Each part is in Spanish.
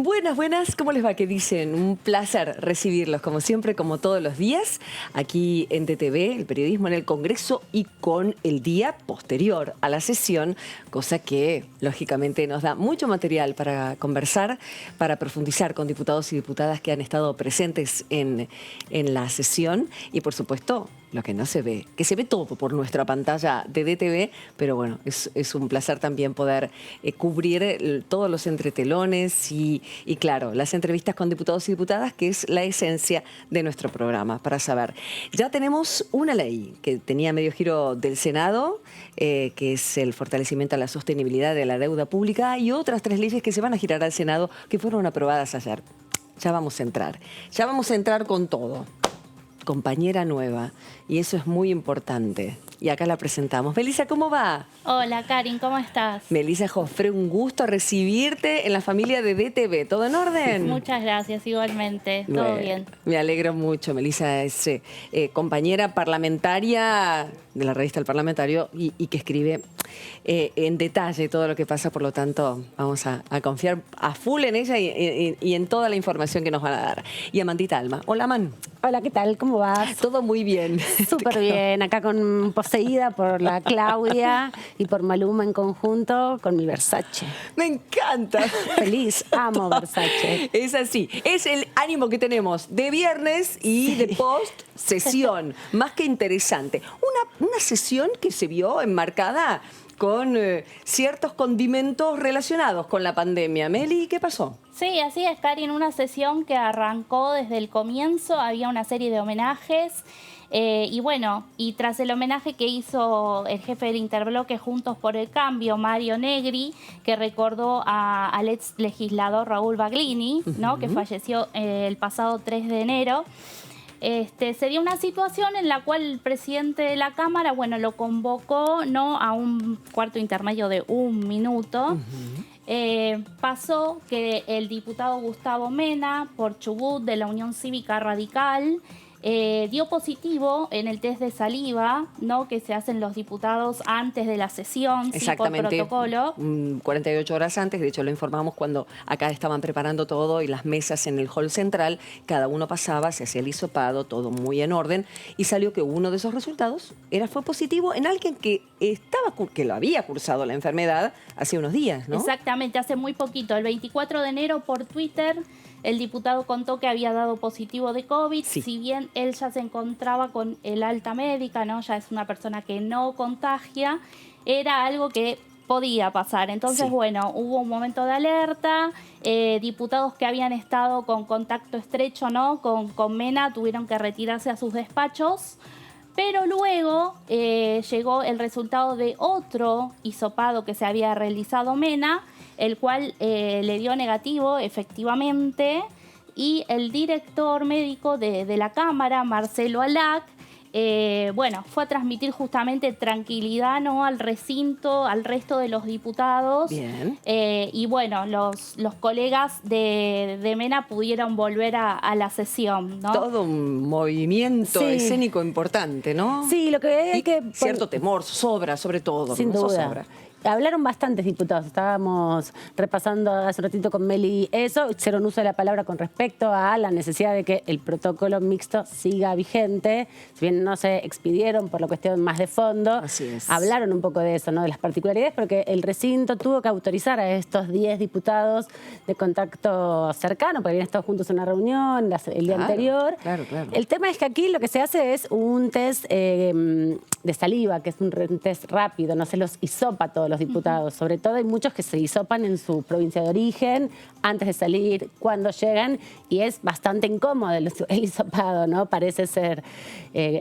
Buenas, buenas, ¿cómo les va? ¿Qué dicen? Un placer recibirlos, como siempre, como todos los días, aquí en TTV, el periodismo en el Congreso y con el día posterior a la sesión, cosa que, lógicamente, nos da mucho material para conversar, para profundizar con diputados y diputadas que han estado presentes en la sesión y, por supuesto, lo que no se ve, que se ve todo por nuestra pantalla de DTV, pero bueno, es un placer también poder cubrir todos los entretelones y claro, las entrevistas con diputados y diputadas, que es la esencia de nuestro programa, para saber. Ya tenemos una ley que tenía medio giro del Senado, que es el fortalecimiento a la sostenibilidad de la deuda pública, y otras 3 leyes que se van a girar al Senado, que fueron aprobadas ayer. Ya vamos a entrar con todo. Compañera nueva, y eso es muy importante. Y acá la presentamos. Melissa, ¿cómo va? Hola, Karin, ¿cómo estás? Melissa Jofré, un gusto recibirte en la familia de DTV. ¿Todo en orden? Muchas gracias, igualmente. Todo bien. Me alegro mucho. Melissa es compañera parlamentaria de la revista El Parlamentario y que escribe en detalle todo lo que pasa. Por lo tanto, vamos a confiar a full en ella y en toda la información que nos van a dar. Y Amandita Alma. Hola, Man. Hola, ¿qué tal? ¿Cómo vas? Todo muy bien. Súper bien. Acá poseída por la Claudia y por Maluma en conjunto con mi Versace. Me encanta. Feliz, amo Versace. Es así. Es el ánimo que tenemos de viernes y de post-sesión. Más que interesante. Una sesión que se vio enmarcada con ciertos condimentos relacionados con la pandemia. Meli, ¿qué pasó? Sí, así es, Karin, una sesión que arrancó desde el comienzo, había una serie de homenajes y bueno, y tras el homenaje que hizo el jefe del Interbloque Juntos por el Cambio, Mario Negri, que recordó al ex legislador Raúl Baglini, ¿no? Que falleció el pasado 3 de enero. Se dio una situación en la cual el presidente de la Cámara, bueno, lo convocó, ¿no?, a un cuarto intermedio de 1 minuto. Pasó que el diputado Gustavo Mena, por Chubut, de la Unión Cívica Radical, dio positivo en el test de saliva, ¿no?, que se hacen los diputados antes de la sesión, sí, por protocolo. 48 horas antes, de hecho lo informamos cuando acá estaban preparando todo y las mesas en el hall central, cada uno pasaba, se hacía el hisopado, todo muy en orden, y salió que uno de esos resultados fue positivo en alguien que lo había cursado la enfermedad hace unos días, ¿no? Exactamente, hace muy poquito, el 24 de enero por Twitter, el diputado contó que había dado positivo de COVID, sí. Si bien él ya se encontraba con el alta médica, ¿no?, ya es una persona que no contagia, era algo que podía pasar. Entonces, sí, bueno, hubo un momento de alerta, diputados que habían estado con contacto estrecho, ¿no?, con Mena, tuvieron que retirarse a sus despachos. Pero luego llegó el resultado de otro hisopado que se había realizado Mena, el cual le dio negativo, efectivamente, y el director médico de la Cámara, Marcelo Alac, bueno, fue a transmitir justamente tranquilidad, ¿no?, al recinto, al resto de los diputados. Bien. Y bueno, los colegas de Mena pudieron volver a la sesión, ¿no? Todo un movimiento escénico importante, ¿no? Sí, lo que hay que... Cierto temor, sobra, sobre todo. Sin eso duda. Sobra. Hablaron bastantes diputados, estábamos repasando hace un ratito con Meli eso, hicieron uso de la palabra con respecto a la necesidad de que el protocolo mixto siga vigente, si bien no se expidieron por la cuestión más de fondo. Así es. Hablaron un poco de eso, ¿no?, de las particularidades, porque el recinto tuvo que autorizar a estos 10 diputados de contacto cercano, porque habían estado juntos en una reunión el día anterior. Claro. El tema es que aquí lo que se hace es un test de saliva, que es un test rápido, no se los hisopa todos los diputados. Sobre todo hay muchos que se hisopan en su provincia de origen, antes de salir, cuando llegan, y es bastante incómodo el hisopado, ¿no? Parece ser...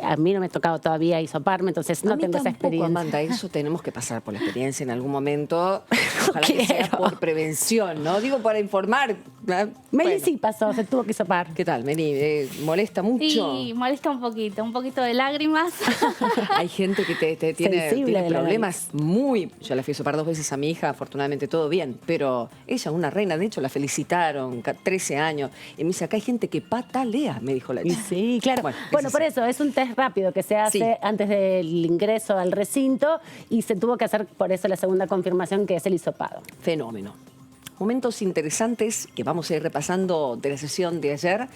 a mí no me ha tocado todavía hisoparme, entonces no tengo esa experiencia. Amanda, eso tenemos que pasar por la experiencia en algún momento. Ojalá que sea por prevención, ¿no? Digo, para informar. Meli sí pasó, se tuvo que hisopar. ¿Qué tal, Meli? ¿Molesta mucho? Sí, molesta un poquito de lágrimas. Hay gente que tiene problemas muy... Yo la fui a hisopar 2 veces a mi hija, afortunadamente todo bien, pero ella, una reina, de hecho la felicitaron, 13 años, y me dice, acá hay gente que patalea, me dijo la chica. Sí, claro. Bueno, por eso, es un test rápido que se hace antes del ingreso al recinto y se tuvo que hacer por eso la segunda confirmación, que es el hisopado. Fenómeno. momentos interesantes que vamos a ir repasando de la sesión de ayer.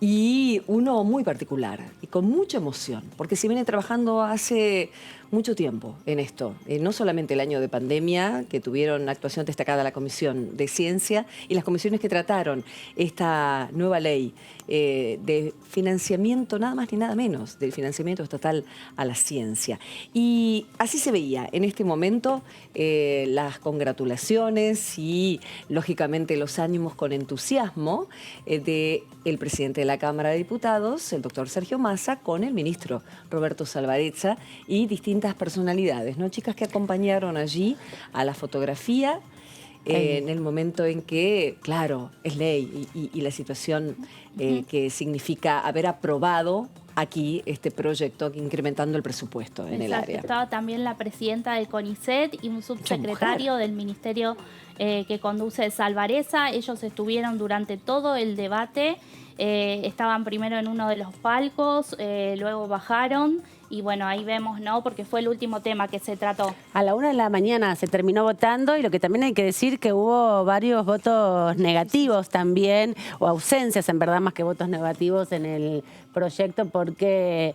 Y uno muy particular y con mucha emoción, porque se viene trabajando hace mucho tiempo en esto. No solamente el año de pandemia, que tuvieron actuación destacada la Comisión de Ciencia y las comisiones que trataron esta nueva ley de financiamiento, nada más ni nada menos, del financiamiento estatal a la ciencia. Y así se veía en este momento las congratulaciones y, lógicamente, los ánimos con entusiasmo del presidente de la Cámara de Diputados, el doctor Sergio Massa, con el ministro Roberto Salvarezza y distintas personalidades, ¿no? Chicas que acompañaron allí a la fotografía en el momento en que, claro, es ley y la situación que significa haber aprobado aquí este proyecto incrementando el presupuesto en el área. Estaba también la presidenta del CONICET y un subsecretario del ministerio que conduce Salvarezza. Ellos estuvieron durante todo el debate, estaban primero en uno de los palcos, luego bajaron. Y bueno, ahí vemos, ¿no? Porque fue el último tema que se trató. A la 1 de la mañana se terminó votando y lo que también hay que decir que hubo varios votos negativos también, o ausencias en verdad más que votos negativos en el proyecto, porque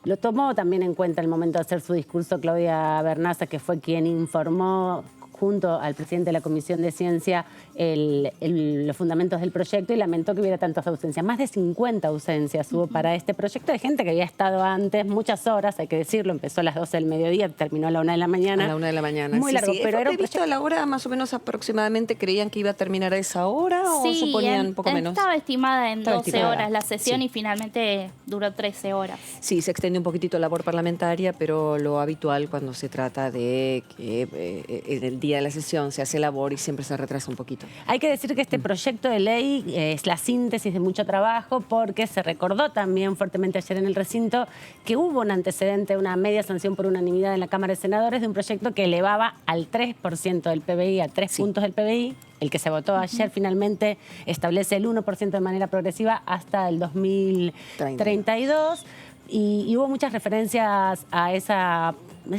lo tomó también en cuenta el momento de hacer su discurso Claudia Bernaza, que fue quien informó junto al presidente de la Comisión de Ciencia los fundamentos del proyecto y lamentó que hubiera tantas ausencias. Más de 50 ausencias hubo para este proyecto de gente que había estado antes muchas horas, hay que decirlo, empezó a las 12 del mediodía, terminó a la 1 de la mañana. A la 1 de la mañana. Muy largo, pero era previsto a la hora más o menos aproximadamente. ¿Creían que iba a terminar a esa hora o suponían un poco menos? Estaba estimada en 12 estimada. horas la sesión y finalmente duró 13 horas. Sí, se extendió un poquitito la labor parlamentaria, pero lo habitual cuando se trata de que en el día de la sesión se hace labor y siempre se retrasa un poquito. Hay que decir que este proyecto de ley es la síntesis de mucho trabajo, porque se recordó también fuertemente ayer en el recinto que hubo un antecedente, una media sanción por unanimidad en la Cámara de Senadores de un proyecto que elevaba al 3% del PBI, a 3 puntos del PBI. El que se votó ayer finalmente establece el 1% de manera progresiva hasta el 2032. Y hubo muchas referencias a ese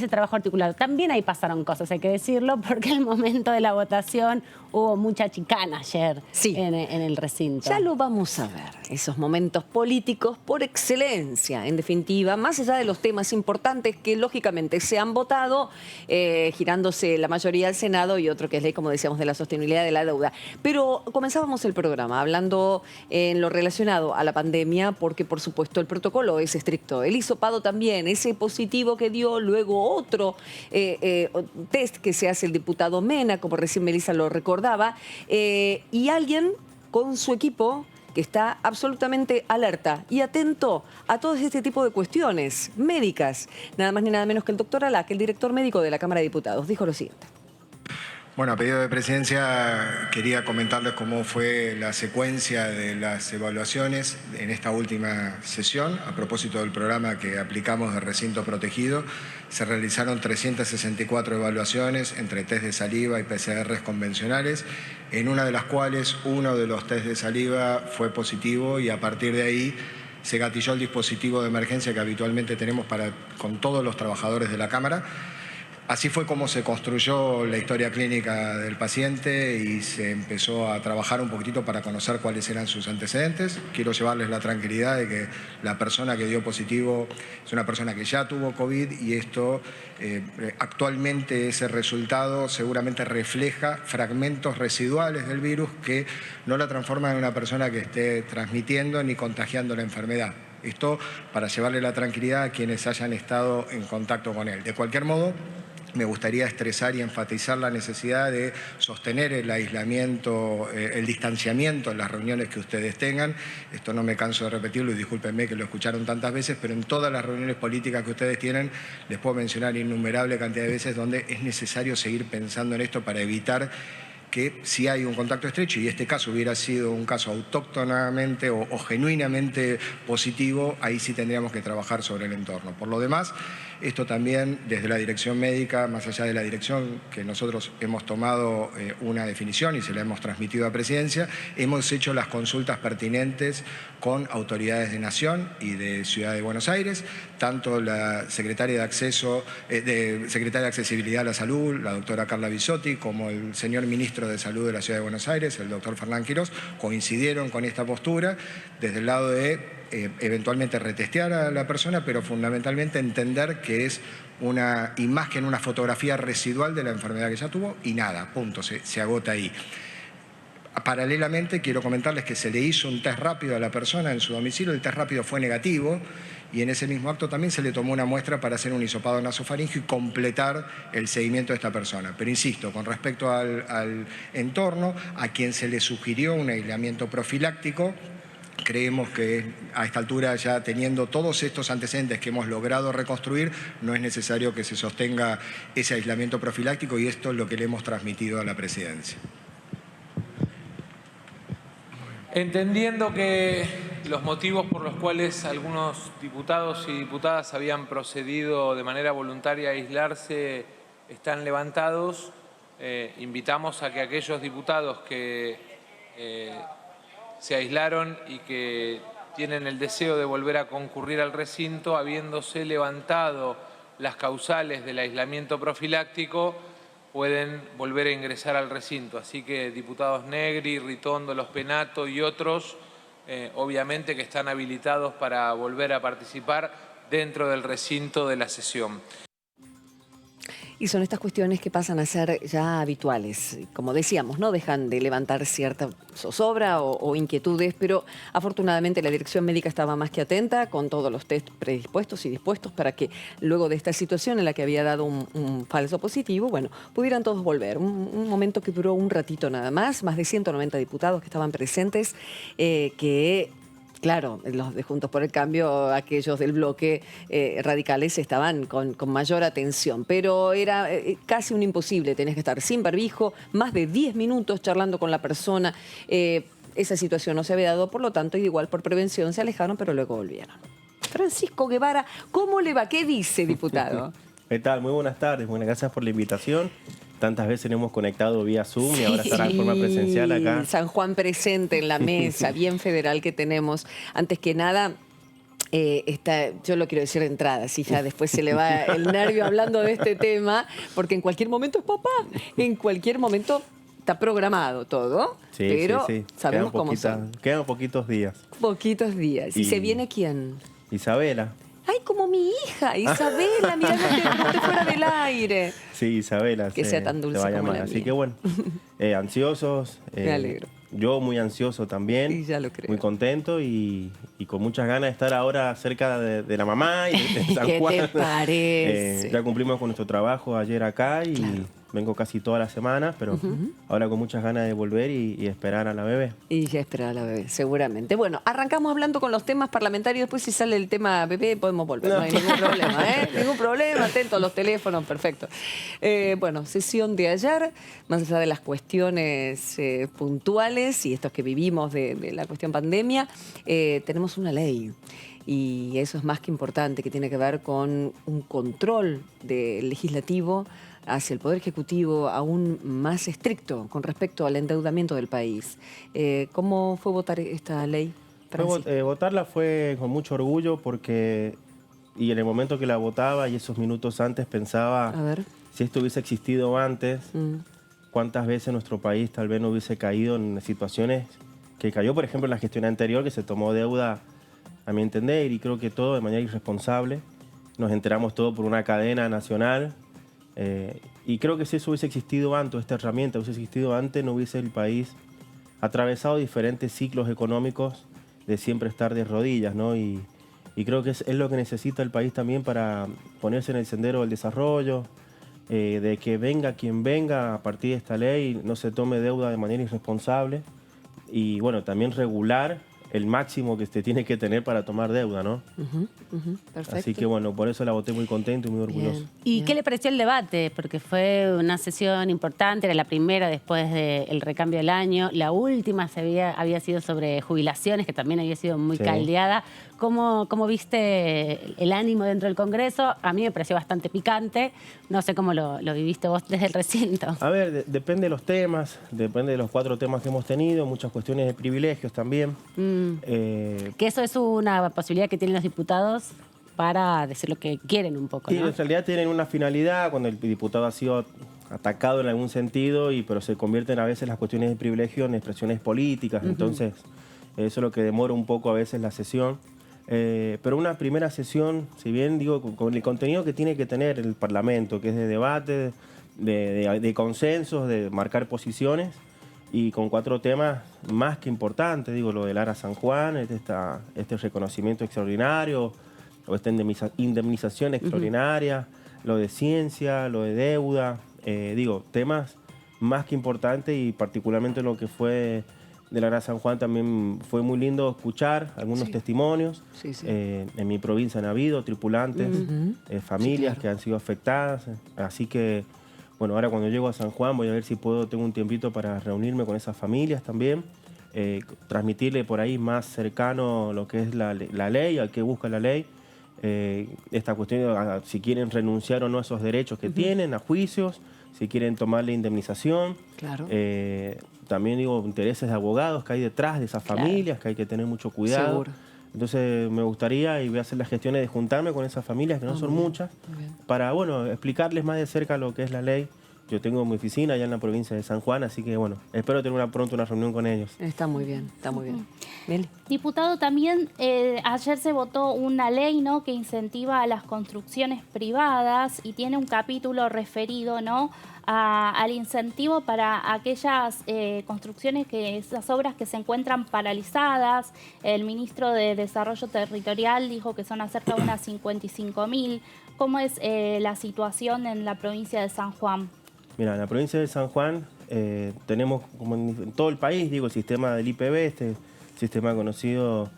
trabajo articulado. También ahí pasaron cosas, hay que decirlo, porque en el momento de la votación hubo mucha chicana ayer en el recinto. Ya lo vamos a ver, esos momentos políticos por excelencia, en definitiva, más allá de los temas importantes que lógicamente se han votado, girándose la mayoría del Senado y otro que es ley, como decíamos, de la sostenibilidad de la deuda. Pero comenzábamos el programa hablando en lo relacionado a la pandemia, porque por supuesto el protocolo es estricto. El hisopado también, ese positivo que dio luego otro test que se hace el diputado Mena, como recién Melissa lo recordaba, y alguien con su equipo que está absolutamente alerta y atento a todo este tipo de cuestiones médicas. Nada más ni nada menos que el doctor Alac, el director médico de la Cámara de Diputados, dijo lo siguiente. Bueno, a pedido de presidencia quería comentarles cómo fue la secuencia de las evaluaciones en esta última sesión. A propósito del programa que aplicamos de recinto protegido, se realizaron 364 evaluaciones entre test de saliva y PCRs convencionales, en una de las cuales uno de los test de saliva fue positivo y a partir de ahí se gatilló el dispositivo de emergencia que habitualmente tenemos con todos los trabajadores de la Cámara. Así fue como se construyó la historia clínica del paciente y se empezó a trabajar un poquitito para conocer cuáles eran sus antecedentes. Quiero llevarles la tranquilidad de que la persona que dio positivo es una persona que ya tuvo COVID y esto actualmente ese resultado seguramente refleja fragmentos residuales del virus que no la transforman en una persona que esté transmitiendo ni contagiando la enfermedad. Esto para llevarle la tranquilidad a quienes hayan estado en contacto con él. De cualquier modo, me gustaría estresar y enfatizar la necesidad de sostener el aislamiento, el distanciamiento en las reuniones que ustedes tengan. Esto no me canso de repetirlo y discúlpenme que lo escucharon tantas veces, pero en todas las reuniones políticas que ustedes tienen les puedo mencionar innumerable cantidad de veces donde es necesario seguir pensando en esto para evitar que si hay un contacto estrecho y este caso hubiera sido un caso autóctonamente o genuinamente positivo, ahí sí tendríamos que trabajar sobre el entorno. Por lo demás, Esto también desde la dirección médica, más allá de la dirección que nosotros hemos tomado una definición y se la hemos transmitido a Presidencia, hemos hecho las consultas pertinentes con autoridades de Nación y de Ciudad de Buenos Aires, tanto la secretaria de Secretaria de Accesibilidad a la Salud, la doctora Carla Bisotti, como el señor ministro de Salud de la Ciudad de Buenos Aires, el doctor Fernán Quirós, coincidieron con esta postura desde el lado de eventualmente retestear a la persona, pero fundamentalmente entender que es una imagen, una fotografía residual de la enfermedad que ya tuvo y nada, punto, se agota ahí. Paralelamente, quiero comentarles que se le hizo un test rápido a la persona en su domicilio, el test rápido fue negativo y en ese mismo acto también se le tomó una muestra para hacer un hisopado nasofaríngeo y completar el seguimiento de esta persona. Pero insisto, con respecto al entorno, a quien se le sugirió un aislamiento profiláctico, creemos que a esta altura, ya teniendo todos estos antecedentes que hemos logrado reconstruir, no es necesario que se sostenga ese aislamiento profiláctico y esto es lo que le hemos transmitido a la Presidencia. Entendiendo que los motivos por los cuales algunos diputados y diputadas habían procedido de manera voluntaria a aislarse están levantados, invitamos a que aquellos diputados que se aislaron y que tienen el deseo de volver a concurrir al recinto, habiéndose levantado las causales del aislamiento profiláctico, pueden volver a ingresar al recinto. Así que diputados Negri, Ritondo, Los Penato y otros, obviamente que están habilitados para volver a participar dentro del recinto de la sesión. Y son estas cuestiones que pasan a ser ya habituales. Como decíamos, no dejan de levantar cierta zozobra o inquietudes, pero afortunadamente la dirección médica estaba más que atenta con todos los test predispuestos y dispuestos para que luego de esta situación en la que había dado un falso positivo, bueno, pudieran todos volver. Un momento que duró un ratito nada más de 190 diputados que estaban presentes, claro, los de Juntos por el Cambio, aquellos del bloque radicales estaban con mayor atención, pero era casi un imposible, tenés que estar sin barbijo, más de 10 minutos charlando con la persona. Esa situación no se había dado, por lo tanto, igual por prevención se alejaron, pero luego volvieron. Francisco Guevara, ¿cómo le va? ¿Qué dice, diputado? ¿Qué tal? Muy buenas tardes, buenas gracias por la invitación. Tantas veces nos hemos conectado vía Zoom y ahora estará de forma presencial acá. San Juan presente en la mesa, bien federal que tenemos. Antes que nada, yo lo quiero decir de entrada, si ya después se le va el nervio hablando de este tema, porque en cualquier momento es papá, en cualquier momento está programado todo, Sí, pero sí. sabemos cómo son. Quedan poquitos días. Poquitos días. ¿Y se viene quién? Isabela. Ay, como mi hija, Isabela, mirá, no te fuera del aire. Sí, Isabela. Que sea tan dulce se va a como llamar. la Así mía. que bueno, ansiosos. Me alegro. Yo muy ansioso también. Sí, ya lo creo. Muy contento y con muchas ganas de estar ahora cerca de la mamá y de San ¿Qué Juan. te parece? Ya cumplimos con nuestro trabajo ayer acá y vengo casi toda la semana, pero ahora con muchas ganas de volver y esperar a la bebé. Y ya esperar a la bebé, seguramente. Bueno, arrancamos hablando con los temas parlamentarios. Después, si sale el tema bebé, podemos volver. No hay ningún problema, ¿eh? Ningún problema. Atentos a los teléfonos, perfecto. Bueno, sesión de ayer, más allá de las cuestiones puntuales y estos que vivimos de la cuestión pandemia, tenemos una ley. Y eso es más que importante, que tiene que ver con un control del legislativo hacia el Poder Ejecutivo aún más estricto con respecto al endeudamiento del país. ¿Cómo fue votar esta ley, Francisco? Votarla fue con mucho orgullo porque, y en el momento que la votaba y esos minutos antes pensaba, A ver. si esto hubiese existido antes, cuántas veces nuestro país tal vez no hubiese caído en situaciones que cayó, por ejemplo, en la gestión anterior, que se tomó deuda, a mi entender, y creo que todo de manera irresponsable. Nos enteramos todo por una cadena nacional. Y creo que si eso hubiese existido antes, esta herramienta hubiese existido antes, no hubiese el país atravesado diferentes ciclos económicos de siempre estar de rodillas, ¿no? Y creo que es lo que necesita el país también para ponerse en el sendero del desarrollo, de que venga quien venga a partir de esta ley, no se tome deuda de manera irresponsable y, bueno, también regular el máximo que se tiene que tener para tomar deuda, ¿no? Perfecto. Así que bueno, por eso la voté muy contento y muy orgulloso. Bien. ¿Y qué le pareció el debate? Porque fue una sesión importante, era la primera después del recambio del año. La última había sido sobre jubilaciones, que también había sido muy Sí. caldeada. ¿Cómo viste el ánimo dentro del Congreso? A mí me pareció bastante picante. No sé cómo lo viviste vos desde el recinto. A ver, depende de los temas, depende de los 4 temas que hemos tenido, muchas cuestiones de privilegios también. Que eso es una posibilidad que tienen los diputados para decir lo que quieren un poco, Y ¿no? en realidad tienen una finalidad cuando el diputado ha sido atacado en algún sentido, pero se convierten a veces las cuestiones de privilegio en expresiones políticas. Entonces, eso es lo que demora un poco a veces la sesión. Pero una primera sesión, si bien digo, con el contenido que tiene que tener el Parlamento, que es de debate, de consensos, de marcar posiciones, y con 4 temas más que importantes, digo, lo del Ara San Juan, este reconocimiento extraordinario, o esta indemnización extraordinaria, lo de ciencia, lo de deuda, digo, temas más que importantes, y particularmente lo que fue del Ara San Juan también fue muy lindo escuchar algunos testimonios. Sí, sí. En mi provincia han habido tripulantes, familias que han sido afectadas, así que bueno, ahora cuando llego a San Juan voy a ver si tengo un tiempito para reunirme con esas familias también, transmitirle por ahí más cercano lo que es la ley, al que busca la ley, esta cuestión de si quieren renunciar o no a esos derechos que tienen, a juicios, si quieren tomar la indemnización. Claro. También digo, intereses de abogados que hay detrás de esas familias, que hay que tener mucho cuidado. Seguro. Entonces me gustaría, y voy a hacer las gestiones de juntarme con esas familias, que no son muchas, para bueno, explicarles más de cerca lo que es la ley. Yo tengo mi oficina allá en la provincia de San Juan, así que bueno, espero tener pronto una reunión con ellos. Está muy bien, está muy bien. Meli. Diputado, también ayer se votó una ley, ¿no?, que incentiva a las construcciones privadas y tiene un capítulo referido, ¿no?, al incentivo para aquellas construcciones, esas obras que se encuentran paralizadas. El ministro de Desarrollo Territorial dijo que son acerca de unas 55.000. ¿Cómo es la situación en la provincia de San Juan? Mira, en la provincia de San Juan tenemos, como en todo el país, digo, el sistema del IPB, este sistema conocido,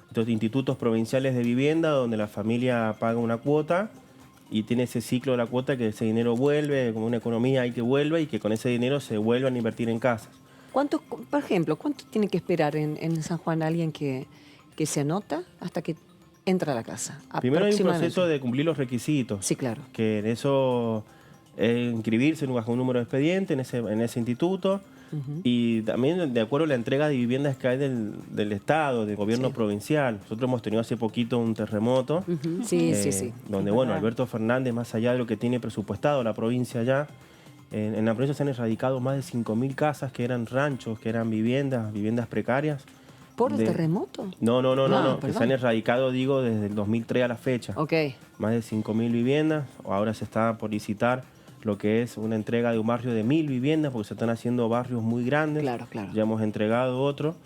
estos institutos provinciales de vivienda, donde la familia paga una cuota y tiene ese ciclo de la cuota, que ese dinero vuelve, como una economía hay que vuelva, y que con ese dinero se vuelvan a invertir en casas. Por ejemplo, ¿cuánto tiene que esperar en San Juan alguien que se anota hasta que entra a la casa? Primero hay un Aproximadamente. proceso de cumplir los requisitos. Sí, claro. Que en eso inscribirse bajo un número de expediente en ese instituto, y también de acuerdo a la entrega de viviendas que hay del Estado, del gobierno provincial. Nosotros hemos tenido hace poquito un terremoto, Sí. donde bueno, Alberto Fernández, más allá de lo que tiene presupuestado la provincia ya, en la provincia se han erradicado más de 5.000 casas que eran ranchos, que eran viviendas precarias. ¿Por el terremoto? No, que perdón. se han erradicado, digo, desde el 2003 a la fecha. Ok. Más de 5.000 viviendas. Ahora se está por licitar lo que es una entrega de un barrio de 1.000 viviendas, porque se están haciendo barrios muy grandes. Claro. Ya hemos entregado otro.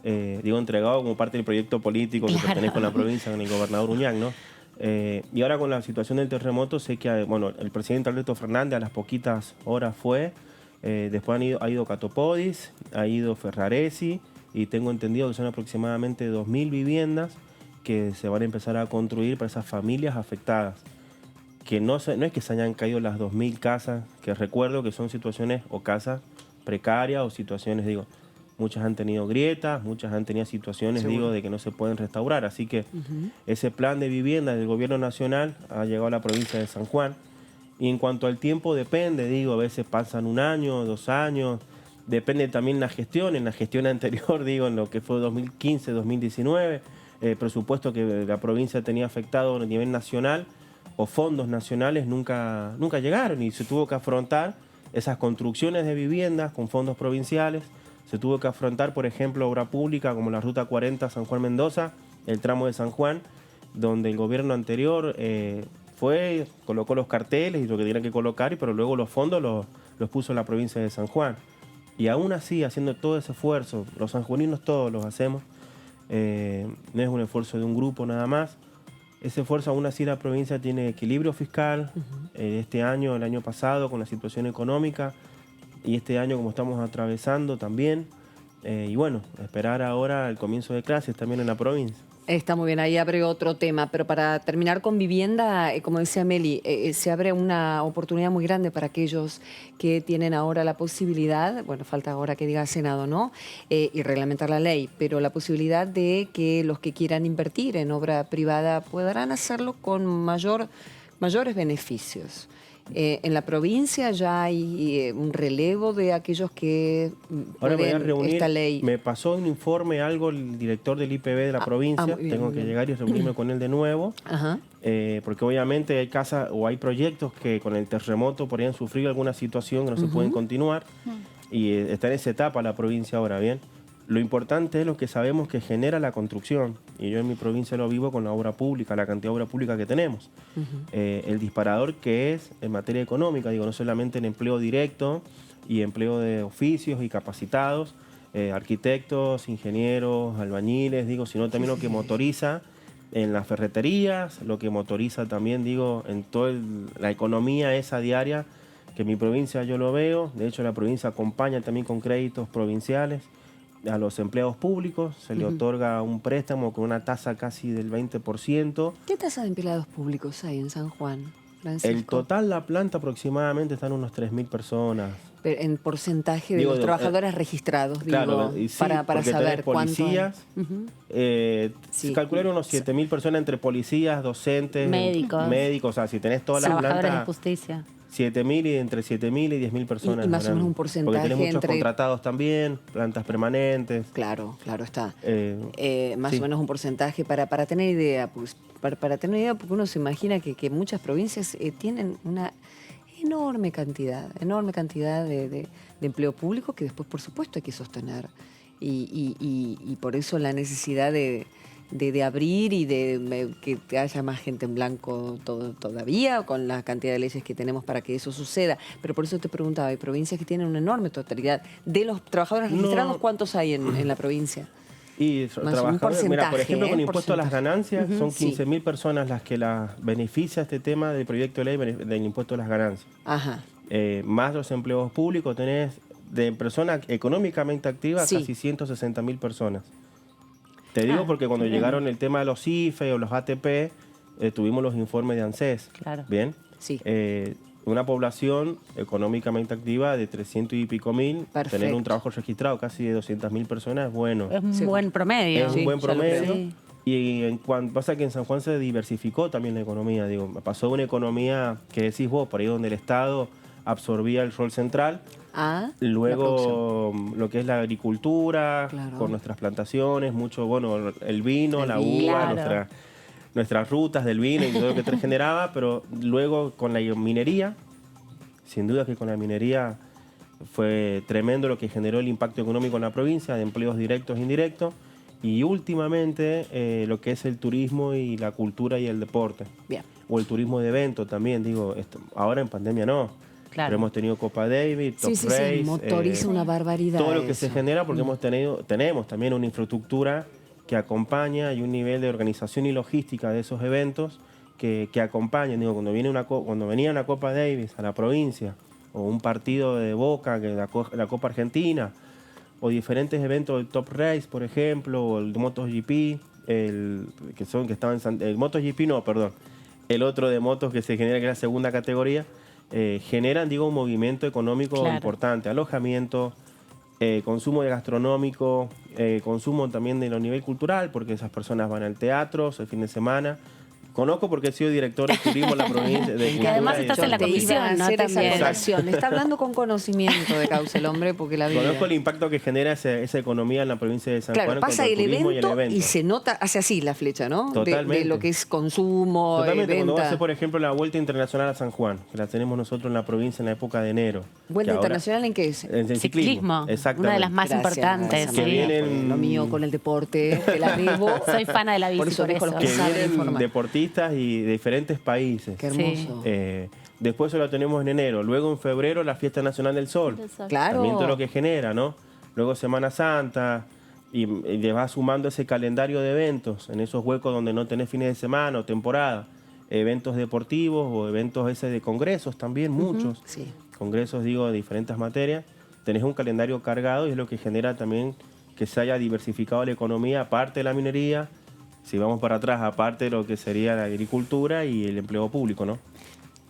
Entregado como parte del proyecto político que pertenece a la provincia con el gobernador Uñac, ¿no? Y ahora con la situación del terremoto, sé que bueno, el presidente Alberto Fernández a las poquitas horas fue. Después ha ido Catopodis, ha ido Ferraresi, y tengo entendido que son aproximadamente 2.000 viviendas que se van a empezar a construir para esas familias afectadas. Que no es que se hayan caído las 2.000 casas, que recuerdo que son situaciones o casas precarias o situaciones, digo, muchas han tenido grietas, muchas han tenido situaciones, digo, de que no se pueden restaurar. Así que ese plan de vivienda del gobierno nacional ha llegado a la provincia de San Juan. Y en cuanto al tiempo, depende, digo, a veces pasan 1 año, 2 años, depende también la gestión. En la gestión anterior, digo, en lo que fue 2015, 2019, presupuesto que la provincia tenía afectado a nivel nacional, o fondos nacionales nunca llegaron, y se tuvo que afrontar esas construcciones de viviendas con fondos provinciales. Se tuvo que afrontar, por ejemplo, obra pública como la Ruta 40 San Juan-Mendoza, el tramo de San Juan, donde el gobierno anterior colocó los carteles y lo que tenían que colocar, pero luego los fondos los puso la provincia de San Juan. Y aún así, haciendo todo ese esfuerzo, los sanjuaninos todos los hacemos, no es un esfuerzo de un grupo nada más. Ese esfuerzo, aún así, la provincia tiene equilibrio fiscal. Este año, el año pasado, con la situación económica, y este año, como estamos atravesando también, Y bueno, esperar ahora el comienzo de clases también en la provincia. Está muy bien, ahí abre otro tema, pero para terminar con vivienda, como decía Meli, se abre una oportunidad muy grande para aquellos que tienen ahora la posibilidad, bueno, falta ahora que diga el Senado, ¿no? Y reglamentar la ley, pero la posibilidad de que los que quieran invertir en obra privada podrán hacerlo con mayores beneficios. En la provincia ya hay un relevo de aquellos que Ahora me voy a pueden reunir, esta ley. me pasó un informe algo el director del IPB de la provincia, muy bien, tengo muy que bien. llegar y reunirme con él de nuevo, Ajá. porque obviamente hay casas o hay proyectos que con el terremoto podrían sufrir alguna situación que no se pueden continuar, y está en esa etapa la provincia ahora, ¿bien? Lo importante es lo que sabemos que genera la construcción, y yo en mi provincia lo vivo con la obra pública, la cantidad de obra pública que tenemos. El disparador que es en materia económica, digo, no solamente en empleo directo y empleo de oficios y capacitados, arquitectos, ingenieros, albañiles, digo, sino también lo que motoriza en las ferreterías, lo que motoriza también, digo, en toda la economía esa diaria, que en mi provincia yo lo veo. De hecho, la provincia acompaña también con créditos provinciales a los empleados públicos, se le otorga un préstamo con una tasa casi del 20%. ¿Qué tasa de empleados públicos hay en San Juan, Francisco? El total, la planta aproximadamente están unos 3.000 personas. Pero en porcentaje de Digo, los trabajadores registrados, Claro, digo, y sí, para porque saber tenés policías, cuánto Sí. se calcularon unos 7.000 personas entre policías, docentes, Médicos. o sea, si tenés toda la Trabajadores de planta, justicia. 7.000 y entre 7.000 y 10.000 personas. Y más o menos un Porque porcentaje tenés muchos entre- contratados también, plantas permanentes. Claro, está. Más sí. o menos un porcentaje para tener idea, pues, para tener idea, porque uno se imagina que muchas provincias tienen una enorme cantidad de empleo público que después, por supuesto, hay que sostener. Y por eso la necesidad de abrir y de que haya más gente en blanco todavía, con la cantidad de leyes que tenemos para que eso suceda. Pero por eso te preguntaba, hay provincias que tienen una enorme totalidad. De los trabajadores registrados, ¿cuántos hay en la provincia? Y Más un trabajadores, mira, por porcentaje, ejemplo, con impuesto a las porcentaje. ganancias, son Sí. 15.000 personas las que las beneficia este tema del proyecto de ley del impuesto a las ganancias. Ajá. Más los empleos públicos, tenés de personas económicamente activas Sí. casi 160.000 personas. Te digo porque cuando llegaron el tema de los IFE o los ATP, tuvimos los informes de ANSES. Claro. Bien. Sí. Una población económicamente activa de 300 y pico mil, Perfecto. tener un trabajo registrado casi de 200.000 personas es bueno. Es un Sí. buen promedio. Es Sí, un buen ya lo creo. promedio. Sí. Y en cuanto pasa que en San Juan se diversificó también la economía, digo, pasó de una economía que decís vos, por ahí donde el Estado absorbía el rol central, La producción. luego lo que es la agricultura, Claro. con nuestras plantaciones, mucho, bueno, el vino, El la vino. uva, Claro. nuestras rutas del vino y todo lo que te generaba, pero luego con la minería, sin duda que con la minería fue tremendo lo que generó el impacto económico en la provincia, de empleos directos e indirectos, y últimamente lo que es el turismo y la cultura y el deporte. Bien. O el turismo de evento también, digo, ahora en pandemia no. Claro. Pero hemos tenido Copa Davis, Top Sí, Race, motoriza una barbaridad. todo lo que eso. se genera porque tenemos también una infraestructura que acompaña y un nivel de organización y logística de esos eventos que acompañan. Digo, cuando venía una Copa Davis a la provincia, o un partido de Boca, que la Copa Argentina, o diferentes eventos del Top Race, por ejemplo, o el de MotoGP, el MotoGP no, perdón, el otro de motos que se genera, que es la segunda categoría, generan, digo, un movimiento económico Claro. importante, alojamiento, consumo de gastronómico, consumo también de lo nivel cultural, porque esas personas van al teatro el fin de semana. Conozco porque he sido director de turismo en la provincia de Que cultura además y estás en la Te iba a comisión, ¿no? hacer esa También. aclaración. Está hablando con conocimiento de causa el hombre, porque la vida. Conozco el impacto que genera esa economía en la provincia de San Claro, Juan pasa contra el turismo evento, y el y se nota, hace así la flecha, ¿no? Totalmente. De lo que es consumo, Totalmente, cuando venta. hace, por ejemplo, la Vuelta Internacional a San Juan, que la tenemos nosotros en la provincia en la época de enero. ¿Vuelta que ahora- internacional en qué es? En Ciclismo, exactamente. una de las más Gracias, importantes. Samantha, Que Sí. vienen- Lo mío con el deporte, te la debo. Soy fana de la bici, Por eso por dejo los eso. que Que saben vienen informar. deportistas y de diferentes países. Qué hermoso. Después eso lo tenemos en enero. Luego en febrero la Fiesta Nacional del Sol. Claro. También todo lo que genera, ¿no? Luego Semana Santa. Y le vas sumando ese calendario de eventos en esos huecos donde no tenés fines de semana o temporada. Eventos deportivos o eventos ese de congresos también, muchos. Sí. Congresos, digo, de diferentes materias. Tenés un calendario cargado y es lo que genera también que se haya diversificado la economía, aparte de la minería, si vamos para atrás, aparte de lo que sería la agricultura y el empleo público, ¿no?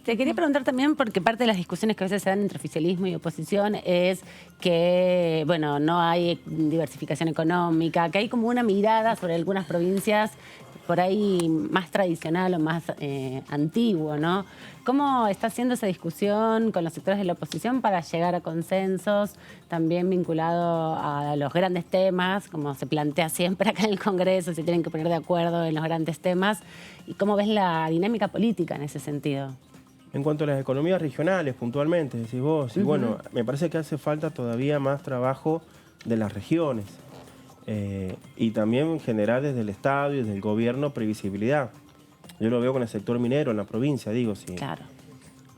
Te quería preguntar también, porque parte de las discusiones que a veces se dan entre oficialismo y oposición es que, bueno, no hay diversificación económica, que hay como una mirada sobre algunas provincias por ahí más tradicional o más antiguo, ¿no? ¿Cómo está haciendo esa discusión con los sectores de la oposición para llegar a consensos, también vinculado a los grandes temas, como se plantea siempre acá en el Congreso, se tienen que poner de acuerdo en los grandes temas? ¿Y cómo ves la dinámica política en ese sentido? En cuanto a las economías regionales, puntualmente, decís vos, y bueno, me parece que hace falta todavía más trabajo de las regiones y también generar desde el Estado y desde el gobierno previsibilidad. Yo lo veo con el sector minero en la provincia, digo, Claro.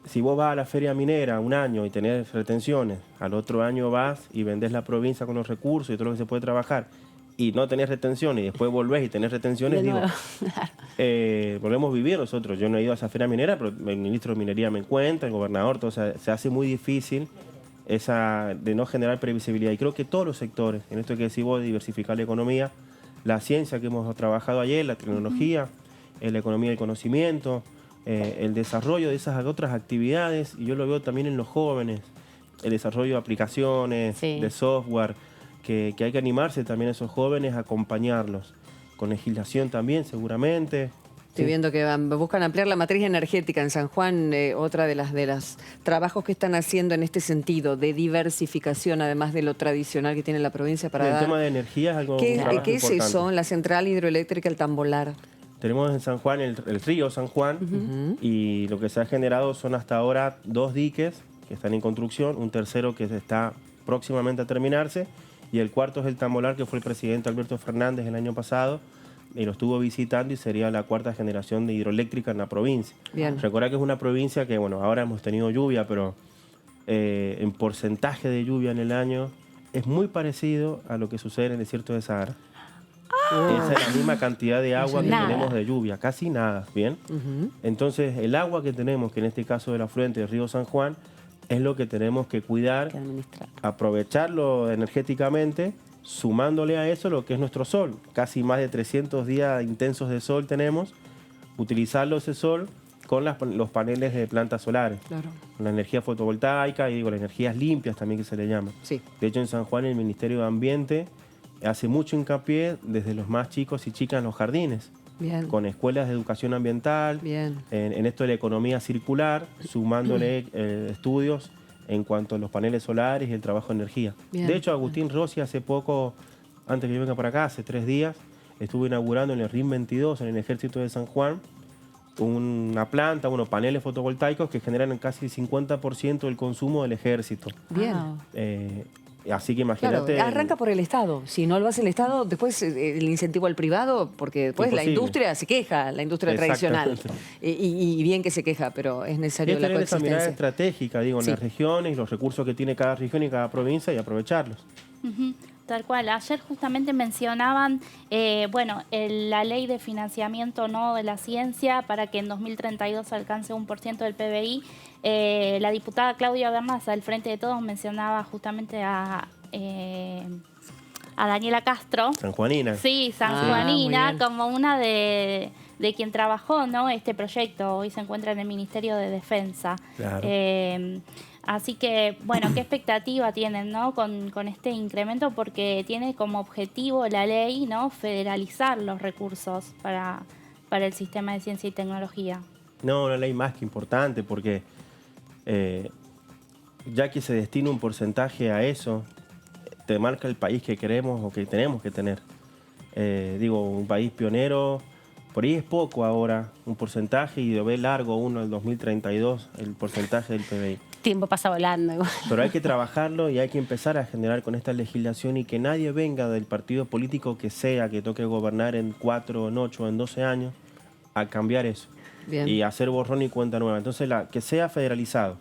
Si vos vas a la feria minera un año y tenés retenciones, al otro año vas y vendés la provincia con los recursos y todo lo que se puede trabajar, y no tenés retenciones y después volvés y tenés retenciones, De digo, nuevo, claro. volvemos a vivir nosotros. Yo no he ido a esa feria minera, pero el ministro de Minería me encuentra, el gobernador, todo, o sea, se hace muy difícil esa de no generar previsibilidad. Y creo que todos los sectores, en esto que decís vos, de diversificar la economía, la ciencia que hemos trabajado ayer, la tecnología, la economía del conocimiento, el desarrollo de esas otras actividades, y yo lo veo también en los jóvenes, el desarrollo de aplicaciones, de software, que hay que animarse también a esos jóvenes a acompañarlos, con legislación también seguramente. Estoy viendo que buscan ampliar la matriz energética en San Juan, otra de las trabajos que están haciendo en este sentido, de diversificación, además de lo tradicional que tiene la provincia para el dar. tema de energía es algo ¿Qué es importante. eso? La central hidroeléctrica El Tambolar. Tenemos en San Juan el río San Juan y lo que se ha generado son hasta ahora 2 diques que están en construcción, un tercero que está próximamente a terminarse y el cuarto es el Tambolar, que fue el presidente Alberto Fernández el año pasado y lo estuvo visitando y sería la 4ª generación de hidroeléctrica en la provincia. Bien. Recuerda que es una provincia que, bueno, ahora hemos tenido lluvia, pero en porcentaje de lluvia en el año es muy parecido a lo que sucede en el desierto de Sahara. Esa es la misma cantidad de agua que tenemos de lluvia, casi nada, ¿bien? Entonces, el agua que tenemos, que en este caso del afluente del río San Juan, es lo que tenemos que cuidar, aprovecharlo energéticamente, sumándole a eso lo que es nuestro sol. Casi más de 300 días intensos de sol tenemos, utilizarlo ese sol con los paneles de plantas solares. Claro. La energía fotovoltaica y digo, las energías limpias también que se le llama. Sí. De hecho, en San Juan el Ministerio de Ambiente hace mucho hincapié desde los más chicos y chicas en los jardines. Bien. Con escuelas de educación ambiental, Bien. en esto de la economía circular, sumándole estudios en cuanto a los paneles solares y el trabajo de energía. Bien. De hecho, Agustín Rossi hace poco, antes que yo venga para acá, hace 3 días, estuvo inaugurando en el RIM 22, en el Ejército de San Juan, una planta, unos paneles fotovoltaicos que generan casi el 50% del consumo del ejército. Bien. Así que Claro, imagínate... arranca por el Estado. Si no lo hace el Estado, después el incentivo al privado, porque después la Imposible. industria se queja, la industria tradicional. Y bien que se queja, pero es necesario Es la tener esa mirada coexistencia. estratégica, digo, en Sí. las regiones, los recursos que tiene cada región y cada provincia y aprovecharlos. Tal cual. Ayer justamente mencionaban, la ley de financiamiento no de la ciencia para que en 2032 alcance 1% del PBI. La diputada Claudia Bernaza, del Frente de Todos, mencionaba justamente a Daniela Castro. Sanjuanina. Sí, muy Sanjuanina, bien. como una de quien trabajó, ¿no? Este proyecto. Hoy se encuentra en el Ministerio de Defensa. Claro. Así que, bueno, ¿qué expectativa tienen, ¿no? con este incremento? Porque tiene como objetivo la ley, ¿no? Federalizar los recursos para el sistema de ciencia y tecnología. No, una ley más que importante porque ya que se destina un porcentaje a eso, te marca el país que queremos o que tenemos que tener. Un país pionero, por ahí es poco ahora, un porcentaje, y lo ve largo uno al 2032, el porcentaje del PBI. Tiempo pasa volando igual. Pero hay que trabajarlo y hay que empezar a generar con esta legislación y que nadie venga del partido político que sea, que toque gobernar en 4, en 8, en 12 años, a cambiar eso. Bien. Y hacer borrón y cuenta nueva. Entonces, que sea federalizado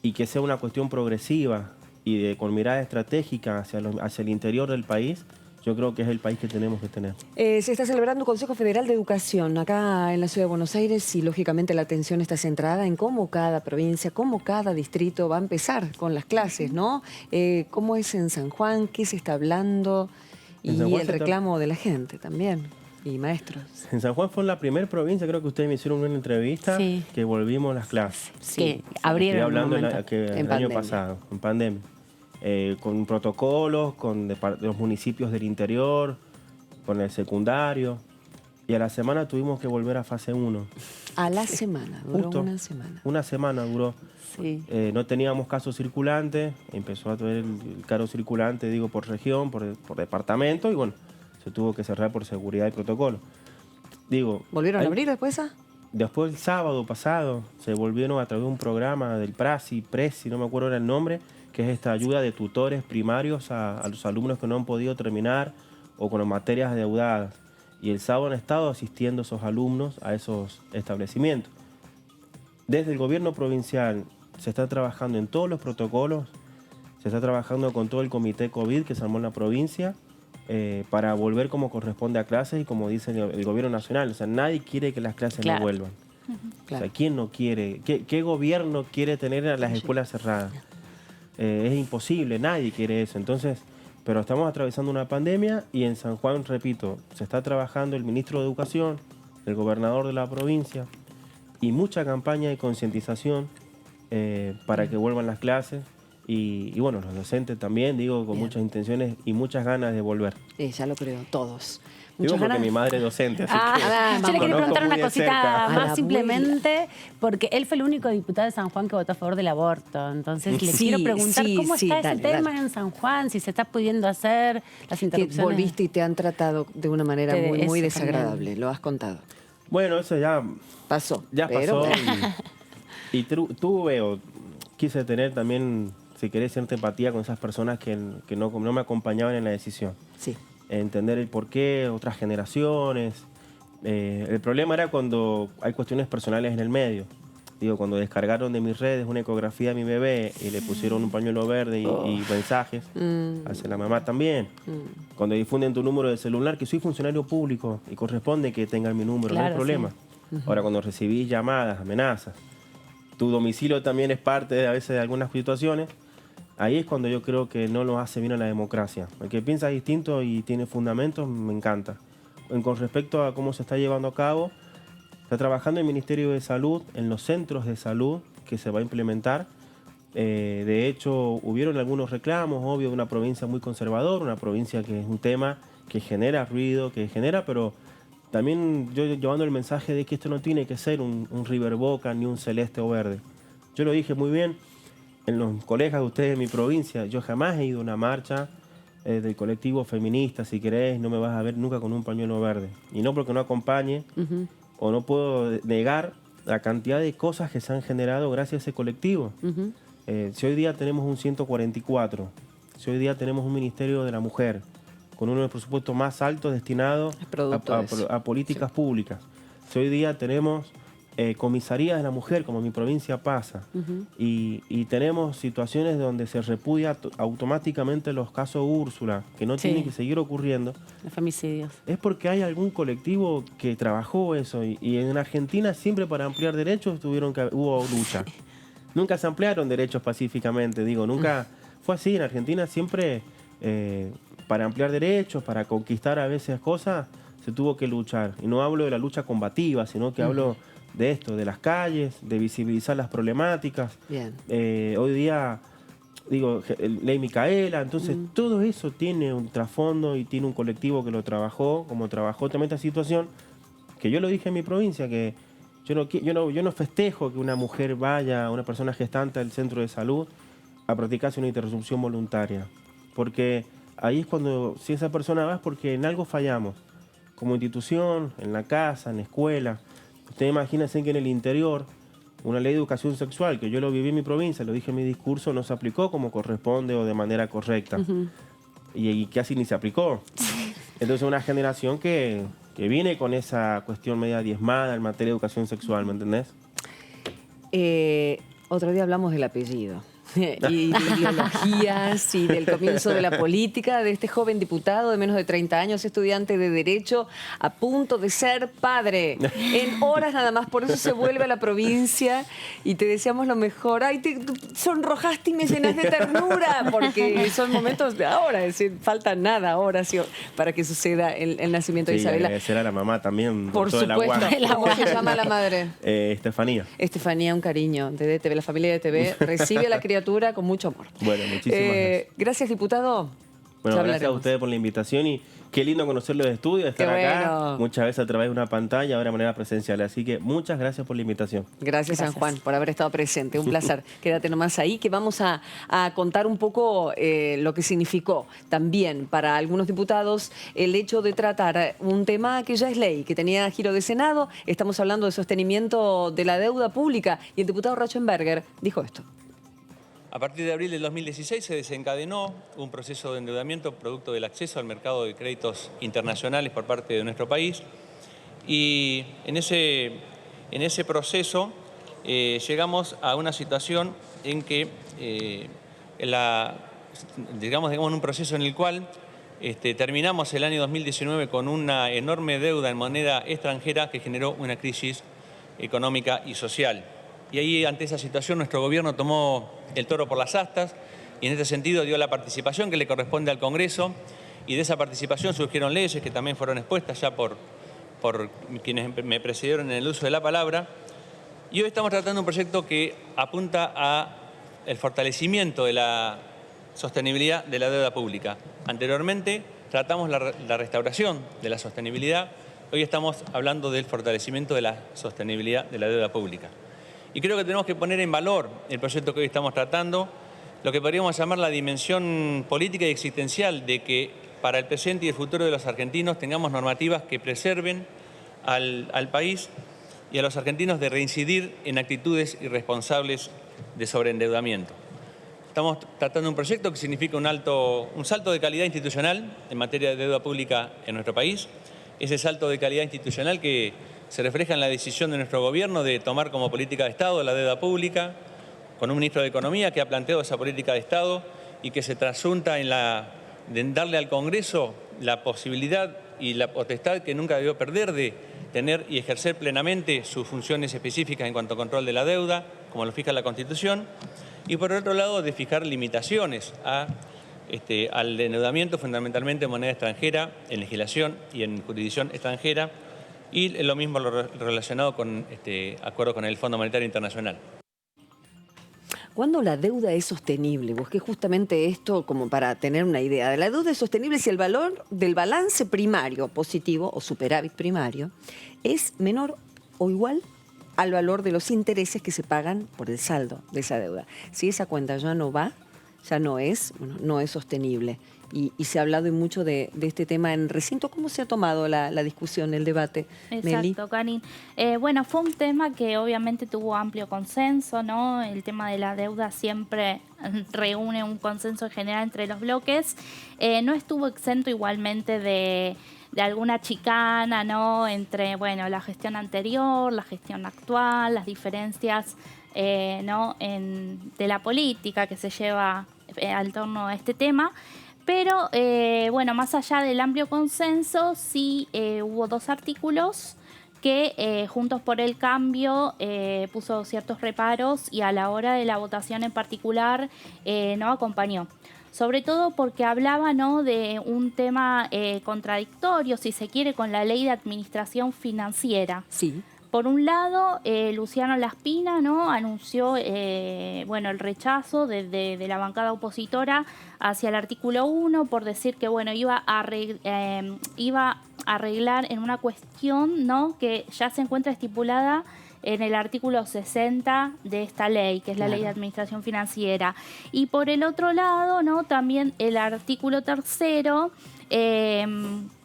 y que sea una cuestión progresiva y con mirada estratégica hacia el interior del país, yo creo que es el país que tenemos que tener. Se está celebrando un Consejo Federal de Educación acá en la Ciudad de Buenos Aires y lógicamente la atención está centrada en cómo cada provincia, cómo cada distrito va a empezar con las clases, ¿no? ¿Cómo es en San Juan? ¿Qué se está hablando? Y el reclamo de la gente también, y maestros. En San Juan fue la primera provincia, creo que ustedes me hicieron una entrevista, que volvimos las clases. Sí, abrieron. Estoy hablando En el año pasado, en pandemia. Con protocolos, con de los municipios del interior, con el secundario. Y a la semana tuvimos que volver a fase 1. A la semana, duró Justo, una semana. Una semana duró. Sí. No teníamos casos circulantes, empezó a tener el caso circulante, digo, por región, por departamento, y bueno, se tuvo que cerrar por seguridad y protocolo. Digo, ¿Volvieron a abrir después? Después el sábado pasado se volvieron a través de un programa del Presi, no me acuerdo el nombre, que es esta ayuda de tutores primarios a los alumnos que no han podido terminar o con materias adeudadas. Y el sábado han estado asistiendo esos alumnos a esos establecimientos. Desde el gobierno provincial se está trabajando en todos los protocolos, se está trabajando con todo el comité COVID que se armó en la provincia para volver como corresponde a clases y como dice el gobierno nacional. O sea, nadie quiere que las clases no vuelvan. Claro. O sea, ¿quién no quiere? ¿Qué gobierno quiere tener a las escuelas cerradas? Es imposible, nadie quiere eso. Entonces, pero estamos atravesando una pandemia y en San Juan, repito, se está trabajando el ministro de Educación, el gobernador de la provincia y mucha campaña de concientización para que vuelvan las clases. Y bueno, los docentes también, digo, con muchas intenciones y muchas ganas de volver. Ya lo creo, todos. Digo porque mi madre es docente, así que yo le quiero preguntar una muy de cosita cerca. más simplemente, porque él fue el único diputado de San Juan que votó a favor del aborto. Entonces le quiero preguntar cómo está ese tema en San Juan, si se está pudiendo hacer las interrupciones. Que volviste y te han tratado de una manera muy desagradable, también. lo has contado. Bueno, eso ya pasó. Ya pasó y tuve o quise tener también, si querés, cierta empatía con esas personas que no me acompañaban en la decisión. Sí. Entender el porqué, otras generaciones. El problema era cuando hay cuestiones personales en el medio. Digo, cuando descargaron de mis redes una ecografía a mi bebé y le pusieron un pañuelo verde y mensajes, hacia la mamá también. Cuando difunden tu número de celular, que soy funcionario público y corresponde que tengan mi número, no hay problema. Ahora, cuando recibís llamadas, amenazas, tu domicilio también es parte a veces de algunas situaciones. Ahí es cuando yo creo que no lo hace bien a la democracia. El que piensa distinto y tiene fundamentos, me encanta. Con respecto a cómo se está llevando a cabo, está trabajando el Ministerio de Salud en los centros de salud que se va a implementar. De hecho, hubieron algunos reclamos, obvio, de una provincia muy conservadora, una provincia que es un tema que genera ruido, pero también yo llevando el mensaje de que esto no tiene que ser un River Boca ni un celeste o verde. Yo lo dije muy bien en los colegas de ustedes de mi provincia. Yo jamás he ido a una marcha del colectivo feminista, si querés, no me vas a ver nunca con un pañuelo verde. Y no porque no acompañe, o no puedo negar la cantidad de cosas que se han generado gracias a ese colectivo. Si hoy día tenemos un 144, si hoy día tenemos un Ministerio de la Mujer, con uno de los presupuestos más altos destinados a políticas públicas. Si hoy día tenemos comisarías de la mujer, como en mi provincia pasa, y tenemos situaciones donde se repudia automáticamente los casos Úrsula, que no tienen que seguir ocurriendo. Los femicidios. Es porque hay algún colectivo que trabajó eso, y en Argentina siempre para ampliar derechos hubo lucha. Nunca se ampliaron derechos pacíficamente, digo, nunca fue así. En Argentina siempre para ampliar derechos, para conquistar a veces cosas, se tuvo que luchar. Y no hablo de la lucha combativa, sino que hablo de esto, de las calles, de visibilizar las problemáticas. Bien. Hoy día, digo, Ley Micaela, entonces todo eso tiene un trasfondo y tiene un colectivo que lo trabajó, como trabajó también esta situación, que yo lo dije en mi provincia, que yo no festejo que una mujer vaya, una persona gestante al centro de salud, a practicarse una interrupción voluntaria. Porque ahí es cuando, si esa persona va, es porque en algo fallamos. Como institución, en la casa, en la escuela. Ustedes imagínense que en el interior, una ley de educación sexual, que yo lo viví en mi provincia, lo dije en mi discurso, no se aplicó como corresponde o de manera correcta. Y casi ni se aplicó. Entonces una generación que viene con esa cuestión media diezmada en materia de educación sexual, ¿me entendés? Otro día hablamos del apellido. y de ideologías y del comienzo de la política de este joven diputado de menos de 30 años, estudiante de Derecho, a punto de ser padre. En horas nada más, por eso se vuelve a la provincia y te deseamos lo mejor. Ay, te sonrojaste y me llenas de ternura, porque son momentos de ahora, es decir, falta nada ahora para que suceda el nacimiento de Sí, Isabela. agradecer a la mamá también Por todo supuesto. el aguante. ¿Cómo se llama la madre? Estefanía. Estefanía, un cariño de DTV, la familia de DTV recibe a la criatura con mucho amor. Bueno, muchísimas gracias. Gracias, diputado. Bueno, Ya gracias a hablaremos. ustedes por la invitación y qué lindo conocer los estudios, estar Qué acá bueno. muchas veces a través de una pantalla, ahora de manera presencial. Así que muchas gracias por la invitación. Gracias, San Juan, por haber estado presente. Un placer. Quédate nomás ahí, que vamos a contar un poco lo que significó también para algunos diputados el hecho de tratar un tema que ya es ley, que tenía giro de Senado. Estamos hablando de sostenimiento de la deuda pública y el diputado Rauschenberger dijo esto. A partir de abril del 2016 se desencadenó un proceso de endeudamiento producto del acceso al mercado de créditos internacionales por parte de nuestro país y en ese proceso llegamos a una situación en que digamos un proceso en el cual terminamos el año 2019 con una enorme deuda en moneda extranjera que generó una crisis económica y social. Y ahí, ante esa situación, nuestro gobierno tomó el toro por las astas y en este sentido dio la participación que le corresponde al Congreso y de esa participación surgieron leyes que también fueron expuestas ya por quienes me precedieron en el uso de la palabra. Y hoy estamos tratando un proyecto que apunta al fortalecimiento de la sostenibilidad de la deuda pública. Anteriormente tratamos la restauración de la sostenibilidad, hoy estamos hablando del fortalecimiento de la sostenibilidad de la deuda pública. Y creo que tenemos que poner en valor el proyecto que hoy estamos tratando, lo que podríamos llamar la dimensión política y existencial de que para el presente y el futuro de los argentinos tengamos normativas que preserven al país y a los argentinos de reincidir en actitudes irresponsables de sobreendeudamiento. Estamos tratando un proyecto que significa un salto de calidad institucional en materia de deuda pública en nuestro país. Ese salto de calidad institucional que se refleja en la decisión de nuestro gobierno de tomar como política de Estado la deuda pública, con un ministro de Economía que ha planteado esa política de Estado y que se trasunta en darle al Congreso la posibilidad y la potestad que nunca debió perder de tener y ejercer plenamente sus funciones específicas en cuanto a control de la deuda, como lo fija la Constitución, y por otro lado de fijar limitaciones al endeudamiento fundamentalmente en moneda extranjera, en legislación y en jurisdicción extranjera, y lo mismo relacionado con acuerdo con el Fondo Monetario Internacional. ¿Cuándo la deuda es sostenible? Busqué justamente esto como para tener una idea. La deuda es sostenible si el valor del balance primario positivo o superávit primario es menor o igual al valor de los intereses que se pagan por el saldo de esa deuda. Si esa cuenta ya no va, ya no es sostenible. Y se ha hablado y mucho de este tema en recinto. ¿Cómo se ha tomado la discusión, el debate, Meli? Exacto, Karin. Bueno, fue un tema que obviamente tuvo amplio consenso, ¿no? El tema de la deuda siempre reúne un consenso en general entre los bloques. No estuvo exento igualmente de alguna chicana, ¿no? Entre, bueno, la gestión anterior, la gestión actual, las diferencias, ¿no? De la política que se lleva al torno a este tema. Pero, bueno, más allá del amplio consenso, sí hubo dos artículos que Juntos por el Cambio puso ciertos reparos y a la hora de la votación en particular no acompañó. Sobre todo porque hablaba, ¿no?, de un tema contradictorio, si se quiere, con la Ley de Administración Financiera. Sí. Por un lado, Luciano Laspina, ¿no?, anunció bueno, el rechazo de la bancada opositora hacia el artículo 1 por decir que bueno, iba a arreglar en una cuestión, ¿no?, que ya se encuentra estipulada en el artículo 60 de esta ley, que es la Ley de Administración Financiera. Y por el otro lado, ¿no?, también el artículo 3º,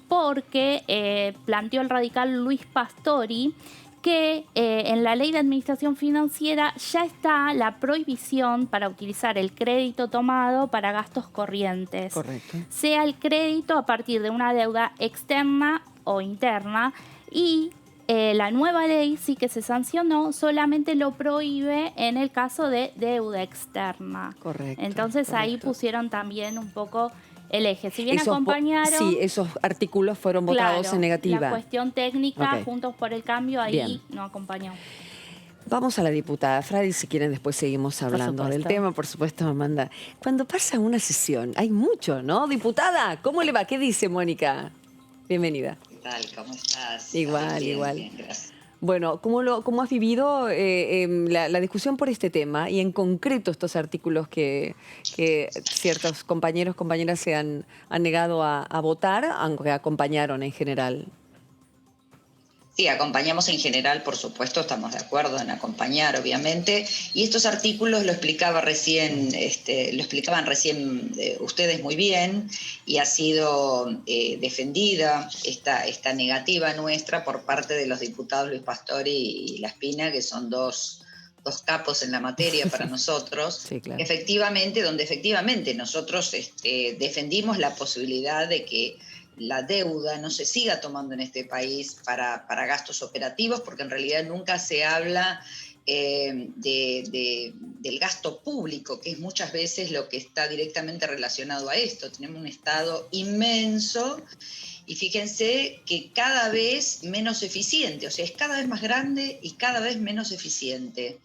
porque planteó el radical Luis Pastori que en la Ley de Administración Financiera ya está la prohibición para utilizar el crédito tomado para gastos corrientes. Correcto. Sea el crédito a partir de una deuda externa o interna y la nueva ley sí que se sancionó, solamente lo prohíbe en el caso de deuda externa. Correcto. Entonces ahí correcto. pusieron también un poco el eje. Si bien Esos acompañaron... Sí, esos artículos fueron votados claro, en negativa. la cuestión técnica, Ok. Juntos por el Cambio, ahí Bien. no acompañó. Vamos a la diputada Fradi, si quieren después seguimos hablando del supuesto. tema, por supuesto, Amanda. Cuando pasa una sesión, hay mucho, ¿no? Diputada, ¿cómo le va? ¿Qué dice Mónica? Bienvenida. ¿Qué tal? ¿Cómo estás? Igual, Bien, igual. bien, gracias. Bueno, ¿cómo has vivido la discusión por este tema y en concreto estos artículos que ciertos compañeros, compañeras se han negado a votar, aunque acompañaron en general? Sí, acompañamos en general, por supuesto, estamos de acuerdo en acompañar, obviamente. Y estos artículos lo explicaban recién ustedes muy bien, y ha sido defendida esta negativa nuestra por parte de los diputados Luis Pastori y La Espina, que son dos capos en la materia para nosotros. Sí, claro. Donde efectivamente nosotros defendimos la posibilidad de que la deuda no se siga tomando en este país para gastos operativos, porque en realidad nunca se habla del gasto público, que es muchas veces lo que está directamente relacionado a esto. Tenemos un Estado inmenso y fíjense que cada vez menos eficiente, o sea, es cada vez más grande y cada vez menos eficiente.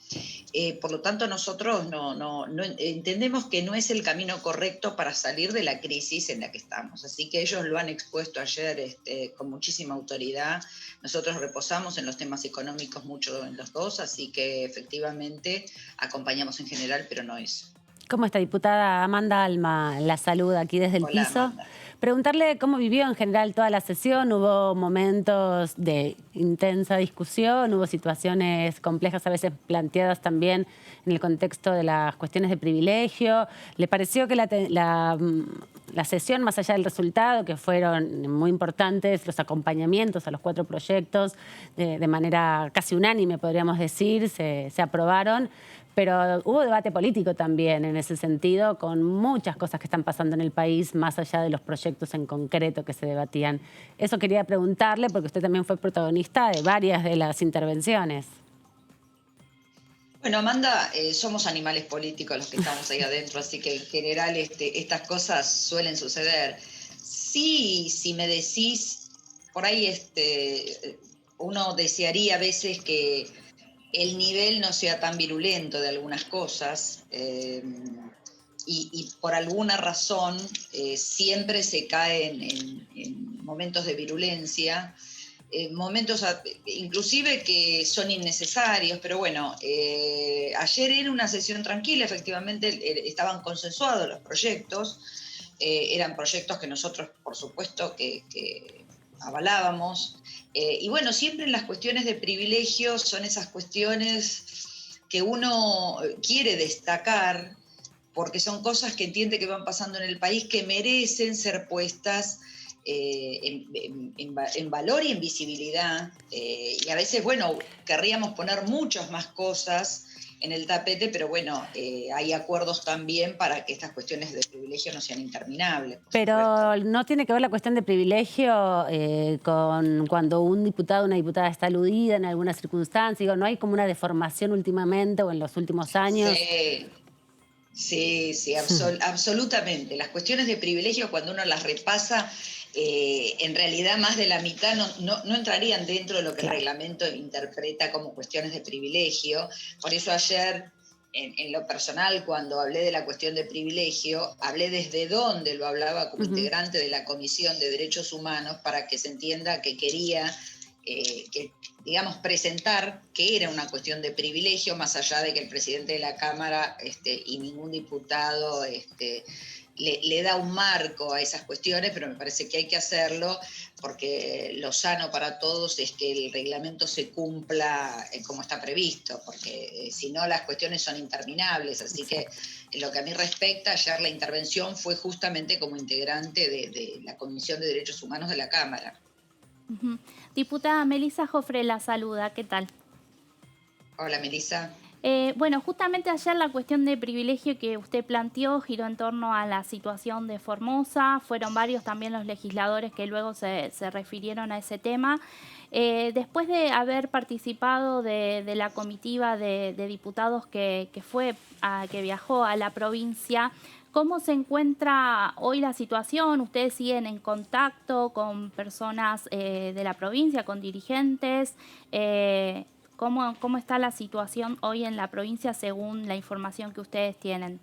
Por lo tanto, nosotros no entendemos que no es el camino correcto para salir de la crisis en la que estamos. Así que ellos lo han expuesto ayer con muchísima autoridad. Nosotros reposamos en los temas económicos mucho en los dos, así que efectivamente acompañamos en general, pero no eso. ¿Cómo está, diputada? Amanda Alma la saluda aquí desde el Hola, piso. Amanda. Preguntarle cómo vivió en general toda la sesión. Hubo momentos de intensa discusión, hubo situaciones complejas a veces planteadas también en el contexto de las cuestiones de privilegio. ¿Le pareció que la sesión, más allá del resultado, que fueron muy importantes, los acompañamientos a los 4 proyectos, de manera casi unánime, podríamos decir, se aprobaron? Pero hubo debate político también en ese sentido, con muchas cosas que están pasando en el país, más allá de los proyectos en concreto que se debatían. Eso quería preguntarle, porque usted también fue protagonista de varias de las intervenciones. Bueno, Amanda, somos animales políticos los que estamos ahí adentro, así que en general estas cosas suelen suceder. Sí, si me decís, por ahí uno desearía a veces que el nivel no sea tan virulento de algunas cosas, y por alguna razón siempre se cae en momentos de virulencia, momentos inclusive que son innecesarios, pero bueno, ayer era una sesión tranquila, efectivamente estaban consensuados los proyectos, eran proyectos que nosotros por supuesto que avalábamos. Y bueno, siempre en las cuestiones de privilegio son esas cuestiones que uno quiere destacar porque son cosas que entiende que van pasando en el país que merecen ser puestas en valor y en visibilidad. Y a veces, bueno, querríamos poner muchas más cosas en el tapete, pero bueno, hay acuerdos también para que estas cuestiones de privilegio no sean interminables. Pero no tiene que ver la cuestión de privilegio con cuando un diputado o una diputada está aludida en alguna circunstancia. Digo, ¿no hay como una deformación últimamente o en los últimos años? Sí, absolutamente. Las cuestiones de privilegio, cuando uno las repasa, en realidad más de la mitad no entrarían dentro de lo que el reglamento interpreta como cuestiones de privilegio. Por eso ayer, en lo personal, cuando hablé de la cuestión de privilegio, hablé desde dónde lo hablaba como integrante de la Comisión de Derechos Humanos, para que se entienda que quería digamos, presentar que era una cuestión de privilegio, más allá de que el presidente de la Cámara y ningún diputado le da un marco a esas cuestiones, pero me parece que hay que hacerlo porque lo sano para todos es que el reglamento se cumpla como está previsto, porque si no las cuestiones son interminables. Así que en lo que a mí respecta, ayer la intervención fue justamente como integrante de la Comisión de Derechos Humanos de la Cámara. Diputada Melissa Jofre la saluda, ¿qué tal? Hola, Melissa. Bueno, justamente ayer la cuestión de privilegio que usted planteó giró en torno a la situación de Formosa. Fueron varios también los legisladores que luego se refirieron a ese tema. Después de haber participado de la comitiva de diputados que viajó a la provincia, ¿cómo se encuentra hoy la situación? ¿Ustedes siguen en contacto con personas de la provincia, con dirigentes? ¿Cómo está la situación hoy en la provincia según la información que ustedes tienen?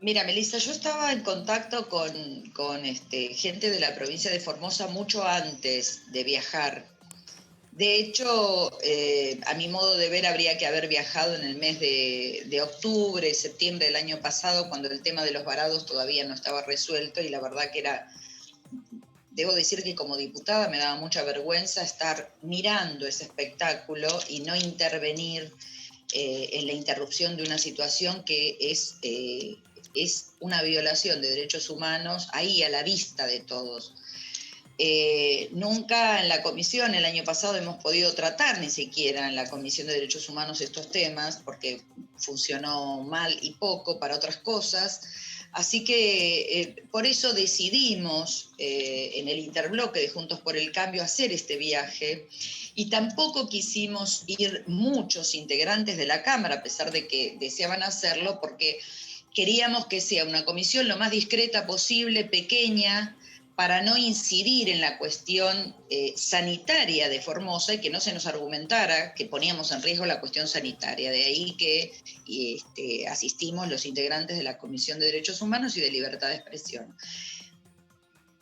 Mira, Melissa, yo estaba en contacto con gente de la provincia de Formosa mucho antes de viajar. De hecho, a mi modo de ver, habría que haber viajado en el mes de octubre, septiembre del año pasado, cuando el tema de los varados todavía no estaba resuelto, y la verdad que debo decir que como diputada me daba mucha vergüenza estar mirando ese espectáculo y no intervenir en la interrupción de una situación que es una violación de derechos humanos ahí a la vista de todos. Nunca en la comisión el año pasado hemos podido tratar ni siquiera en la Comisión de Derechos Humanos estos temas porque funcionó mal y poco para otras cosas. Así que por eso decidimos en el interbloque de Juntos por el Cambio hacer este viaje, y tampoco quisimos ir muchos integrantes de la Cámara, a pesar de que deseaban hacerlo, porque queríamos que sea una comisión lo más discreta posible, pequeña, para no incidir en la cuestión sanitaria de Formosa y que no se nos argumentara que poníamos en riesgo la cuestión sanitaria. De ahí que asistimos los integrantes de la Comisión de Derechos Humanos y de Libertad de Expresión.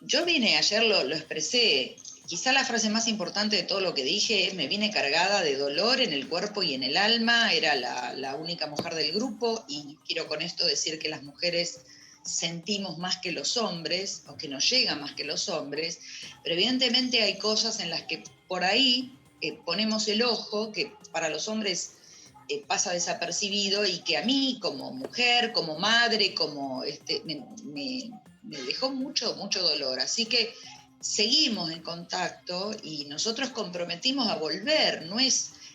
Yo vine, ayer lo expresé, quizá la frase más importante de todo lo que dije es: me vine cargada de dolor en el cuerpo y en el alma, era la única mujer del grupo, y quiero con esto decir que las mujeres sentimos más que los hombres, o que nos llega más que los hombres, pero evidentemente hay cosas en las que por ahí ponemos el ojo, que para los hombres pasa desapercibido, y que a mí como mujer, como madre, me dejó mucho dolor. Así que seguimos en contacto y nosotros comprometimos a volver.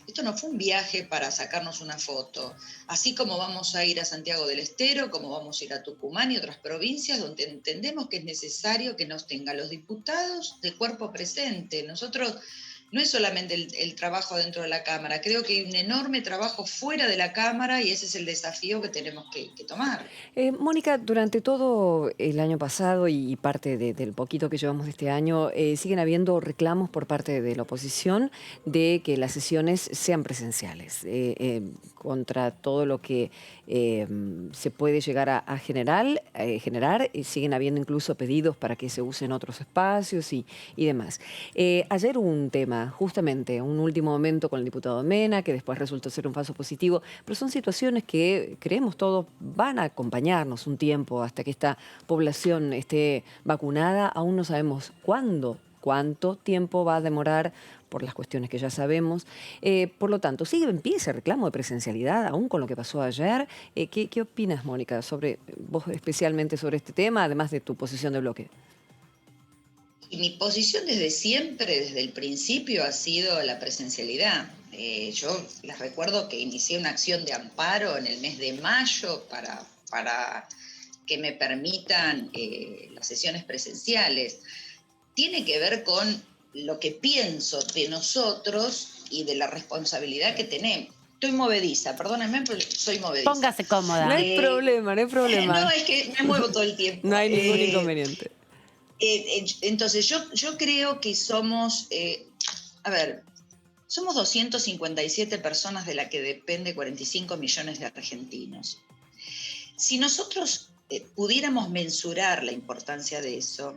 Esto no fue un viaje para sacarnos una foto, así como vamos a ir a Santiago del Estero, como vamos a ir a Tucumán y otras provincias donde entendemos que es necesario que nos tengan los diputados de cuerpo presente. Nosotros no es solamente el trabajo dentro de la Cámara, creo que hay un enorme trabajo fuera de la Cámara y ese es el desafío que tenemos que tomar. Mónica, durante todo el año pasado y parte del poquito que llevamos de este año, siguen habiendo reclamos por parte de la oposición de que las sesiones sean presenciales, contra todo lo que se puede llegar a generar. Siguen habiendo incluso pedidos para que se usen otros espacios y demás. Ayer hubo un tema, justamente, un último momento con el diputado Mena, que después resultó ser un falso positivo, pero son situaciones que creemos todos van a acompañarnos un tiempo hasta que esta población esté vacunada. Aún no sabemos cuánto tiempo va a demorar por las cuestiones que ya sabemos. Por lo tanto, sigue en pie ese reclamo de presencialidad, aún con lo que pasó ayer. ¿Qué opinas, Mónica, vos especialmente sobre este tema, además de tu posición de bloque? Y mi posición desde siempre, desde el principio, ha sido la presencialidad. Yo les recuerdo que inicié una acción de amparo en el mes de mayo para que me permitan las sesiones presenciales. Tiene que ver con lo que pienso de nosotros y de la responsabilidad que tenemos. Estoy movediza, perdónenme, pero soy movediza. Póngase cómoda. No hay problema. No, es que me muevo todo el tiempo. No hay ningún inconveniente. Entonces, yo creo que somos, somos 257 personas de las que depende 45 millones de argentinos. Si nosotros pudiéramos mensurar la importancia de eso,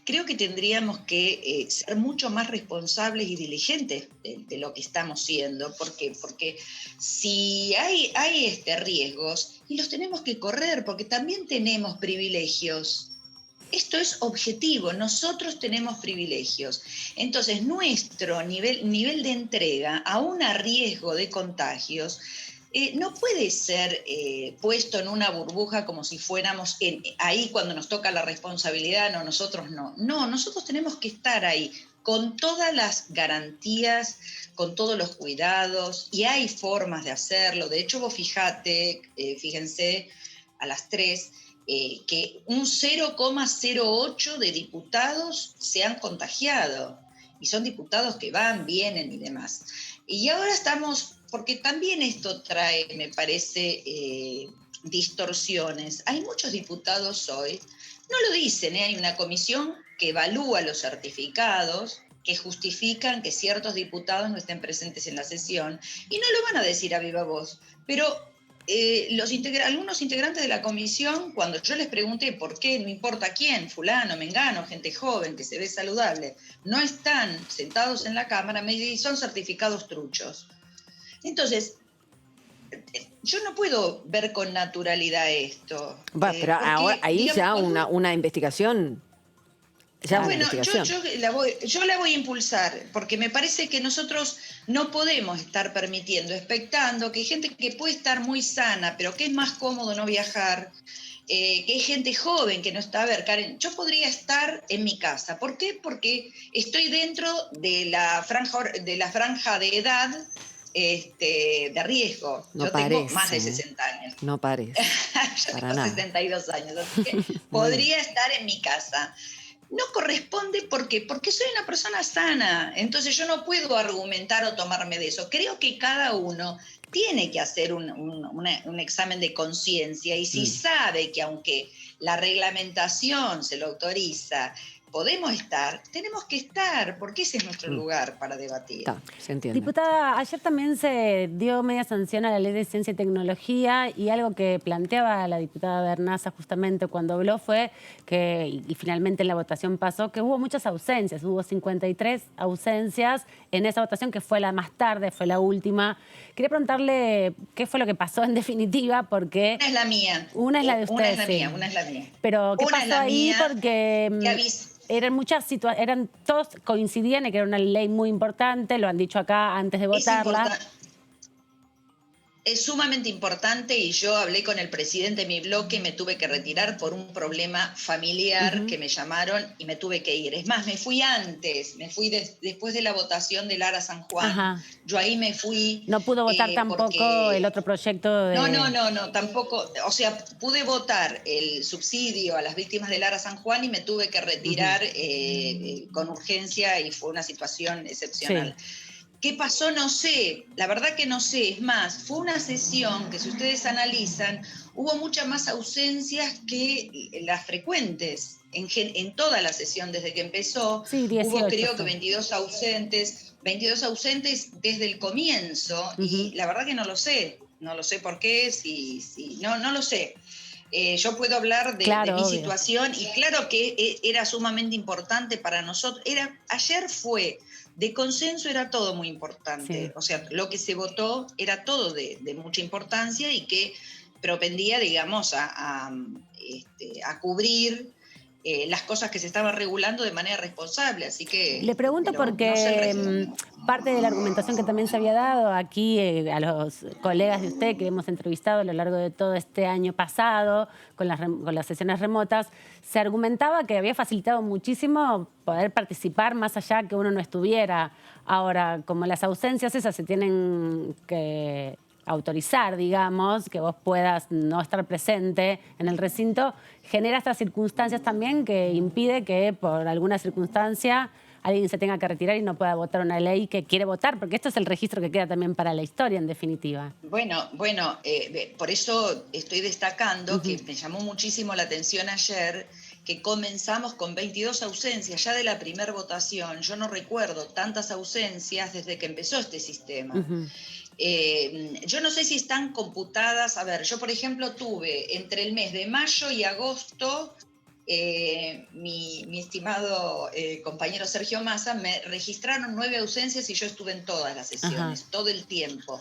creo que tendríamos que ser mucho más responsables y diligentes de lo que estamos siendo. ¿Por qué? Porque si hay riesgos, y los tenemos que correr, porque también tenemos privilegios. Esto es objetivo, nosotros tenemos privilegios. Entonces, nuestro nivel de entrega, aún a riesgo de contagios, no puede ser puesto en una burbuja como si fuéramos ahí cuando nos toca la responsabilidad, no, nosotros no. No, nosotros tenemos que estar ahí con todas las garantías, con todos los cuidados, y hay formas de hacerlo. De hecho, vos fíjense, a las 3, que un 0,08 de diputados se han contagiado. y son diputados que van, vienen y demás. Y ahora estamos, porque también esto trae, me parece, distorsiones. Hay muchos diputados hoy, no lo dicen, hay una comisión que evalúa los certificados, que justifican que ciertos diputados no estén presentes en la sesión, y no lo van a decir a viva voz, pero algunos integrantes de la comisión, cuando yo les pregunté por qué, no importa quién, fulano, mengano, gente joven que se ve saludable, no están sentados en la Cámara, me dicen, son certificados truchos. Entonces, yo no puedo ver con naturalidad esto. Pero ahora, ahí digamos, ya una investigación. Bueno, yo la voy a impulsar, porque me parece que nosotros no podemos estar permitiendo, expectando que hay gente que puede estar muy sana, pero que es más cómodo no viajar, que hay gente joven que no está. A ver, Karen, yo podría estar en mi casa. ¿Por qué? Porque estoy dentro de la franja de edad de riesgo. Yo tengo más de 60 años. No parece. Yo tengo 62 años, así que podría estar en mi casa. No corresponde, ¿por qué? Porque soy una persona sana, entonces yo no puedo argumentar o tomarme de eso. Creo que cada uno tiene que hacer un examen de conciencia, y si sabe que aunque la reglamentación se lo autoriza, podemos estar, tenemos que estar, porque ese es nuestro lugar para debatir. Se entiende. Diputada, ayer también se dio media sanción a la Ley de Ciencia y Tecnología, y algo que planteaba la diputada Bernaza justamente cuando habló fue que, y finalmente en la votación pasó, que hubo muchas ausencias, hubo 53 ausencias en esa votación, que fue la más tarde, fue la última. Quería preguntarle qué fue lo que pasó en definitiva, porque... Una es la mía. Una es la de ustedes, una es la mía. Pero ¿qué pasó ahí? Porque... todos coincidían en que era una ley muy importante, lo han dicho acá antes de votarla. Es sumamente importante, y yo hablé con el presidente de mi bloque y me tuve que retirar por un problema familiar que me llamaron y me tuve que ir. Es más, me fui antes, después de la votación de Lara San Juan. Yo ahí me fui. No pudo votar tampoco el otro proyecto de... No, tampoco. O sea, pude votar el subsidio a las víctimas de Lara San Juan y me tuve que retirar con urgencia, y fue una situación excepcional. Sí. ¿Qué pasó? No sé, la verdad que no sé. Es más, fue una sesión que, si ustedes analizan, hubo muchas más ausencias que las frecuentes en toda la sesión desde que empezó. Sí, 18, hubo, creo que 22 ausentes desde el comienzo, y la verdad que no lo sé por qué, no lo sé. Yo puedo hablar de mi situación, y claro que era sumamente importante para nosotros. Ayer fue... De consenso, era todo muy importante. Sí. O sea, lo que se votó era todo de mucha importancia, y que propendía, digamos, a cubrir las cosas que se estaban regulando de manera responsable. Así que... Le pregunto porque parte de la argumentación que también se había dado aquí a los colegas de usted que hemos entrevistado a lo largo de todo este año pasado con las sesiones remotas, se argumentaba que había facilitado muchísimo poder participar más allá que uno no estuviera. Ahora, como las ausencias esas se tienen que autorizar, digamos, que vos puedas no estar presente en el recinto, genera estas circunstancias también que impide que por alguna circunstancia alguien se tenga que retirar y no pueda votar una ley que quiere votar, porque esto es el registro que queda también para la historia, en definitiva. Bueno, por eso estoy destacando que me llamó muchísimo la atención ayer que comenzamos con 22 ausencias ya de la primera votación. Yo no recuerdo tantas ausencias desde que empezó este sistema. Yo no sé si están computadas. A ver, yo por ejemplo tuve entre el mes de mayo y agosto, mi estimado compañero Sergio Massa, me registraron 9 ausencias y yo estuve en todas las sesiones, todo el tiempo.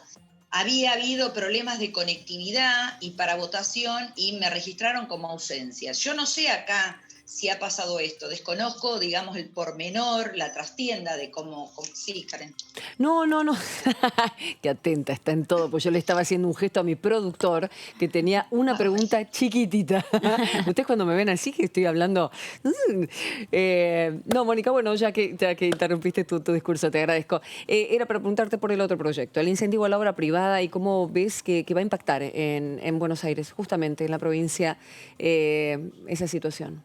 Había habido problemas de conectividad y para votación, y me registraron como ausencias. Yo no sé acá si ha pasado esto. Desconozco, digamos, el pormenor, la trastienda de cómo... Sí, Karen. No. Qué atenta está en todo, pues yo le estaba haciendo un gesto a mi productor que tenía una pregunta chiquitita. Ustedes cuando me ven así que estoy hablando... No, Mónica, bueno, ya que interrumpiste tu discurso, te agradezco. Era para preguntarte por el otro proyecto, el incentivo a la obra privada, y cómo ves que va a impactar en Buenos Aires, justamente en la provincia, esa situación.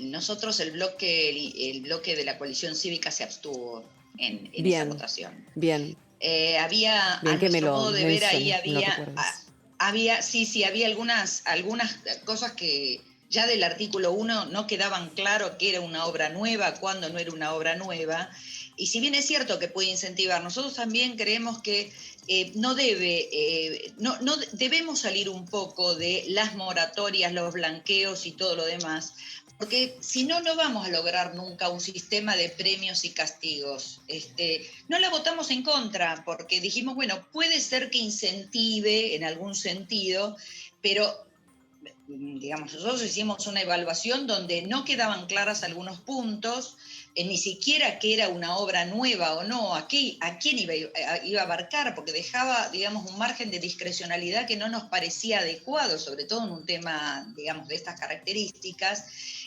Nosotros el bloque de la coalición cívica se abstuvo en Bien, esa votación. Bien. Había, Bien a que nuestro modo de ver, ahí había algunas cosas que ya del artículo 1 no quedaban claro qué era una obra nueva, cuándo no era una obra nueva. Y si bien es cierto que puede incentivar, nosotros también creemos que no debemos salir un poco de las moratorias, los blanqueos y todo lo demás, porque si no, no vamos a lograr nunca un sistema de premios y castigos. No la votamos en contra, porque dijimos, bueno, puede ser que incentive en algún sentido, pero digamos, nosotros hicimos una evaluación donde no quedaban claras algunos puntos, ni siquiera que era una obra nueva o no, a quién iba a abarcar, porque dejaba, digamos, un margen de discrecionalidad que no nos parecía adecuado, sobre todo en un tema, digamos, de estas características,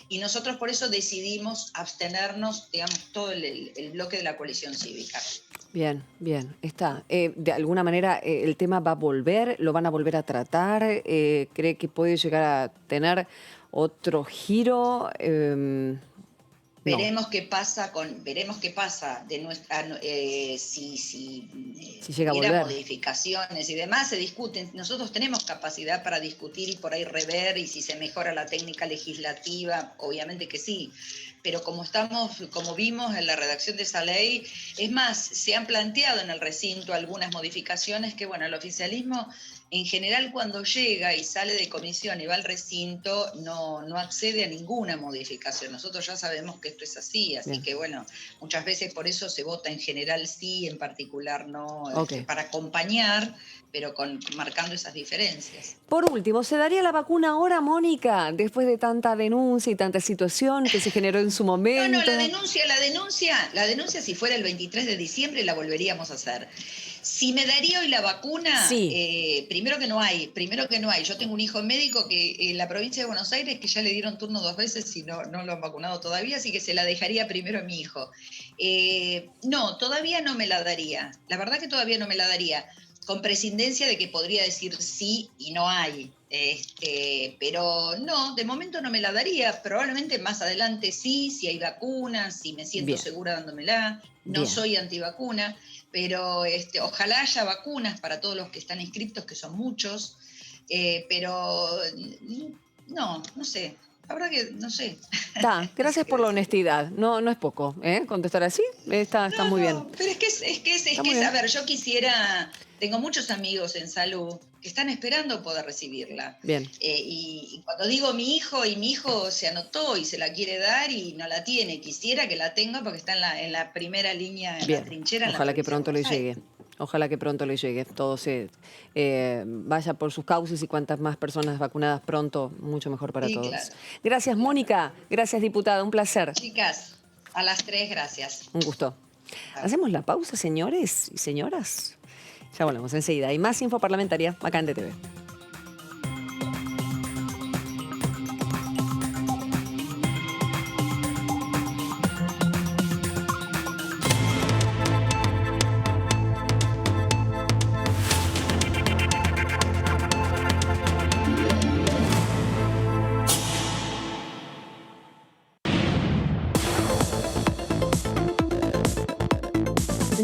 y nosotros por eso decidimos abstenernos, digamos, todo el bloque de la coalición cívica. Bien, bien, está. De alguna manera el tema va a volver, lo van a volver a tratar. ¿Cree que puede llegar a tener otro giro? Veremos qué pasa de nuestra si llega a hubiera volver. modificaciones y demás, se discuten. Nosotros tenemos capacidad para discutir y por ahí rever, y si se mejora la técnica legislativa, obviamente que sí. Pero como vimos en la redacción de esa ley, es más, se han planteado en el recinto algunas modificaciones que, bueno, el oficialismo en general cuando llega y sale de comisión y va al recinto no accede a ninguna modificación. Nosotros ya sabemos que esto es así, así que bueno, muchas veces por eso se vota en general sí, en particular no, para acompañar, pero marcando esas diferencias. Por último, ¿se daría la vacuna ahora, Mónica, después de tanta denuncia y tanta situación que se generó en su momento? No, la denuncia si fuera el 23 de diciembre la volveríamos a hacer. Si me daría hoy la vacuna, sí. Primero que no hay. Yo tengo un hijo médico que en la provincia de Buenos Aires que ya le dieron turno 2 veces y no lo han vacunado todavía, así que se la dejaría primero a mi hijo. No, todavía no me la daría. La verdad que todavía no me la daría. Con prescindencia de que podría decir sí y no hay. Pero no, de momento no me la daría. Probablemente más adelante sí, si hay vacunas, si me siento segura dándomela. No soy antivacuna, pero ojalá haya vacunas para todos los que están inscriptos, que son muchos. Pero no sé. La verdad que no sé. Gracias por la honestidad. No es poco, contestar así. Está muy bien. Pero a ver, yo tengo muchos amigos en salud que están esperando poder recibirla. Bien. Y cuando digo mi hijo se anotó y se la quiere dar y no la tiene. Quisiera que la tenga porque está en la primera línea, en la trinchera. Ojalá que pronto le llegue. Ojalá que pronto le llegue. Todo se vaya por sus causas y cuantas más personas vacunadas pronto, mucho mejor para todos. Claro. Gracias, Mónica. Gracias, diputada. Un placer. Chicas, a las 3, gracias. Un gusto. Hacemos la pausa, señores y señoras. Ya volvemos enseguida. Hay más info parlamentaria acá en TTV.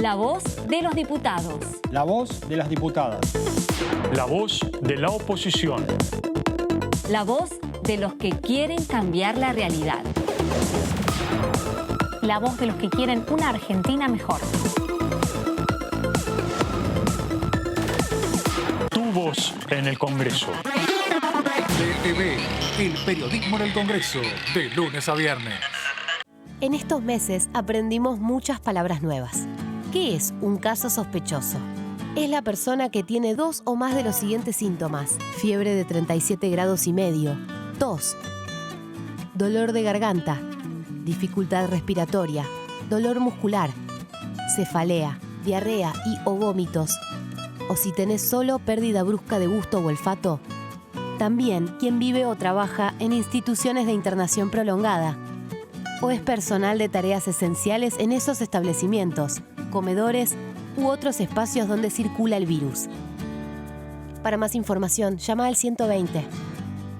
La voz de los diputados. La voz de las diputadas. La voz de la oposición. La voz de los que quieren cambiar la realidad. La voz de los que quieren una Argentina mejor. Tu voz en el Congreso. TTV, el periodismo en el Congreso, de lunes a viernes. En estos meses aprendimos muchas palabras nuevas. ¿Qué es un caso sospechoso? Es la persona que tiene 2 o más de los siguientes síntomas: fiebre de 37 grados y medio, tos, dolor de garganta, dificultad respiratoria, dolor muscular, cefalea, diarrea y o vómitos. O si tenés solo pérdida brusca de gusto o olfato. También quien vive o trabaja en instituciones de internación prolongada. O es personal de tareas esenciales en esos establecimientos, comedores u otros espacios donde circula el virus. Para más información, llama al 120.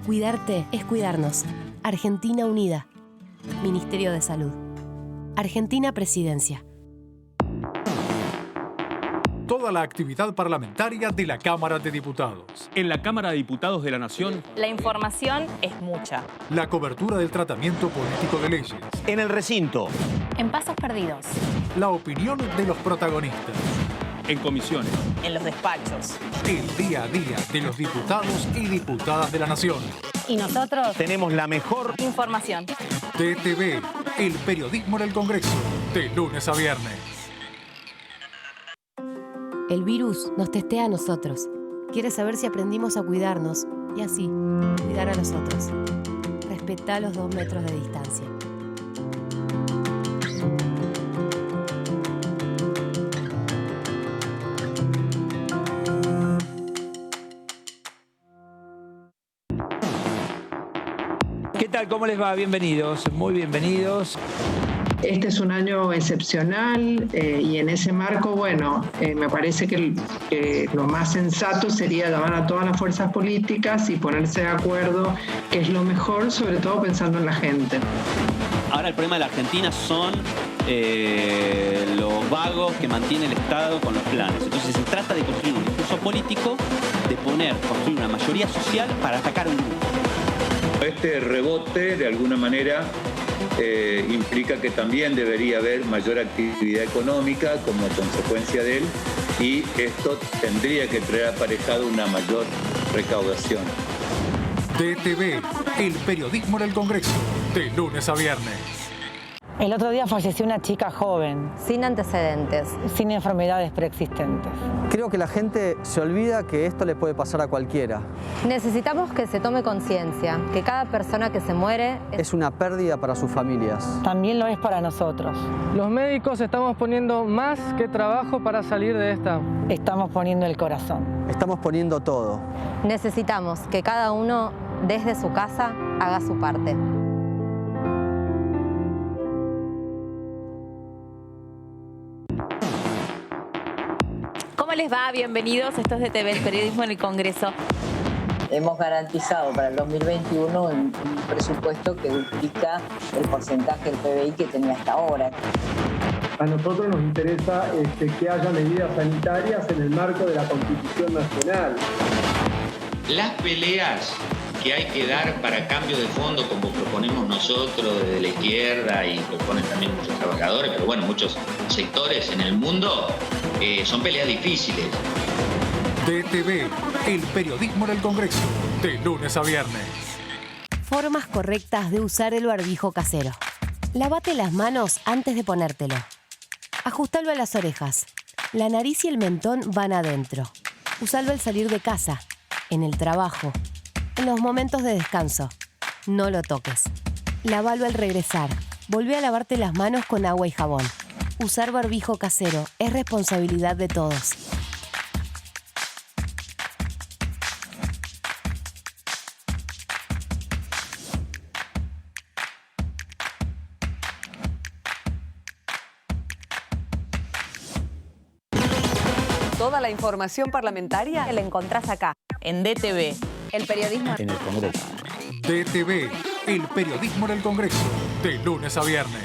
Cuidarte es cuidarnos. Argentina Unida. Ministerio de Salud. Argentina Presidencia. Toda la actividad parlamentaria de la Cámara de Diputados. En la Cámara de Diputados de la Nación, la información es mucha. La cobertura del tratamiento político de leyes. En el recinto. En pasos perdidos. La opinión de los protagonistas. en comisiones. En los despachos. El día a día de los diputados y diputadas de la Nación. Y nosotros tenemos la mejor información. TTV, el periodismo en el Congreso, de lunes a viernes. El virus nos testea a nosotros. Quiere saber si aprendimos a cuidarnos y así cuidar a los otros. Respetá los 2 metros de distancia. ¿Qué tal? ¿Cómo les va? Bienvenidos, muy bienvenidos. Este es un año excepcional y en ese marco, bueno, me parece que lo más sensato sería llamar a todas las fuerzas políticas y ponerse de acuerdo qué es lo mejor, sobre todo pensando en la gente. Ahora el problema de la Argentina son los vagos que mantiene el Estado con los planes. Entonces se trata de construir un discurso político, de construir una mayoría social para atacar a un grupo. Este rebote, de alguna manera, implica que también debería haber mayor actividad económica como consecuencia de él, y esto tendría que traer aparejado una mayor recaudación. TTV, el periodismo en el Congreso, de lunes a viernes. El otro día falleció una chica joven, sin antecedentes, sin enfermedades preexistentes. Creo que la gente se olvida que esto le puede pasar a cualquiera. Necesitamos que se tome conciencia, que cada persona que se muere es una pérdida para sus familias. También lo es para nosotros. Los médicos estamos poniendo más que trabajo para salir de esta. Estamos poniendo el corazón. Estamos poniendo todo. Necesitamos que cada uno, desde su casa, haga su parte. ¿Cómo les va? Bienvenidos. Esto es TTV, el periodismo en el Congreso. Hemos garantizado para el 2021 un presupuesto que duplica el porcentaje del PBI que tenía hasta ahora. A nosotros nos interesa que haya medidas sanitarias en el marco de la Constitución Nacional. Las peleas que hay que dar para cambio de fondo, como proponemos nosotros desde la izquierda y proponen también muchos trabajadores, pero bueno, muchos sectores en el mundo, son peleas difíciles. TTV, el periodismo en el Congreso, de lunes a viernes. Formas correctas de usar el barbijo casero. Lávate las manos antes de ponértelo. Ajustalo a las orejas. La nariz y el mentón van adentro. Usalo al salir de casa, en el trabajo, en los momentos de descanso. No lo toques. Lávalo al regresar. Volvé a lavarte las manos con agua y jabón. Usar barbijo casero es responsabilidad de todos. Toda la información parlamentaria la encontrás acá, en DTV, el periodismo en el Congreso. DTV, el periodismo en el Congreso, de lunes a viernes.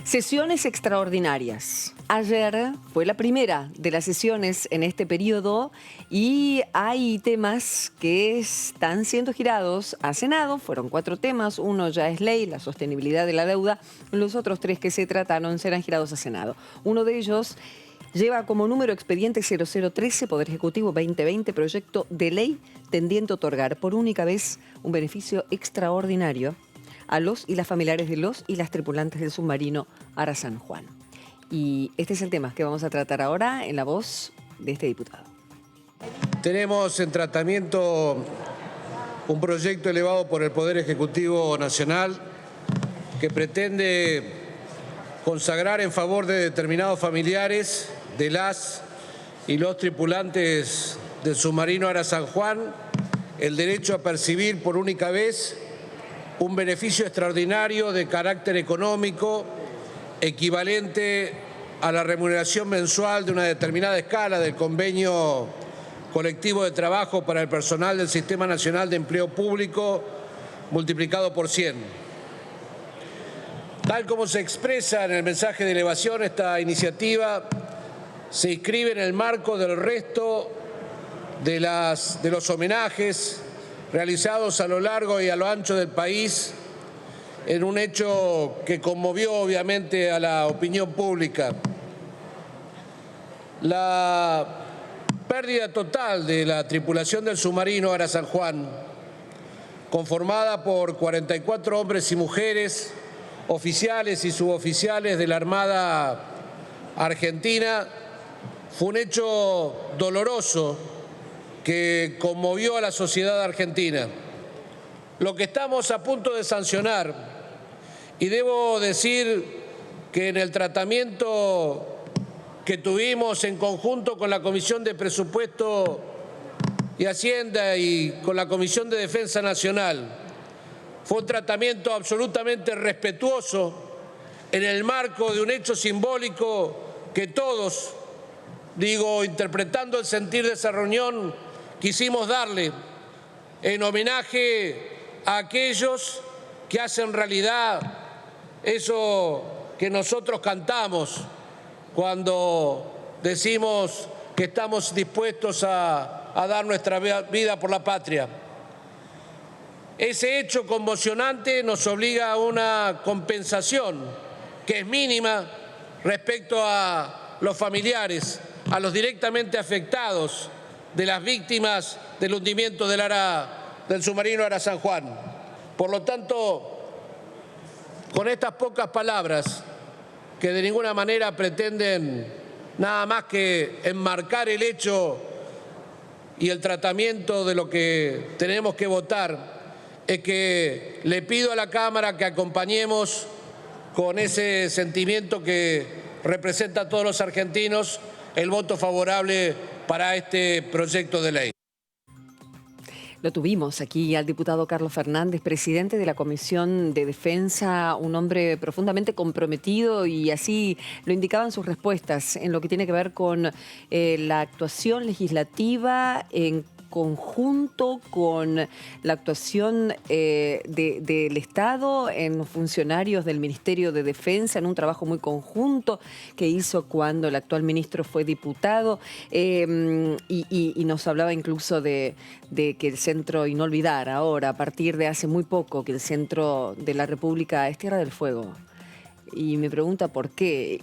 Sesiones extraordinarias. Ayer fue la primera de las sesiones en este periodo y hay temas que están siendo girados a Senado. Fueron 4 temas, uno ya es ley, la sostenibilidad de la deuda. Los otros 3 que se trataron serán girados a Senado. Uno de ellos lleva como número expediente 0013, Poder Ejecutivo 2020, proyecto de ley tendiente a otorgar por única vez un beneficio extraordinario a los y las familiares de los y las tripulantes del submarino Ara San Juan. Y este es el tema que vamos a tratar ahora en la voz de este diputado. Tenemos en tratamiento un proyecto elevado por el Poder Ejecutivo Nacional que pretende consagrar en favor de determinados familiares de las y los tripulantes del submarino Ara San Juan el derecho a percibir por única vez un beneficio extraordinario de carácter económico equivalente a la remuneración mensual de una determinada escala del convenio colectivo de trabajo para el personal del Sistema Nacional de Empleo Público multiplicado por 100. Tal como se expresa en el mensaje de elevación, esta iniciativa se inscribe en el marco del resto de los homenajes realizados a lo largo y a lo ancho del país en un hecho que conmovió obviamente a la opinión pública. La pérdida total de la tripulación del submarino Ara San Juan, conformada por 44 hombres y mujeres, oficiales y suboficiales de la Armada Argentina, fue un hecho doloroso que conmovió a la sociedad argentina. Lo que estamos a punto de sancionar, y debo decir que en el tratamiento que tuvimos en conjunto con la Comisión de Presupuesto y Hacienda y con la Comisión de Defensa Nacional, fue un tratamiento absolutamente respetuoso en el marco de un hecho simbólico que todos, interpretando el sentir de esa reunión, quisimos darle en homenaje a aquellos que hacen realidad eso que nosotros cantamos cuando decimos que estamos dispuestos a dar nuestra vida por la patria. Ese hecho conmocionante nos obliga a una compensación que es mínima respecto a los familiares, a los directamente afectados de las víctimas del hundimiento del submarino Ara San Juan. Por lo tanto, con estas pocas palabras, que de ninguna manera pretenden nada más que enmarcar el hecho y el tratamiento de lo que tenemos que votar, es que le pido a la Cámara que acompañemos con ese sentimiento que representa a todos los argentinos el voto favorable para este proyecto de ley. Lo tuvimos aquí al diputado Carlos Fernández, presidente de la Comisión de Defensa, un hombre profundamente comprometido, y así lo indicaban sus respuestas en lo que tiene que ver con la actuación legislativa en conjunto con la actuación del Estado en funcionarios del Ministerio de Defensa, en un trabajo muy conjunto que hizo cuando el actual ministro fue diputado, y nos hablaba incluso de que el centro, y no olvidar ahora, a partir de hace muy poco, que el centro de la República es Tierra del Fuego. Y me pregunta por qué.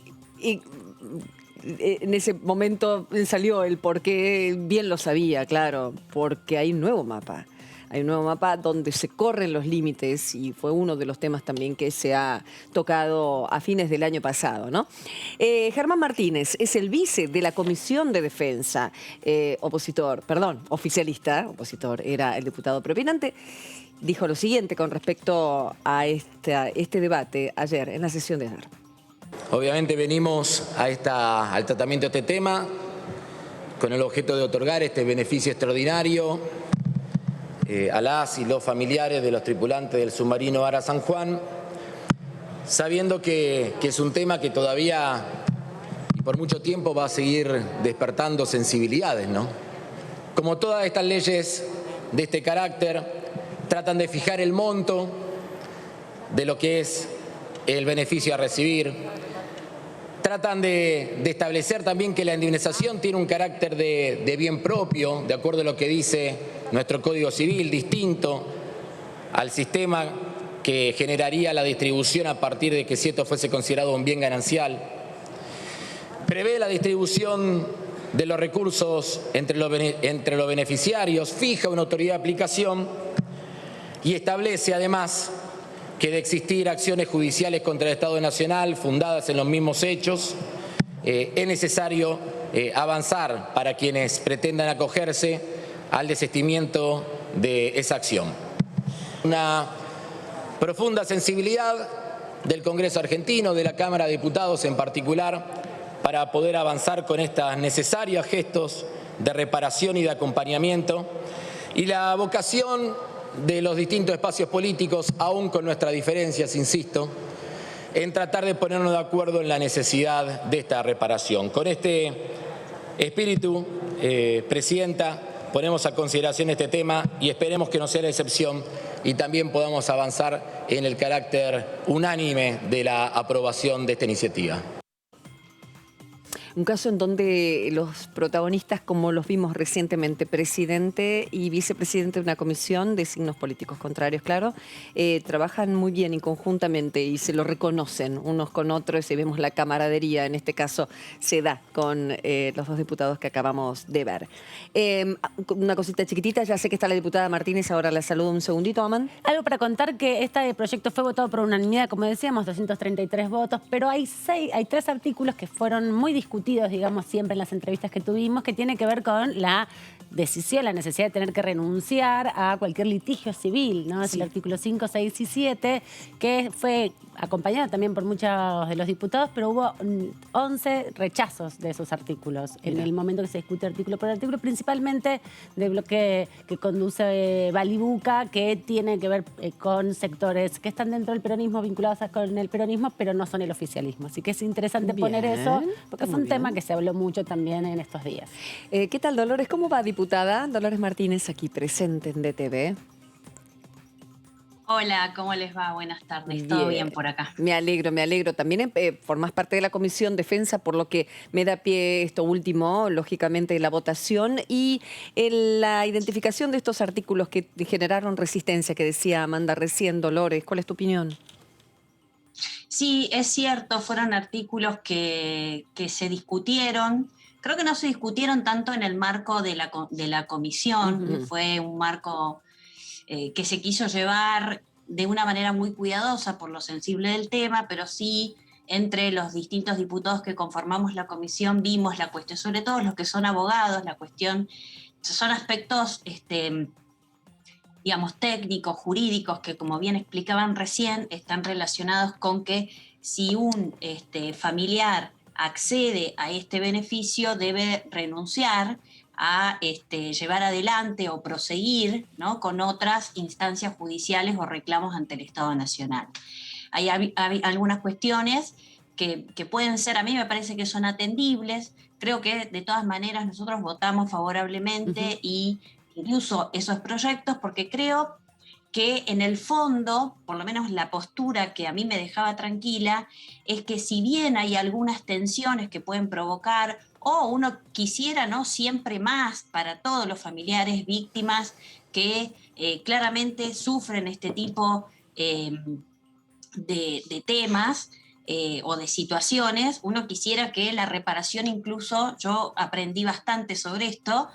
En ese momento salió el por qué, bien lo sabía, claro, porque hay un nuevo mapa. Hay un nuevo mapa donde se corren los límites, y fue uno de los temas también que se ha tocado a fines del año pasado, ¿no? Germán Martínez es el vice de la Comisión de Defensa, oficialista, opositor, era el diputado propinante. Dijo lo siguiente con respecto a este debate ayer, en la sesión de ayer. Obviamente venimos al tratamiento de este tema con el objeto de otorgar este beneficio extraordinario a las y los familiares de los tripulantes del submarino Ara San Juan, sabiendo que es un tema que todavía y por mucho tiempo va a seguir despertando sensibilidades, ¿no? Como todas estas leyes de este carácter, tratan de fijar el monto de lo que es el beneficio a recibir. Tratan de establecer también que la indemnización tiene un carácter de bien propio, de acuerdo a lo que dice nuestro Código Civil, distinto al sistema que generaría la distribución a partir de que si esto fuese considerado un bien ganancial. Prevé la distribución de los recursos entre los beneficiarios, fija una autoridad de aplicación y establece además que de existir acciones judiciales contra el Estado Nacional fundadas en los mismos hechos, es necesario avanzar para quienes pretendan acogerse al desistimiento de esa acción. Una profunda sensibilidad del Congreso argentino, de la Cámara de Diputados en particular, para poder avanzar con estos necesarios gestos de reparación y de acompañamiento, y la vocación de los distintos espacios políticos, aún con nuestras diferencias, insisto, en tratar de ponernos de acuerdo en la necesidad de esta reparación. Con este espíritu, Presidenta, ponemos a consideración este tema y esperemos que no sea la excepción y también podamos avanzar en el carácter unánime de la aprobación de esta iniciativa. Un caso en donde los protagonistas, como los vimos recientemente, presidente y vicepresidente de una comisión de signos políticos contrarios, claro, trabajan muy bien y conjuntamente y se lo reconocen unos con otros y vemos la camaradería, en este caso se da con los dos diputados que acabamos de ver. Una cosita chiquitita, ya sé que está la diputada Martínez, ahora la saludo un segundito, Aman. Algo para contar que este proyecto fue votado por unanimidad, como decíamos, 233 votos, pero hay 3 artículos que fueron muy discutidos, digamos, siempre en las entrevistas que tuvimos, que tiene que ver con la decisión, la necesidad de tener que renunciar a cualquier litigio civil, ¿no? Sí. Es el artículo 5, 6 y 7, que fue acompañado también por muchos de los diputados, pero hubo 11 rechazos de esos artículos. Mira. En el momento que se discute artículo por artículo, principalmente del bloque que conduce Balibuca, que tiene que ver con sectores que están dentro del peronismo, vinculados con el peronismo, pero no son el oficialismo. Así que es interesante poner eso, porque fue un tema que se habló mucho también en estos días. ¿Qué tal, Dolores? ¿Cómo va, diputada? Dolores Martínez, aquí presente en DTV. Hola, ¿cómo les va? Buenas tardes. ¿Todo bien por acá? Me alegro, me alegro. También formás parte de la Comisión Defensa, por lo que me da pie esto último, lógicamente, la votación y la identificación de estos artículos que generaron resistencia, que decía Amanda recién. Dolores, ¿cuál es tu opinión? Sí, es cierto, fueron artículos que se discutieron. Creo que no se discutieron tanto en el marco de la comisión, fue un marco que se quiso llevar de una manera muy cuidadosa por lo sensible del tema, pero sí entre los distintos diputados que conformamos la comisión vimos la cuestión, sobre todo los que son abogados, la cuestión, son aspectos digamos, técnicos, jurídicos, que como bien explicaban recién, están relacionados con que si un familiar accede a este beneficio, debe renunciar a llevar adelante o proseguir, ¿no?, con otras instancias judiciales o reclamos ante el Estado Nacional. Hay algunas cuestiones que pueden ser, a mí me parece que son atendibles, creo que de todas maneras nosotros votamos favorablemente y incluso esos proyectos, porque creo que en el fondo, por lo menos la postura que a mí me dejaba tranquila, es que si bien hay algunas tensiones que pueden provocar, o uno quisiera, ¿no?, siempre más para todos los familiares víctimas que claramente sufren este tipo de temas o de situaciones, uno quisiera que la reparación, incluso yo aprendí bastante sobre esto,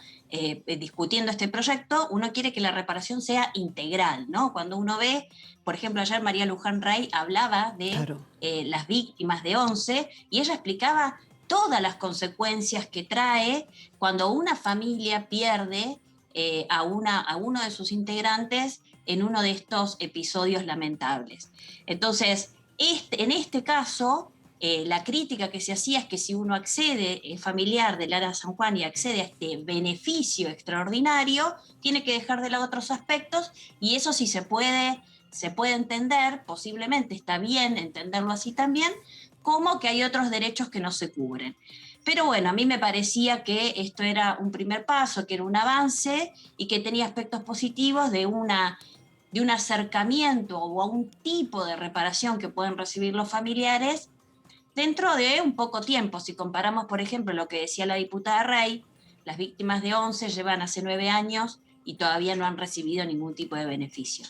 discutiendo este proyecto, uno quiere que la reparación sea integral, ¿no? Cuando uno ve, por ejemplo, ayer María Luján Rey hablaba de las víctimas de 11 y ella explicaba todas las consecuencias que trae cuando una familia pierde a uno de sus integrantes en uno de estos episodios lamentables. Entonces, en este caso, la crítica que se hacía es que si uno accede, familiar de Lara San Juan, y accede a este beneficio extraordinario, tiene que dejar de lado otros aspectos, y eso sí se puede entender, posiblemente está bien entenderlo así también, como que hay otros derechos que no se cubren. Pero bueno, a mí me parecía que esto era un primer paso, que era un avance y que tenía aspectos positivos de un acercamiento o a un tipo de reparación que pueden recibir los familiares dentro de un poco tiempo. Si comparamos, por ejemplo, lo que decía la diputada Rey, las víctimas de 11 llevan hace 9 años y todavía no han recibido ningún tipo de beneficio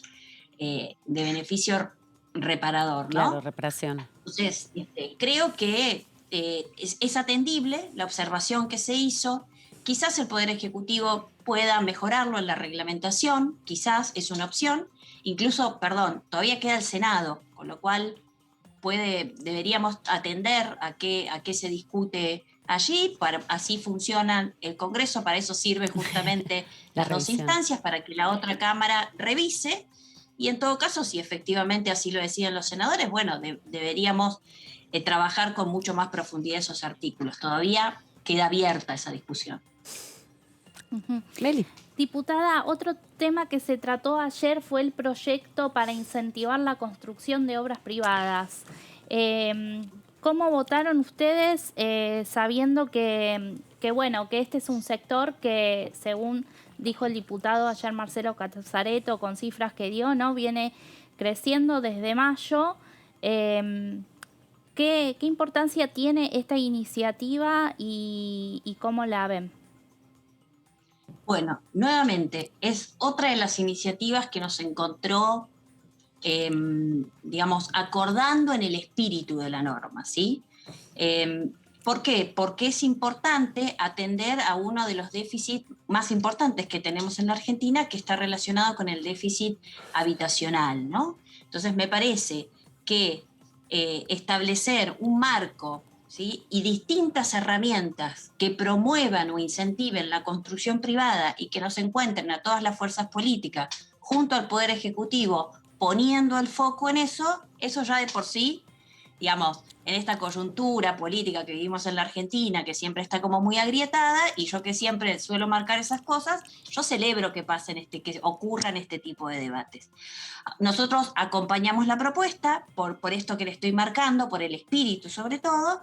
reparador, ¿no? Claro, reparación. Entonces, creo que es atendible la observación que se hizo. Quizás el Poder Ejecutivo pueda mejorarlo en la reglamentación, quizás es una opción. Incluso, todavía queda el Senado, con lo cual deberíamos atender a qué se discute allí, así funciona el Congreso, para eso sirve justamente las dos instancias, para que la otra Cámara revise, y en todo caso, si efectivamente así lo deciden los senadores, bueno, deberíamos trabajar con mucho más profundidad esos artículos. Todavía queda abierta esa discusión. Meli. Diputada, otro tema que se trató ayer fue el proyecto para incentivar la construcción de obras privadas. ¿Cómo votaron ustedes sabiendo que este es un sector que, según dijo el diputado ayer Marcelo Casareto, con cifras que dio, ¿no? Viene creciendo desde mayo? ¿Qué importancia tiene esta iniciativa y cómo la ven? Bueno, nuevamente, es otra de las iniciativas que nos encontró, digamos, acordando en el espíritu de la norma, ¿sí? ¿Por qué? Porque es importante atender a uno de los déficits más importantes que tenemos en la Argentina, que está relacionado con el déficit habitacional, ¿no? Entonces, me parece que establecer un marco, ¿sí? Y distintas herramientas que promuevan o incentiven la construcción privada y que nos encuentren a todas las fuerzas políticas junto al Poder Ejecutivo poniendo el foco en eso ya de por sí, digamos, en esta coyuntura política que vivimos en la Argentina, que siempre está como muy agrietada, y yo que siempre suelo marcar esas cosas, yo celebro que que ocurran este tipo de debates. Nosotros acompañamos la propuesta por esto que le estoy marcando, por el espíritu sobre todo.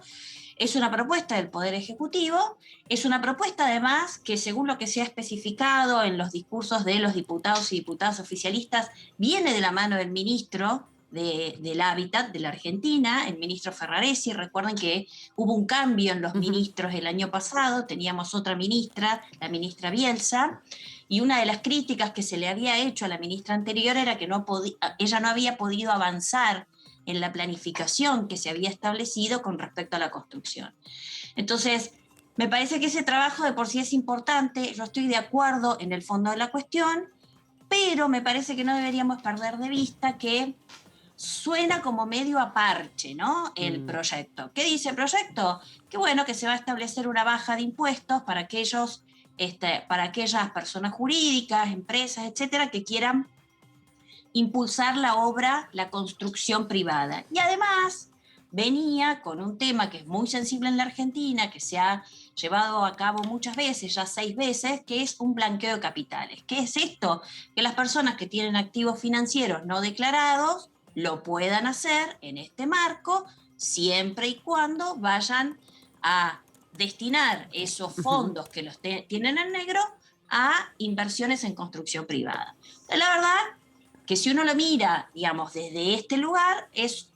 Es una propuesta del Poder Ejecutivo, es una propuesta además que, según lo que se ha especificado en los discursos de los diputados y diputadas oficialistas, viene de la mano del ministro del Hábitat de la Argentina, el ministro Ferraresi. Recuerden que hubo un cambio en los ministros el año pasado, teníamos otra ministra, la ministra Bielsa, y una de las críticas que se le había hecho a la ministra anterior era que ella no había podido avanzar en la planificación que se había establecido con respecto a la construcción. Entonces, me parece que ese trabajo de por sí es importante, yo estoy de acuerdo en el fondo de la cuestión, pero me parece que no deberíamos perder de vista que suena como medio a parche, ¿no? El proyecto. ¿Qué dice el proyecto? Que bueno, que se va a establecer una baja de impuestos para aquellas personas jurídicas, empresas, etcétera, que quieran impulsar la obra, la construcción privada. Y además venía con un tema que es muy sensible en la Argentina, que se ha llevado a cabo muchas veces, ya 6 veces, que es un blanqueo de capitales. ¿Qué es esto? Que las personas que tienen activos financieros no declarados lo puedan hacer en este marco, siempre y cuando vayan a destinar esos fondos que los tienen en negro a inversiones en construcción privada. La verdad que si uno lo mira, digamos, desde este lugar, es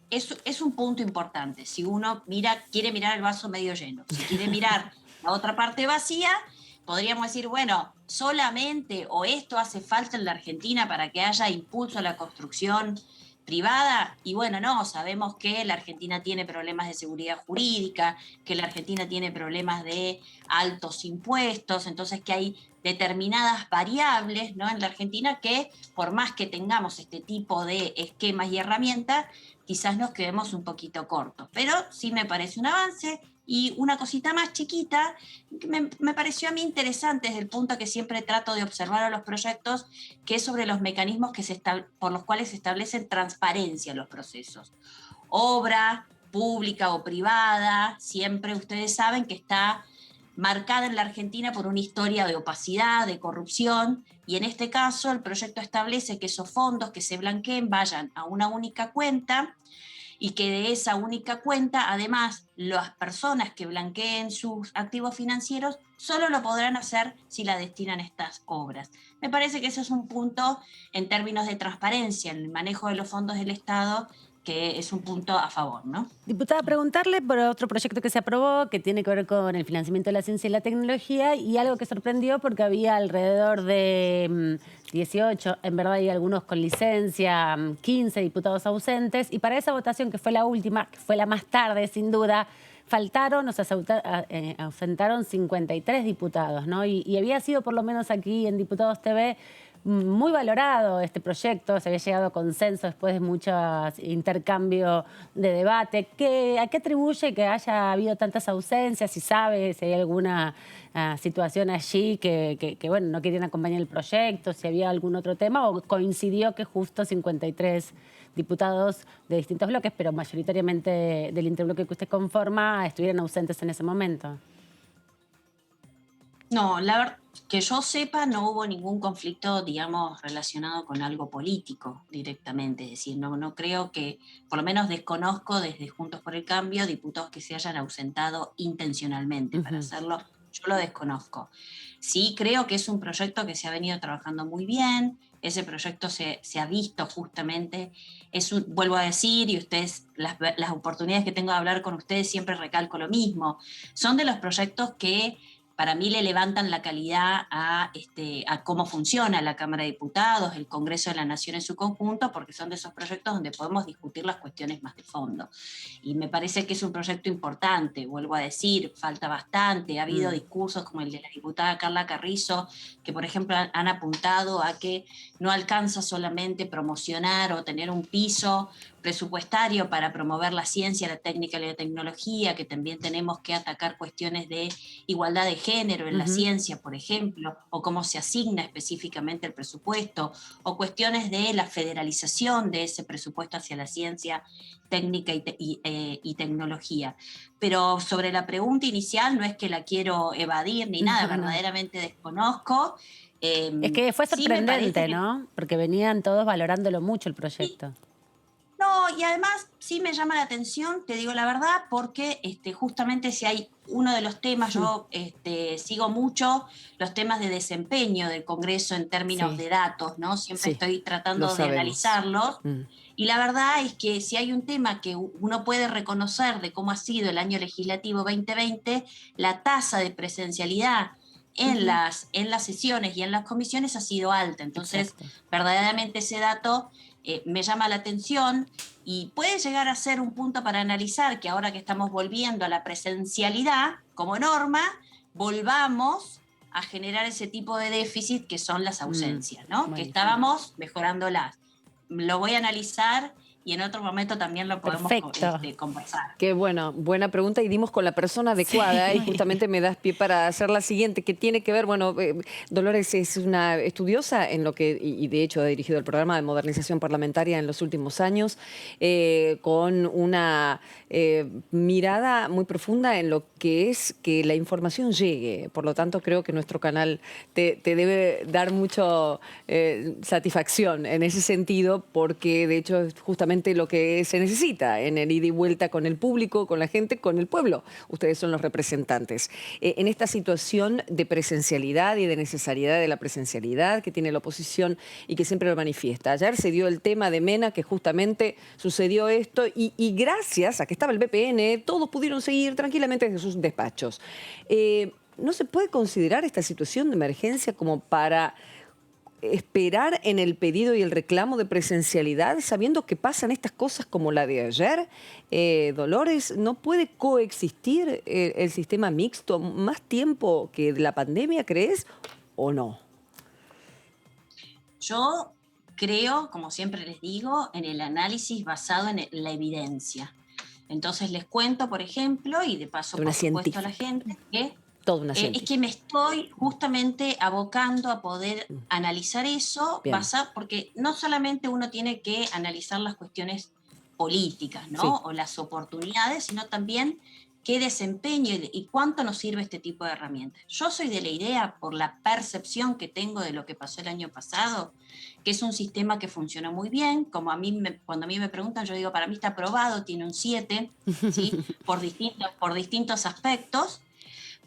un punto importante. Si uno quiere mirar el vaso medio lleno, si quiere mirar la otra parte vacía, podríamos decir, bueno, solamente o esto hace falta en la Argentina para que haya impulso a la construcción privada. Y bueno, no, sabemos que la Argentina tiene problemas de seguridad jurídica, que la Argentina tiene problemas de altos impuestos, entonces que hay determinadas variables, ¿no?, en la Argentina que, por más que tengamos este tipo de esquemas y herramientas, quizás nos quedemos un poquito cortos. Pero sí me parece un avance. Y una cosita más chiquita, que me pareció a mí interesante desde el punto que siempre trato de observar a los proyectos, que es sobre los mecanismos por los cuales se establecen transparencia en los procesos. Obra pública o privada, siempre ustedes saben que está marcada en la Argentina por una historia de opacidad, de corrupción, y en este caso el proyecto establece que esos fondos que se blanqueen vayan a una única cuenta, y que de esa única cuenta, además, las personas que blanqueen sus activos financieros solo lo podrán hacer si la destinan a estas obras. Me parece que ese es un punto en términos de transparencia en el manejo de los fondos del Estado, que es un punto a favor, ¿no? Diputada, preguntarle por otro proyecto que se aprobó, que tiene que ver con el financiamiento de la ciencia y la tecnología, y algo que sorprendió porque había alrededor de 18, en verdad hay algunos con licencia, 15 diputados ausentes, y para esa votación, que fue la última, que fue la más tarde, sin duda, ausentaron 53 diputados, ¿no? Y había sido, por lo menos aquí en Diputados TV, muy valorado este proyecto, se había llegado a consenso después de mucho intercambio de debate. ¿A qué atribuye que haya habido tantas ausencias? Si sabe si hay alguna situación allí que bueno, no querían acompañar el proyecto, si había algún otro tema, o coincidió que justo 53 diputados de distintos bloques, pero mayoritariamente del interbloque que usted conforma, estuvieran ausentes en ese momento. No, la verdad, Que yo sepa, no hubo ningún conflicto, digamos, relacionado con algo político directamente. Es decir, no creo que, por lo menos desconozco desde Juntos por el Cambio, diputados que se hayan ausentado intencionalmente para hacerlo. Yo lo desconozco. Sí creo que es un proyecto que se ha venido trabajando muy bien. Ese proyecto se ha visto justamente. Vuelvo a decir, y ustedes, las oportunidades que tengo de hablar con ustedes, siempre recalco lo mismo. Son de los proyectos que para mí le levantan la calidad a cómo funciona la Cámara de Diputados, el Congreso de la Nación en su conjunto, porque son de esos proyectos donde podemos discutir las cuestiones más de fondo. Y me parece que es un proyecto importante, vuelvo a decir, falta bastante. Ha habido discursos como el de la diputada Carla Carrizo, que por ejemplo han apuntado a que no alcanza solamente promocionar o tener un piso presupuestario para promover la ciencia, la técnica y la tecnología, que también tenemos que atacar cuestiones de igualdad de género en la ciencia, por ejemplo, o cómo se asigna específicamente el presupuesto, o cuestiones de la federalización de ese presupuesto hacia la ciencia, técnica y tecnología. Pero sobre la pregunta inicial, no es que la quiero evadir ni nada, verdaderamente desconozco. Es que fue sorprendente, ¿no? Porque venían todos valorándolo mucho el proyecto. No, y además sí me llama la atención, te digo la verdad, porque justamente si hay uno de los temas, yo sigo mucho los temas de desempeño del Congreso en términos de datos, ¿no? Siempre estoy tratando de analizarlos. Y la verdad es que si hay un tema que uno puede reconocer de cómo ha sido el año legislativo 2020, la tasa de presencialidad en las sesiones y en las comisiones ha sido alta. Entonces, verdaderamente ese dato me llama la atención y puede llegar a ser un punto para analizar que ahora que estamos volviendo a la presencialidad como norma, volvamos a generar ese tipo de déficit que son las ausencias, ¿no? Que estábamos mejorándolas. Lo voy a analizar y en otro momento también lo podemos conversar. Qué bueno, buena pregunta y dimos con la persona adecuada y justamente me das pie para hacer la siguiente, que tiene que ver, Dolores es una estudiosa en lo que, y de hecho ha dirigido el programa de modernización parlamentaria en los últimos años, con una mirada muy profunda en lo que es que la información llegue. Por lo tanto, creo que nuestro canal te debe dar mucho satisfacción en ese sentido, porque de hecho es justamente lo que se necesita en el ida y vuelta con el público, con la gente, con el pueblo. Ustedes son los representantes. En esta situación de presencialidad y de necesariedad de la presencialidad que tiene la oposición y que siempre lo manifiesta. Ayer se dio el tema de Mena, que justamente sucedió esto y gracias a que estaba el VPN, todos pudieron seguir tranquilamente desde sus despachos. ¿No se puede considerar esta situación de emergencia como para esperar en el pedido y el reclamo de presencialidad, sabiendo que pasan estas cosas como la de ayer? Dolores, ¿no puede coexistir el sistema mixto más tiempo que la pandemia, crees, o no? Yo creo, como siempre les digo, en el análisis basado en la evidencia. Entonces les cuento, por ejemplo, y de paso, por supuesto, a la gente, que es que me estoy justamente abocando a poder analizar eso, porque no solamente uno tiene que analizar las cuestiones políticas, ¿no? O las oportunidades, sino también qué desempeño y cuánto nos sirve este tipo de herramientas. Yo soy de la idea, por la percepción que tengo de lo que pasó el año pasado, que es un sistema que funciona muy bien. Como cuando a mí me preguntan, yo digo, para mí está aprobado, tiene un 7, ¿sí? por distintos aspectos.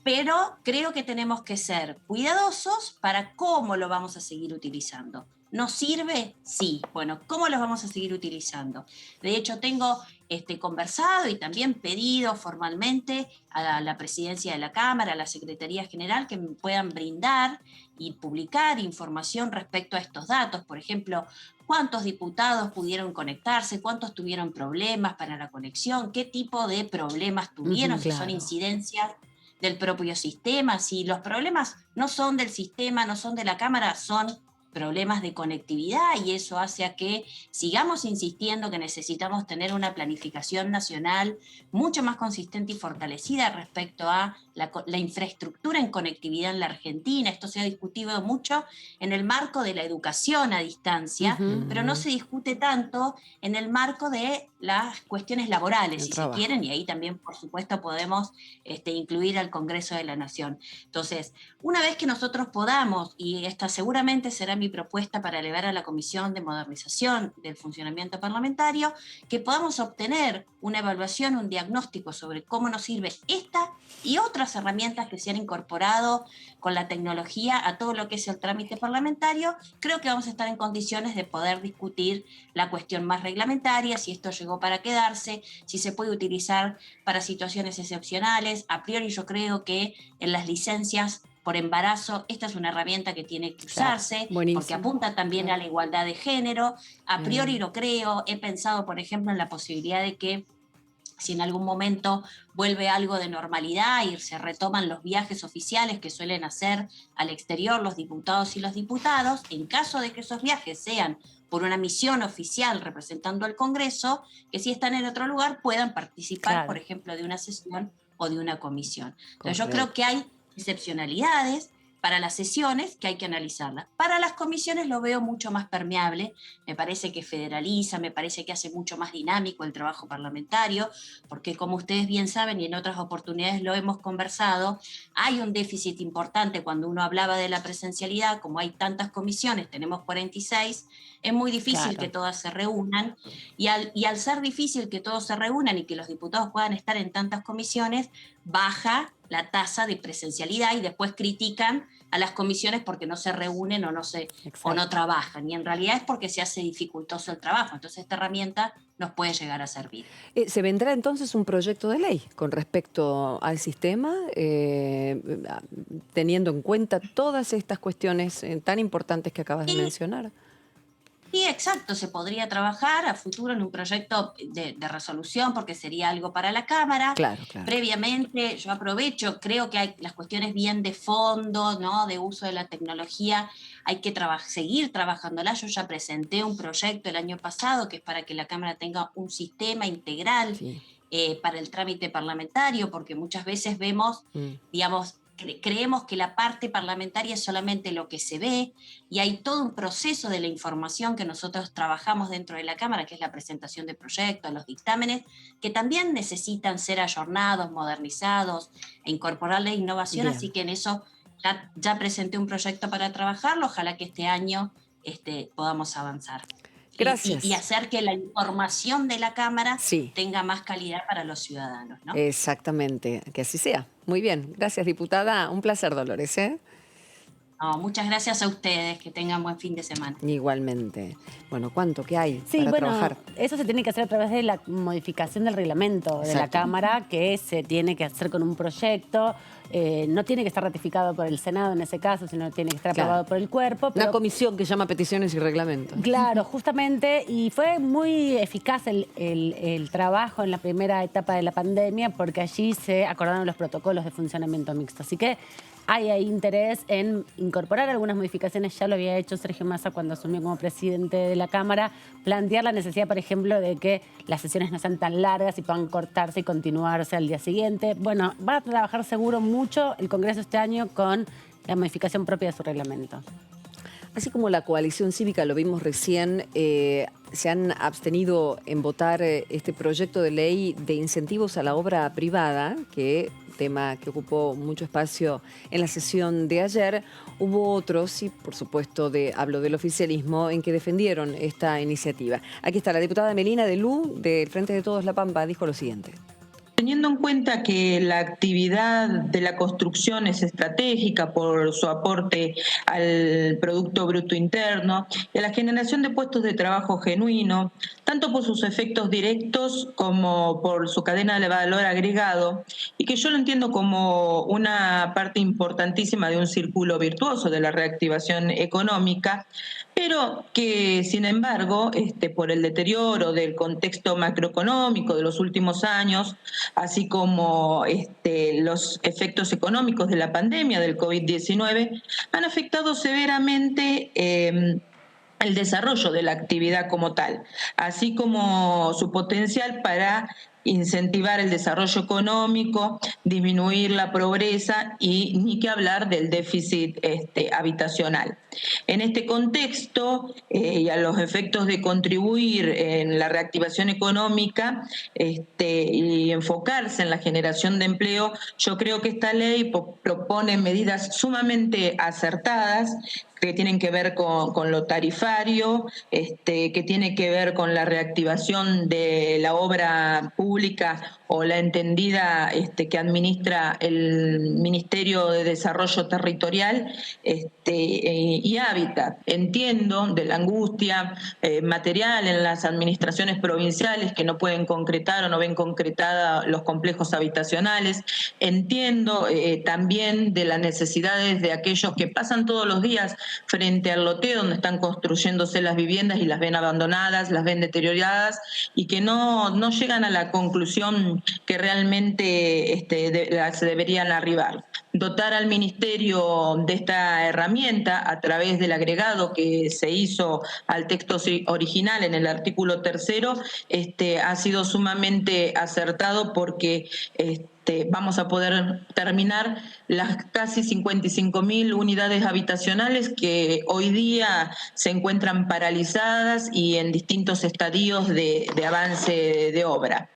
Pero creo que tenemos que ser cuidadosos para cómo lo vamos a seguir utilizando. ¿Nos sirve? Sí. Bueno, ¿cómo lo vamos a seguir utilizando? De hecho, tengo conversado y también pedido formalmente a la presidencia de la Cámara, a la Secretaría General, que me puedan brindar y publicar información respecto a estos datos. Por ejemplo, cuántos diputados pudieron conectarse, cuántos tuvieron problemas para la conexión, qué tipo de problemas tuvieron, si son incidencias del propio sistema, si los problemas no son del sistema, no son de la Cámara, son problemas de conectividad, y eso hace a que sigamos insistiendo que necesitamos tener una planificación nacional mucho más consistente y fortalecida respecto a la infraestructura en conectividad en la Argentina. Esto se ha discutido mucho en el marco de la educación a distancia, pero no se discute tanto en el marco de las cuestiones laborales, si se quieren, y ahí también, por supuesto, podemos incluir al Congreso de la Nación. Entonces, una vez que nosotros podamos, y esta seguramente será mi propuesta para elevar a la Comisión de Modernización del Funcionamiento Parlamentario, que podamos obtener una evaluación, un diagnóstico sobre cómo nos sirve esta y otras herramientas que se han incorporado con la tecnología a todo lo que es el trámite parlamentario, creo que vamos a estar en condiciones de poder discutir la cuestión más reglamentaria, si esto llegó para quedarse, si se puede utilizar para situaciones excepcionales. A priori yo creo que en las licencias por embarazo, esta es una herramienta que tiene que usarse, porque apunta también a la igualdad de género. A priori lo creo. He pensado, por ejemplo, en la posibilidad de que si en algún momento vuelve algo de normalidad y se retoman los viajes oficiales que suelen hacer al exterior los diputados y los diputados, en caso de que esos viajes sean por una misión oficial representando al Congreso, que si están en otro lugar puedan participar, por ejemplo, de una sesión o de una comisión. Entonces yo creo que hay excepcionalidades para las sesiones que hay que analizarlas. Para las comisiones lo veo mucho más permeable, me parece que federaliza, me parece que hace mucho más dinámico el trabajo parlamentario, porque como ustedes bien saben y en otras oportunidades lo hemos conversado, hay un déficit importante cuando uno hablaba de la presencialidad, como hay tantas comisiones, tenemos 46, es muy difícil que todas se reúnan, y al ser difícil que todos se reúnan y que los diputados puedan estar en tantas comisiones, baja la tasa de presencialidad y después critican a las comisiones porque no se reúnen o no trabajan. Y en realidad es porque se hace dificultoso el trabajo. Entonces esta herramienta nos puede llegar a servir. ¿Se vendrá entonces un proyecto de ley con respecto al sistema, teniendo en cuenta todas estas cuestiones tan importantes que acabas de mencionar? Sí, exacto, se podría trabajar a futuro en un proyecto de resolución porque sería algo para la Cámara. Claro. Previamente, yo aprovecho, creo que hay las cuestiones bien de fondo, ¿no?, de uso de la tecnología, hay que seguir trabajándola. Yo ya presenté un proyecto el año pasado que es para que la Cámara tenga un sistema integral para el trámite parlamentario, porque muchas veces vemos, digamos, creemos que la parte parlamentaria es solamente lo que se ve, y hay todo un proceso de la información que nosotros trabajamos dentro de la Cámara, que es la presentación de proyectos, los dictámenes, que también necesitan ser ayornados, modernizados e incorporar la innovación. Bien. Así que en eso ya presenté un proyecto para trabajarlo, ojalá que este año podamos avanzar. Gracias. Y hacer que la información de la Cámara tenga más calidad para los ciudadanos, ¿no? Exactamente, que así sea. Muy bien, gracias, diputada. Un placer, Dolores, ¿eh? No, muchas gracias a ustedes, que tengan buen fin de semana. Igualmente. Bueno, ¿cuánto? ¿Qué hay para trabajar? Eso se tiene que hacer a través de la modificación del reglamento de la Cámara, que se tiene que hacer con un proyecto. No tiene que estar ratificado por el Senado en ese caso, sino tiene que estar aprobado por el cuerpo. Una comisión que llama peticiones y reglamentos. Claro, justamente, y fue muy eficaz el trabajo en la primera etapa de la pandemia, porque allí se acordaron los protocolos de funcionamiento mixto. Así que hay ahí interés en incorporar algunas modificaciones. Ya lo había hecho Sergio Massa cuando asumió como presidente de la Cámara, plantear la necesidad, por ejemplo, de que las sesiones no sean tan largas y puedan cortarse y continuarse al día siguiente. Bueno, va a trabajar seguro mucho el Congreso este año con la modificación propia de su reglamento. Así como la coalición cívica, lo vimos recién, se han abstenido en votar este proyecto de ley de incentivos a la obra privada, tema que ocupó mucho espacio en la sesión de ayer. Hubo otros, y por supuesto hablo del oficialismo, en que defendieron esta iniciativa. Aquí está la diputada Melina de Lu, del Frente de Todos La Pampa, dijo lo siguiente. Teniendo en cuenta que la actividad de la construcción es estratégica por su aporte al Producto Bruto Interno y a la generación de puestos de trabajo genuino, tanto por sus efectos directos como por su cadena de valor agregado, y que yo lo entiendo como una parte importantísima de un círculo virtuoso de la reactivación económica, pero que, sin embargo, por el deterioro del contexto macroeconómico de los últimos años, así como los efectos económicos de la pandemia del COVID-19, han afectado severamente el desarrollo de la actividad como tal, así como su potencial para incentivar el desarrollo económico, disminuir la pobreza y ni que hablar del déficit habitacional. En este contexto y a los efectos de contribuir en la reactivación económica y enfocarse en la generación de empleo, yo creo que esta ley propone medidas sumamente acertadas que tienen que ver con lo tarifario, que tiene que ver con la reactivación de la obra pública o la entendida que administra el Ministerio de Desarrollo Territorial y Hábitat. Entiendo de la angustia material en las administraciones provinciales que no pueden concretar o no ven concretada los complejos habitacionales. Entiendo también de las necesidades de aquellos que pasan todos los días frente al loteo donde están construyéndose las viviendas y las ven abandonadas, las ven deterioradas y que no llegan a la conclusión que realmente se deberían arribar. Dotar al Ministerio de esta herramienta a través del agregado que se hizo al texto original en el artículo 3º ha sido sumamente acertado porque vamos a poder terminar las casi 55.000 unidades habitacionales que hoy día se encuentran paralizadas y en distintos estadios de avance de obra.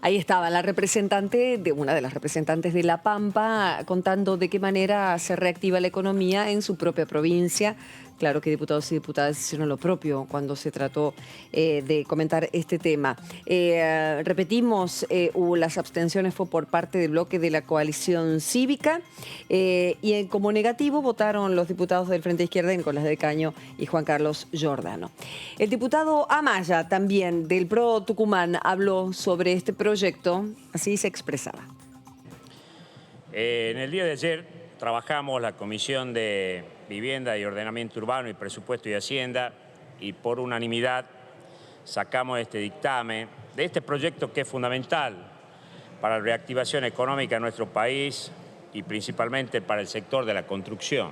Ahí estaba la representante, una de las representantes de La Pampa, contando de qué manera se reactiva la economía en su propia provincia. Claro que diputados y diputadas hicieron lo propio cuando se trató de comentar este tema. Repetimos, las abstenciones fue por parte del bloque de la coalición cívica y como negativo votaron los diputados del Frente Izquierda, Nicolás del Caño y Juan Carlos Giordano. El diputado Amaya, también del PRO Tucumán, habló sobre este proyecto, así se expresaba. En el día de ayer trabajamos la Comisión de Vivienda y Ordenamiento Urbano y Presupuesto y Hacienda y por unanimidad sacamos este dictamen de este proyecto que es fundamental para la reactivación económica de nuestro país y principalmente para el sector de la construcción.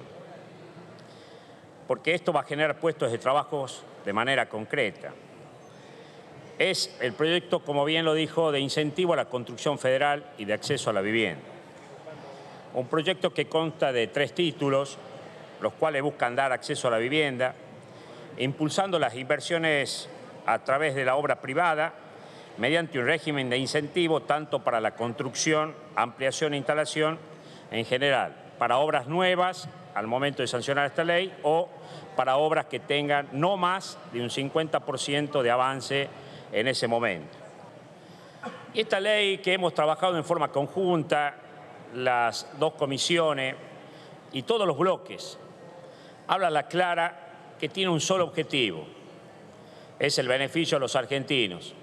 Porque esto va a generar puestos de trabajo de manera concreta. Es el proyecto, como bien lo dijo, de incentivo a la construcción federal y de acceso a la vivienda. Un proyecto que consta de 3 títulos, los cuales buscan dar acceso a la vivienda, impulsando las inversiones a través de la obra privada, mediante un régimen de incentivo tanto para la construcción, ampliación e instalación en general, para obras nuevas al momento de sancionar esta ley o para obras que tengan no más de un 50% de avance en ese momento. Y esta ley que hemos trabajado en forma conjunta, las 2 comisiones y todos los bloques, habla a la clara que tiene un solo objetivo, es el beneficio a los argentinos,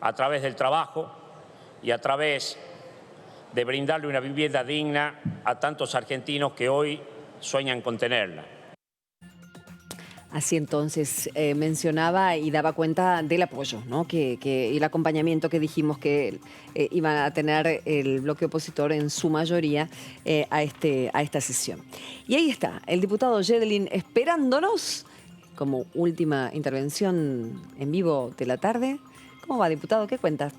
a través del trabajo y a través de brindarle una vivienda digna a tantos argentinos que hoy sueñan con tenerla. Así entonces mencionaba y daba cuenta del apoyo, ¿no? y el acompañamiento que dijimos que iban a tener el bloque opositor en su mayoría a esta sesión. Y ahí está, el diputado Yedelin esperándonos como última intervención en vivo de la tarde. ¿Cómo va, diputado? ¿Qué cuentas?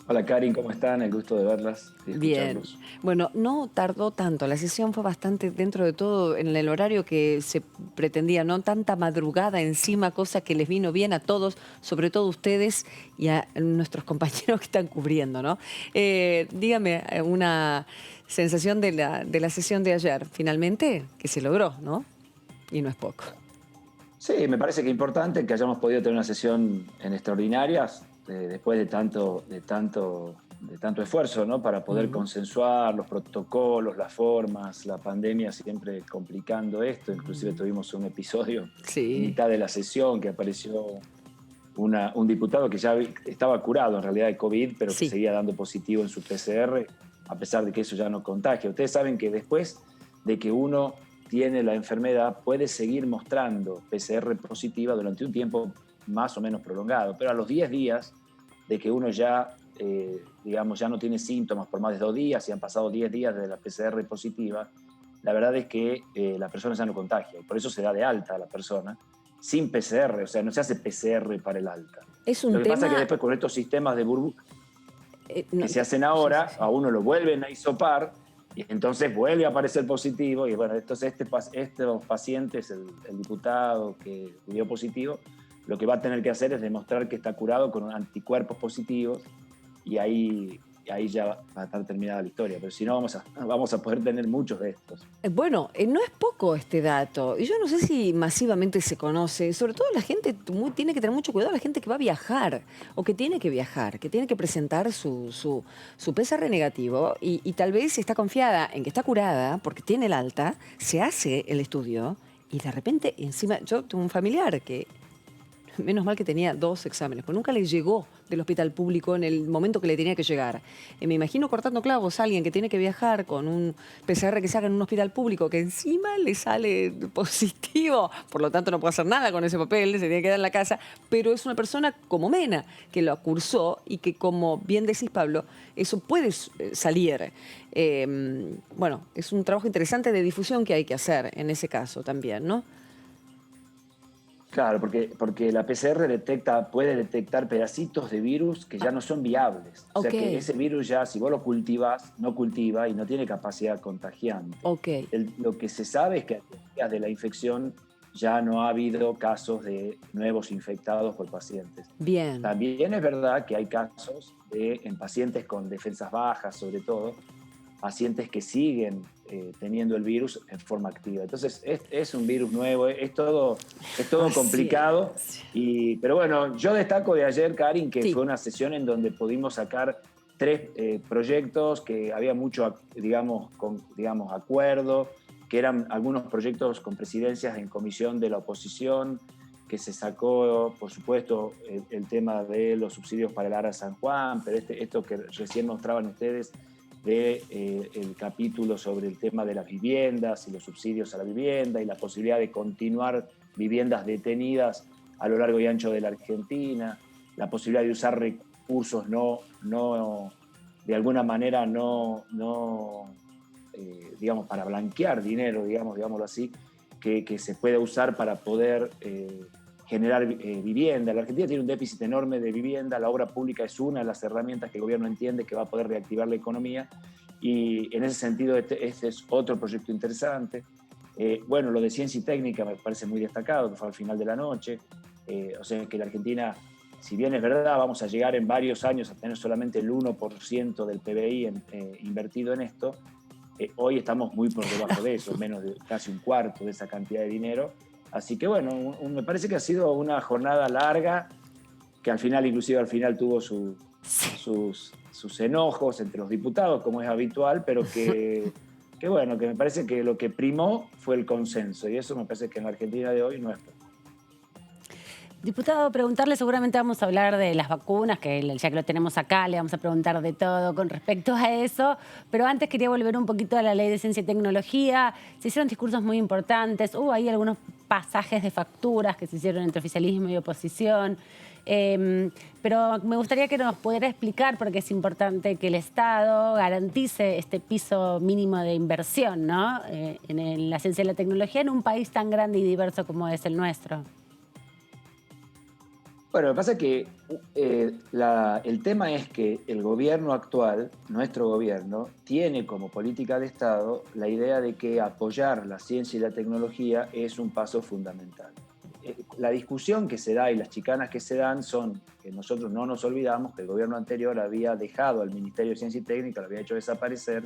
Hola Karin, ¿cómo están? El gusto de verlas y escucharlos. Bien. Bueno, no tardó tanto. La sesión fue bastante, dentro de todo, en el horario que se pretendía. No tanta madrugada encima, cosa que les vino bien a todos, sobre todo a ustedes y a nuestros compañeros que están cubriendo, ¿no? Dígame una sensación de la sesión de ayer. Finalmente, que se logró, ¿no? Y no es poco. Sí, me parece que es importante que hayamos podido tener una sesión en extraordinarias después de tanto esfuerzo, ¿no? Para poder consensuar los protocolos, las formas, la pandemia siempre complicando esto. Inclusive tuvimos un episodio en mitad de la sesión que apareció un diputado que ya estaba curado en realidad de COVID, pero que seguía dando positivo en su PCR, a pesar de que eso ya no contagia. Ustedes saben que después de que uno tiene la enfermedad puede seguir mostrando PCR positiva durante un tiempo más o menos prolongado, pero a los 10 días de que uno ya, digamos, ya no tiene síntomas por más de 2 días, y han pasado 10 días desde la PCR positiva, la verdad es que la persona ya no contagia, y por eso se da de alta a la persona sin PCR, o sea, no se hace PCR para el alta. Es un Lo que tema... pasa es que después con estos sistemas de burbuja no, que se hacen ahora, a uno lo vuelven a hisopar, y entonces vuelve a aparecer positivo, y bueno, entonces estos pacientes, el diputado que dio positivo, lo que va a tener que hacer es demostrar que está curado con anticuerpos positivos, y ahí ya va a estar terminada la historia. Pero si no, vamos a poder tener muchos de estos. Bueno, no es poco este dato. Y yo no sé si masivamente se conoce. Sobre todo la gente tiene que tener mucho cuidado, la gente que va a viajar o que tiene que viajar, que tiene que presentar su PCR negativo y tal vez está confiada en que está curada porque tiene el alta, se hace el estudio y de repente encima... Yo tengo un familiar que... Menos mal que tenía 2 exámenes, pues nunca le llegó del hospital público en el momento que le tenía que llegar. Me imagino cortando clavos a alguien que tiene que viajar con un PCR que se haga en un hospital público que encima le sale positivo, por lo tanto no puede hacer nada con ese papel, se tiene que quedar en la casa, pero es una persona como Mena, que lo cursó y que, como bien decís, Pablo, eso puede salir. Bueno, es un trabajo interesante de difusión que hay que hacer en ese caso también, ¿no? Claro, porque la PCR puede detectar pedacitos de virus que ya no son viables. O sea que ese virus ya, si vos lo cultivas, no cultiva y no tiene capacidad contagiante. Lo que se sabe es que a días de la infección ya no ha habido casos de nuevos infectados por pacientes. Bien. También es verdad que hay casos en pacientes con defensas bajas, sobre todo, pacientes que siguen teniendo el virus en forma activa. Entonces, es un virus nuevo, es todo complicado. Pero bueno, yo destaco de ayer, Karin, que fue una sesión en donde pudimos sacar 3 proyectos, que había mucho, digamos, acuerdo, que eran algunos proyectos con presidencias en comisión de la oposición, que se sacó, por supuesto, el tema de los subsidios para el ARA San Juan, pero esto que recién mostraban ustedes, el capítulo sobre el tema de las viviendas y los subsidios a la vivienda y la posibilidad de continuar viviendas detenidas a lo largo y ancho de la Argentina, la posibilidad de usar recursos de alguna manera digamos, para blanquear dinero, digámoslo así, que se pueda usar para poder generar vivienda. La Argentina tiene un déficit enorme de vivienda, la obra pública es una de las herramientas que el gobierno entiende que va a poder reactivar la economía, y en ese sentido este es otro proyecto interesante. Bueno, lo de ciencia y técnica me parece muy destacado, que fue al final de la noche. O sea que la Argentina, si bien es verdad, vamos a llegar en varios años a tener solamente el 1% del PBI invertido en esto, hoy estamos muy por debajo de eso, menos de casi un cuarto de esa cantidad de dinero. Así que bueno, me parece que ha sido una jornada larga, que inclusive al final tuvo sus enojos entre los diputados, como es habitual, pero que bueno, que me parece que lo que primó fue el consenso, y eso me parece que en la Argentina de hoy no es poco. Diputado, preguntarle, seguramente vamos a hablar de las vacunas, que ya que lo tenemos acá, le vamos a preguntar de todo con respecto a eso, pero antes quería volver un poquito a la Ley de Ciencia y Tecnología. Se hicieron discursos muy importantes, hubo ahí algunos pasajes de facturas que se hicieron entre oficialismo y oposición, pero me gustaría que nos pudiera explicar, porque es importante que el Estado garantice este piso mínimo de inversión, ¿no? En la ciencia y la tecnología en un país tan grande y diverso como es el nuestro. Bueno, lo que pasa es que el tema es que el gobierno actual, nuestro gobierno, tiene como política de Estado la idea de que apoyar la ciencia y la tecnología es un paso fundamental. La discusión que se da y las chicanas que se dan son que nosotros no nos olvidamos que el gobierno anterior había dejado al Ministerio de Ciencia y Técnica, lo había hecho desaparecer,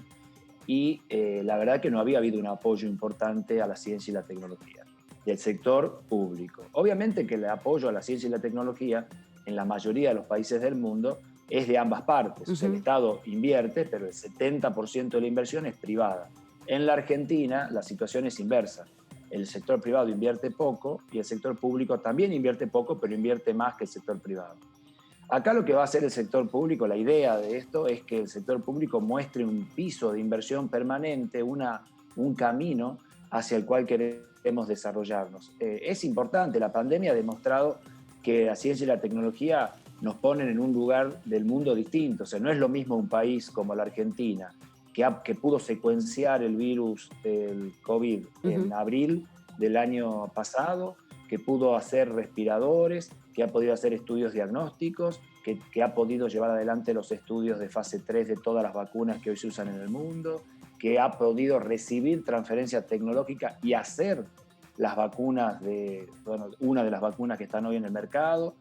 y la verdad que no había habido un apoyo importante a la ciencia y la tecnología del sector público. Obviamente que el apoyo a la ciencia y la tecnología en la mayoría de los países del mundo es de ambas partes. O sea, el Estado invierte, pero el 70% de la inversión es privada. En la Argentina la situación es inversa. El sector privado invierte poco y el sector público también invierte poco, pero invierte más que el sector privado. Acá lo que va a hacer el sector público, la idea de esto es que el sector público muestre un piso de inversión permanente, un camino hacia el cual queremos desarrollarnos. Es importante, la pandemia ha demostrado que la ciencia y la tecnología nos ponen en un lugar del mundo distinto. O sea, no es lo mismo un país como la Argentina, que pudo secuenciar el virus del COVID en abril del año pasado, que pudo hacer respiradores, que ha podido hacer estudios diagnósticos, que ha podido llevar adelante los estudios de fase 3 de todas las vacunas que hoy se usan en el mundo, que ha podido recibir transferencia tecnológica y hacer las vacunas una de las vacunas que están hoy en el mercado.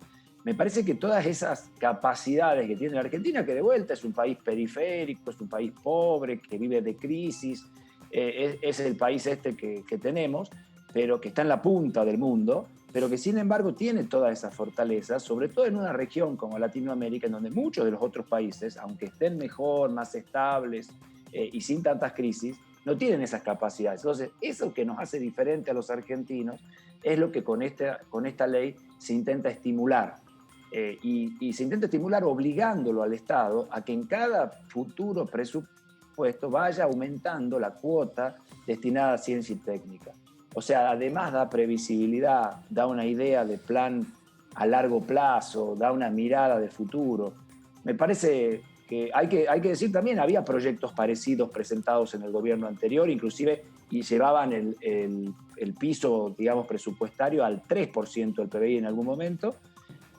Me parece que todas esas capacidades que tiene la Argentina, que de vuelta es un país periférico, es un país pobre, que vive de crisis, es el país que tenemos, pero que está en la punta del mundo, pero que sin embargo tiene todas esas fortalezas, sobre todo en una región como Latinoamérica, en donde muchos de los otros países, aunque estén mejor, más estables y sin tantas crisis, no tienen esas capacidades. Entonces, eso que nos hace diferente a los argentinos es lo que con esta ley se intenta estimular. Y se intenta estimular obligándolo al Estado a que en cada futuro presupuesto vaya aumentando la cuota destinada a ciencia y técnica. O sea, además da previsibilidad, da una idea de plan a largo plazo, da una mirada de futuro. Me parece que hay que decir también, había proyectos parecidos presentados en el gobierno anterior, inclusive, y llevaban el piso, digamos, presupuestario al 3% del PBI en algún momento,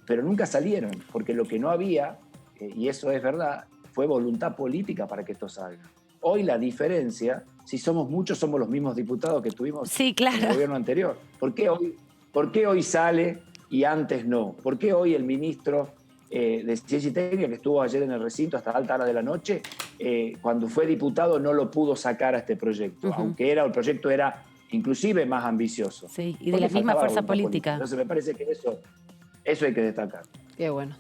pero nunca salieron, porque lo que no había, y eso es verdad, fue voluntad política para que esto salga. Hoy la diferencia, si somos muchos, somos los mismos diputados que tuvimos en el gobierno anterior. ¿Por qué hoy sale y antes no? ¿Por qué hoy el ministro de Ciencia y Técnica, que estuvo ayer en el recinto hasta alta hora de la noche, cuando fue diputado no lo pudo sacar a este proyecto, aunque el proyecto era inclusive más ambicioso? Sí, y de la misma fuerza política. Entonces me parece que eso hay que destacar. Qué bueno.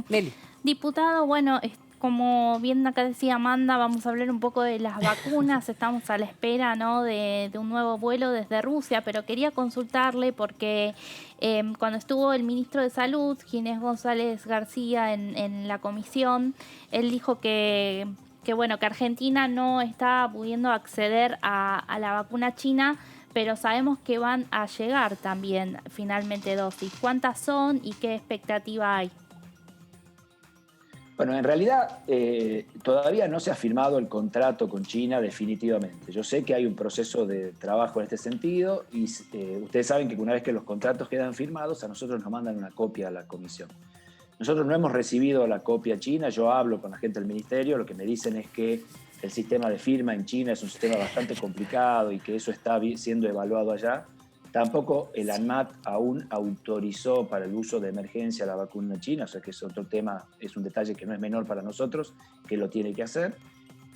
Meli. Diputado, bueno, como bien acá decía Amanda, vamos a hablar un poco de las vacunas. Estamos a la espera, ¿no?, de un nuevo vuelo desde Rusia, pero quería consultarle porque cuando estuvo el ministro de Salud, Ginés González García, en la comisión, él dijo que Argentina no está pudiendo acceder a la vacuna china, pero sabemos que van a llegar también finalmente dosis. ¿Cuántas son y qué expectativa hay? Bueno, en realidad todavía no se ha firmado el contrato con China definitivamente. Yo sé que hay un proceso de trabajo en este sentido y ustedes saben que una vez que los contratos quedan firmados, a nosotros nos mandan una copia a la comisión. Nosotros no hemos recibido la copia china, yo hablo con la gente del ministerio, lo que me dicen es que el sistema de firma en China es un sistema bastante complicado y que eso está siendo evaluado allá. Tampoco el ANMAT aún autorizó para el uso de emergencia la vacuna china, o sea que es otro tema, es un detalle que no es menor para nosotros, que lo tiene que hacer.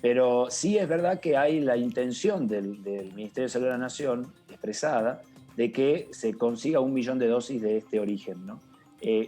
Pero sí es verdad que hay la intención del Ministerio de Salud de la Nación expresada de que se consiga 1 millón de dosis de este origen, ¿no?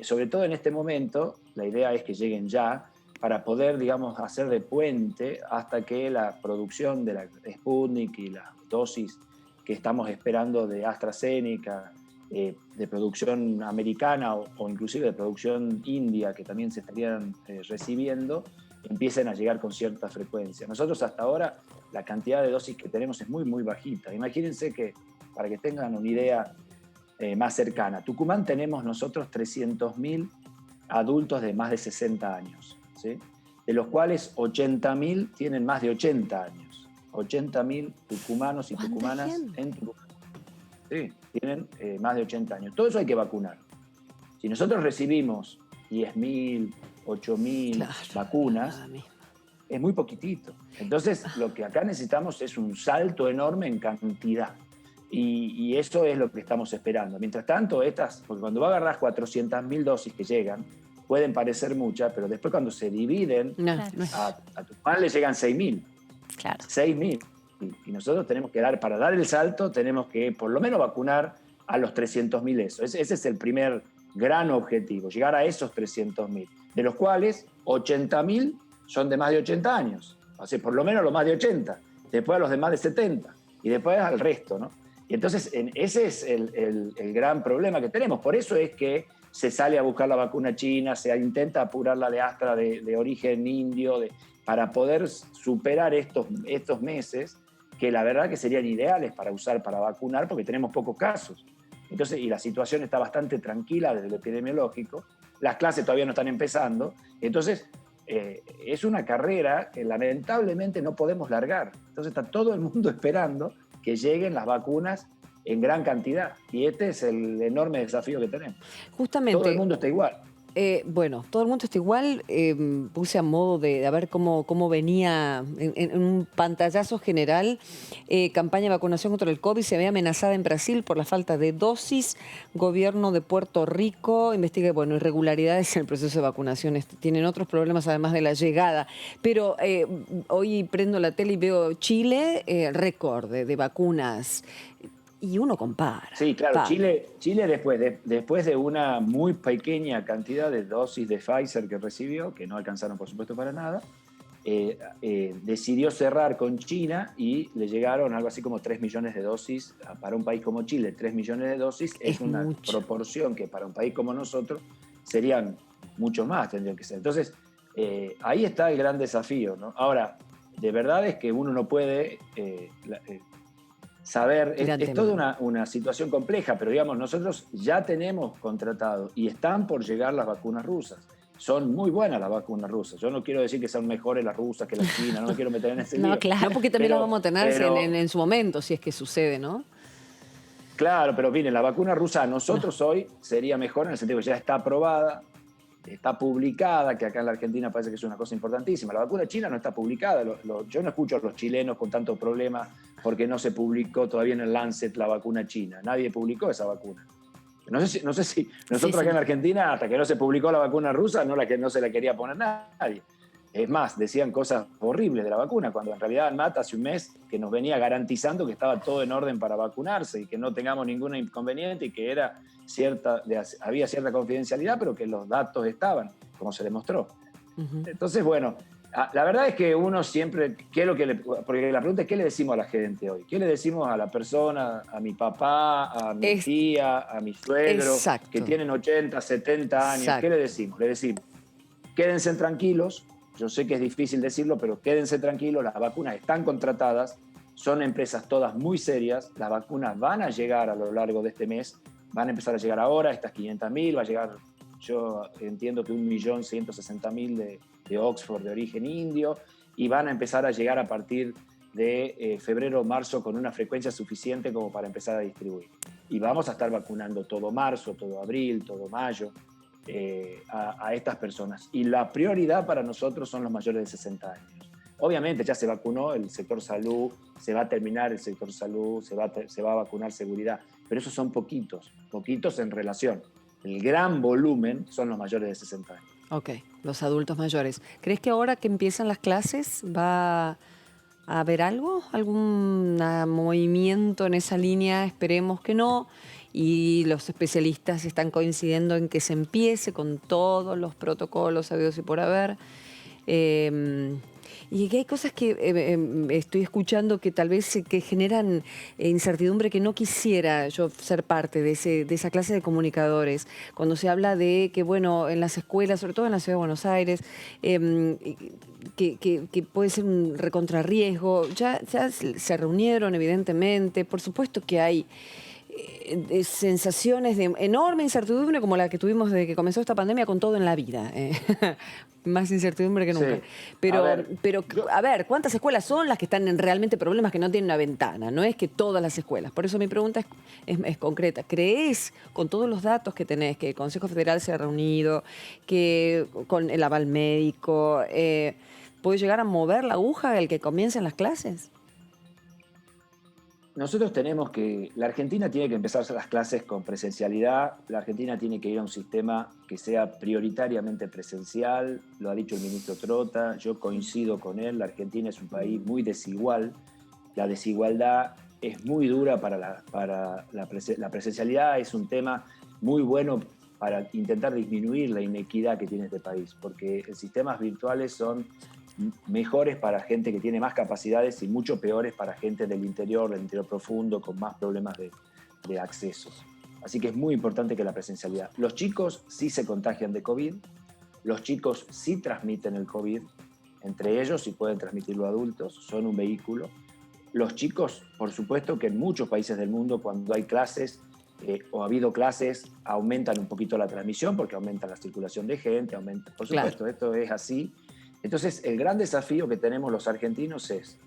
Sobre todo en este momento, la idea es que lleguen ya para poder, digamos, hacer de puente hasta que la producción de la Sputnik y las dosis que estamos esperando de AstraZeneca, de producción americana o inclusive de producción india, que también se estarían recibiendo, empiecen a llegar con cierta frecuencia. Nosotros hasta ahora la cantidad de dosis que tenemos es muy, muy bajita. Imagínense que, para que tengan una idea más cercana, Tucumán tenemos nosotros 300.000 adultos de más de 60 años, ¿sí? De los cuales 80.000 tienen más de 80 años. 80.000 tucumanos y tucumanas en Tucumán. Sí, tienen más de 80 años. Todo eso hay que vacunar. Si nosotros recibimos 10.000, 8.000 vacunas, es muy poquitito. Entonces, lo que acá necesitamos es un salto enorme en cantidad. Y eso es lo que estamos esperando. Mientras tanto, porque cuando va a agarrar 400.000 dosis que llegan, pueden parecer muchas, pero después cuando se dividen, a Tucumán le llegan 6.000. Claro. 6.000. Y nosotros tenemos que para dar el salto, tenemos que por lo menos vacunar a los 300.000 eso. Ese es el primer gran objetivo, llegar a esos 300.000, de los cuales 80.000 son de más de 80 años. O sea, por lo menos los más de 80, después a los de más de 70 y después al resto, ¿no? Y entonces ese es el gran problema que tenemos. Por eso es que se sale a buscar la vacuna china, se intenta apurar la de Astra de origen indio, para poder superar estos meses que la verdad que serían ideales para usar para vacunar porque tenemos pocos casos. Entonces, y la situación está bastante tranquila desde lo epidemiológico. las clases todavía no están empezando. Entonces, es una carrera que lamentablemente no podemos largar. Entonces está todo el mundo esperando que lleguen las vacunas en gran cantidad. Y este es el enorme desafío que tenemos. Justamente. Todo el mundo está igual. Bueno, todo el mundo está igual. Puse a modo de ver cómo venía en un pantallazo general. Campaña de vacunación contra el COVID se ve amenazada en Brasil por la falta de dosis. Gobierno de Puerto Rico investiga, irregularidades en el proceso de vacunación. Tienen otros problemas además de la llegada. Pero hoy prendo la tele y veo Chile, récord de vacunas. Y uno compara. Sí, claro. Chile después de una muy pequeña cantidad de dosis de Pfizer que recibió, que no alcanzaron por supuesto para nada, decidió cerrar con China y le llegaron algo así como 3 millones de dosis para un país como Chile. 3 millones de dosis es una proporción que para un país como nosotros serían mucho más, tendrían que ser. Entonces, ahí está el gran desafío, ¿no? Ahora, de verdad es que uno no puede... saber, es toda una situación compleja, pero digamos, nosotros ya tenemos contratado y están por llegar las vacunas rusas. Son muy buenas las vacunas rusas. Yo no quiero decir que sean mejores las rusas que las chinas, no me quiero meter en ese lío. No, claro, porque también las vamos a tener en su momento, si es que sucede, ¿no? Claro, pero miren, la vacuna rusa a nosotros hoy sería mejor en el sentido que ya está aprobada, está publicada, que acá en la Argentina parece que es una cosa importantísima. La vacuna china no está publicada. Yo no escucho a los chilenos con tanto problema porque no se publicó todavía en el Lancet la vacuna china. Nadie publicó esa vacuna. No sé si nosotros acá en la Argentina, hasta que no se publicó la vacuna rusa, no se la quería poner nadie. Es más, decían cosas horribles de la vacuna, cuando en realidad ANMAT hace un mes que nos venía garantizando que estaba todo en orden para vacunarse y que no tengamos ningún inconveniente y que había cierta confidencialidad, pero que los datos estaban, como se demostró. Entonces, bueno, la verdad es que uno siempre, porque la pregunta es ¿qué le decimos a la gente hoy? ¿Qué le decimos a la persona, a mi papá, a mi tía, a mi suegro, que tienen 80, 70 años? ¿Qué le decimos? Le decimos, quédense tranquilos. Yo sé que es difícil decirlo, pero quédense tranquilos, las vacunas están contratadas, son empresas todas muy serias, las vacunas van a llegar a lo largo de este mes, van a empezar a llegar ahora, estas 500.000, va a llegar, yo entiendo que 1.160.000 de Oxford de origen indio, y van a empezar a llegar a partir de febrero o marzo con una frecuencia suficiente como para empezar a distribuir. Y vamos a estar vacunando todo marzo, todo abril, todo mayo, a estas personas. Y la prioridad para nosotros son los mayores de 60 años. Obviamente ya se vacunó el sector salud, se va a terminar el sector salud, se va a vacunar seguridad, pero esos son poquitos en relación. El gran volumen son los mayores de 60 años. Ok, los adultos mayores. ¿Crees que ahora que empiezan las clases va a haber algún movimiento en esa línea? Esperemos que no. Y los especialistas están coincidiendo en que se empiece con todos los protocolos habidos y por haber. Y que hay cosas que estoy escuchando que tal vez que generan incertidumbre, que no quisiera yo ser parte de esa clase de comunicadores. Cuando se habla de que, en las escuelas, sobre todo en la Ciudad de Buenos Aires, que puede ser un recontrarriesgo. Ya se reunieron, evidentemente. Por supuesto que hay sensaciones de enorme incertidumbre como la que tuvimos desde que comenzó esta pandemia con todo en la vida. Más incertidumbre que nunca. Sí. Pero a ver, ¿cuántas escuelas son las que están en realmente problemas que no tienen una ventana? No es que todas las escuelas. Por eso mi pregunta es concreta. ¿Crees, con todos los datos que tenés, que el Consejo Federal se ha reunido, que con el aval médico, puede llegar a mover la aguja el que comiencen las clases? Nosotros la Argentina tiene que empezar las clases con presencialidad, la Argentina tiene que ir a un sistema que sea prioritariamente presencial, lo ha dicho el ministro Trota, yo coincido con él, la Argentina es un país muy desigual, la desigualdad es muy dura para la presencialidad, es un tema muy bueno para intentar disminuir la inequidad que tiene este país, porque los sistemas virtuales son mejores para gente que tiene más capacidades y mucho peores para gente del interior profundo, con más problemas de acceso. Así que es muy importante que la presencialidad. Los chicos sí se contagian de COVID, los chicos sí transmiten el COVID entre ellos y pueden transmitirlo a adultos, son un vehículo. Los chicos, por supuesto que en muchos países del mundo, cuando hay clases, o ha habido clases, aumentan un poquito la transmisión porque aumenta la circulación de gente, aumenta, por supuesto, esto es así. Entonces, el gran desafío que tenemos los argentinos es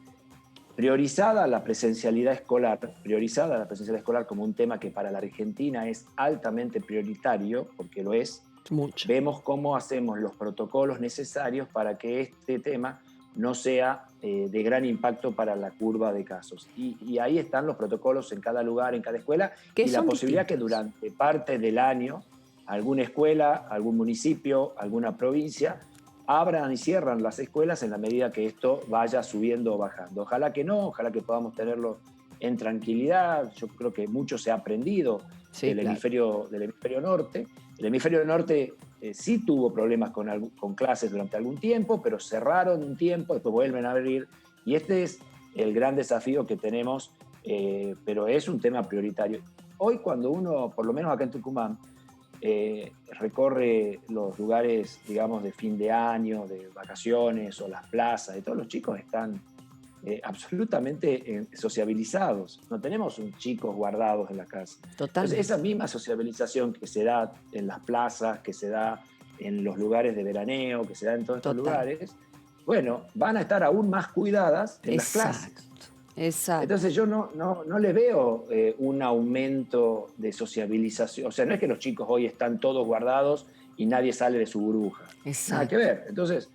priorizada la presencialidad escolar como un tema que para la Argentina es altamente prioritario, porque lo es. Mucho. Vemos cómo hacemos los protocolos necesarios para que este tema no sea de gran impacto para la curva de casos. Y ahí están los protocolos en cada lugar, en cada escuela, y la posibilidad que durante parte del año alguna escuela, algún municipio, alguna provincia abran y cierran las escuelas en la medida que esto vaya subiendo o bajando. Ojalá que no, ojalá que podamos tenerlo en tranquilidad. Yo creo que mucho se ha aprendido del hemisferio norte. El hemisferio norte sí tuvo problemas con clases durante algún tiempo, pero cerraron un tiempo, después vuelven a abrir. Y este es el gran desafío que tenemos, pero es un tema prioritario. Hoy cuando uno, por lo menos acá en Tucumán, recorre los lugares, digamos, de fin de año, de vacaciones o las plazas, y todos los chicos están absolutamente sociabilizados. No tenemos chicos guardados en la casa. Total. Entonces, esa misma sociabilización que se da en las plazas, que se da en los lugares de veraneo, que se da en todos estos lugares, bueno, van a estar aún más cuidadas en las clases. Exacto. Entonces yo no le veo un aumento de sociabilización. O sea, no es que los chicos hoy están todos guardados y nadie sale de su burbuja. Exacto. Nada que ver. Entonces,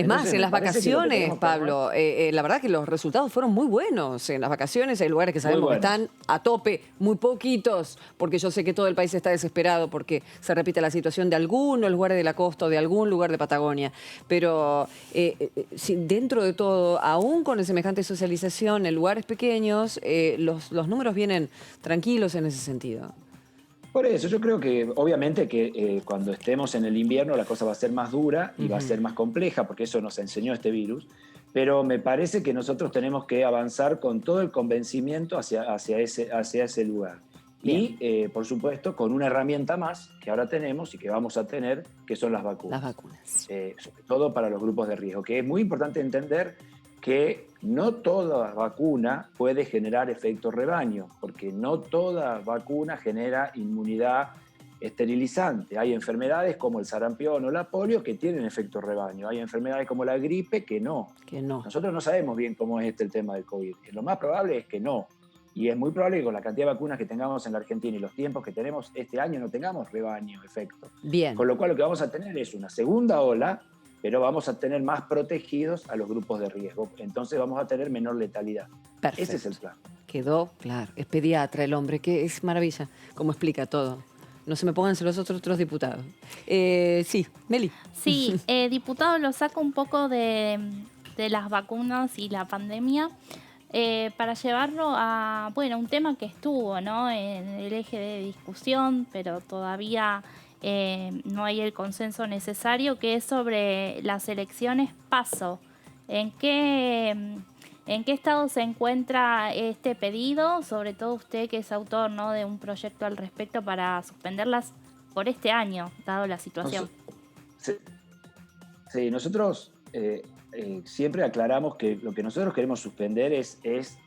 más, en las me parece que lo que vacaciones, tenemos Pablo, la verdad que los resultados fueron muy buenos. En las vacaciones hay lugares que sabemos que están a tope, muy poquitos, porque yo sé que todo el país está desesperado porque se repite la situación de algunos lugares de la costa o de algún lugar de Patagonia. Pero dentro de todo, aún con semejante socialización en lugares pequeños, los números vienen tranquilos en ese sentido. Por eso, yo creo que obviamente que cuando estemos en el invierno la cosa va a ser más dura y va a ser más compleja, porque eso nos enseñó este virus, pero me parece que nosotros tenemos que avanzar con todo el convencimiento hacia ese lugar. Bien. Y, por supuesto, con una herramienta más que ahora tenemos y que vamos a tener, que son las vacunas. Las vacunas. Sobre todo para los grupos de riesgo, que es muy importante entender que no toda vacuna puede generar efecto rebaño, porque no toda vacuna genera inmunidad esterilizante. Hay enfermedades como el sarampión o la polio que tienen efecto rebaño. Hay enfermedades como la gripe que no. Nosotros no sabemos bien cómo es el tema del COVID. Lo más probable es que no. Y es muy probable que con la cantidad de vacunas que tengamos en la Argentina y los tiempos que tenemos este año no tengamos rebaño efecto. Bien. Con lo cual lo que vamos a tener es una segunda ola, pero vamos a tener más protegidos a los grupos de riesgo. Entonces vamos a tener menor letalidad. Perfecto. Ese es el plan. Quedó claro. Es pediatra el hombre, que es maravilla, como explica todo. No se me pongan celosos otros diputados. Sí, Meli. Sí, diputado, lo saco un poco de las vacunas y la pandemia para llevarlo a, bueno, un tema que estuvo, ¿no?, en el eje de discusión, pero todavía no hay el consenso necesario, que es sobre las elecciones PASO. ¿En qué estado se encuentra este pedido? Sobre todo usted, que es autor, ¿no?, de un proyecto al respecto para suspenderlas por este año, dado la situación. Sí, nosotros siempre aclaramos que lo que nosotros queremos suspender es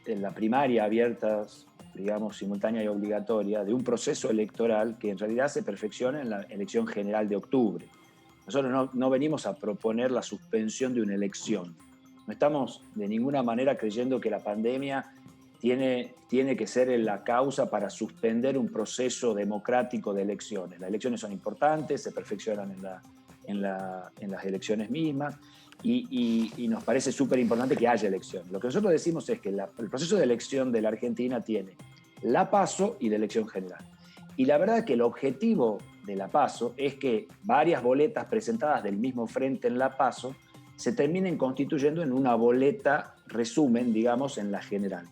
la primaria abierta, digamos, simultánea y obligatoria, de un proceso electoral que en realidad se perfecciona en la elección general de octubre. Nosotros no venimos a proponer la suspensión de una elección. No estamos de ninguna manera creyendo que la pandemia tiene que ser la causa para suspender un proceso democrático de elecciones. Las elecciones son importantes, se perfeccionan en las elecciones mismas, y nos parece súper importante que haya elección. Lo que nosotros decimos es que el proceso de elección de la Argentina tiene la PASO y la elección general. Y la verdad es que el objetivo de la PASO es que varias boletas presentadas del mismo frente en la PASO se terminen constituyendo en una boleta resumen, digamos, en la general.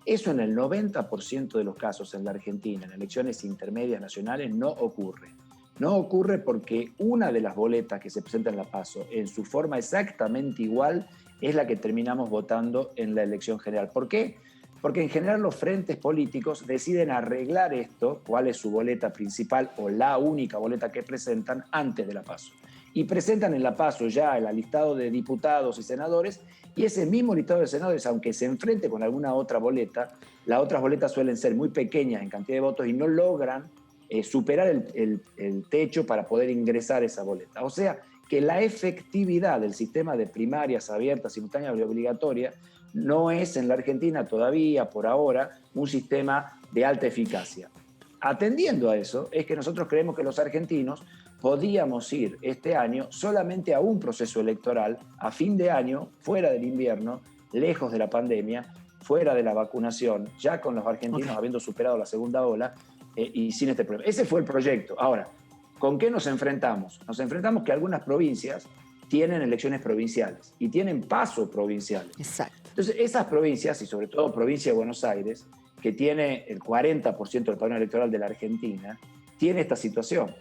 Eso en el 90% de los casos en la Argentina, en elecciones intermedias nacionales, no ocurre. No ocurre porque una de las boletas que se presenta en la PASO, en su forma exactamente igual, es la que terminamos votando en la elección general. ¿Por qué? Porque en general los frentes políticos deciden arreglar esto, cuál es su boleta principal o la única boleta que presentan antes de la PASO. Y presentan en la PASO ya el listado de diputados y senadores Y ese mismo listado de senadores, aunque se enfrente con alguna otra boleta, las otras boletas suelen ser muy pequeñas en cantidad de votos y no logran superar el techo para poder ingresar esa boleta. O sea, que la efectividad del sistema de primarias abiertas, simultáneas y obligatorias no es en la Argentina todavía, por ahora, un sistema de alta eficacia. Atendiendo a eso, es que nosotros creemos que los argentinos podíamos ir este año solamente a un proceso electoral a fin de año, fuera del invierno, lejos de la pandemia, fuera de la vacunación, ya con los argentinos habiendo superado la segunda ola y sin este problema. Ese fue el proyecto. Ahora, ¿con qué nos enfrentamos? Nos enfrentamos que algunas provincias tienen elecciones provinciales y tienen paso provinciales. Exacto. Entonces, esas provincias, y sobre todo provincia de Buenos Aires, que tiene el 40% del padrón electoral de la Argentina, tiene esta situación.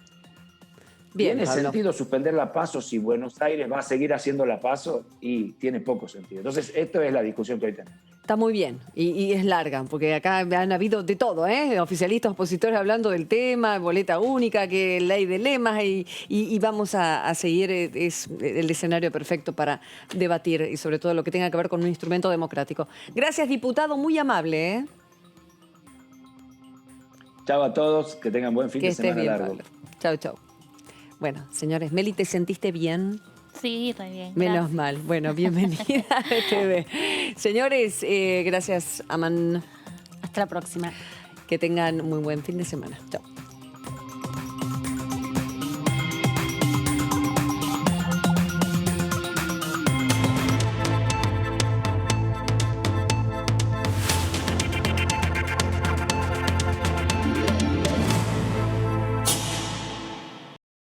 Bien, ¿Tiene Pablo. sentido suspender la PASO si Buenos Aires va a seguir haciendo la PASO? Y tiene poco sentido. Entonces, esto es la discusión que hoy tenemos. Está muy bien y es larga, porque acá han habido de todo, oficialistas, opositores hablando del tema, boleta única, que ley de lemas y vamos a seguir, es el escenario perfecto para debatir y sobre todo lo que tenga que ver con un instrumento democrático. Gracias, diputado, muy amable. Chao a todos, que tengan buen fin Que de estés semana bien, largo. Pablo. Chau, chau. Bueno, señores, Meli, ¿te sentiste bien? Sí, re bien. Menos gracias. mal. Bueno, bienvenida a TV. Señores, gracias, Aman. Hasta la próxima. Que tengan muy buen fin de semana. Chao.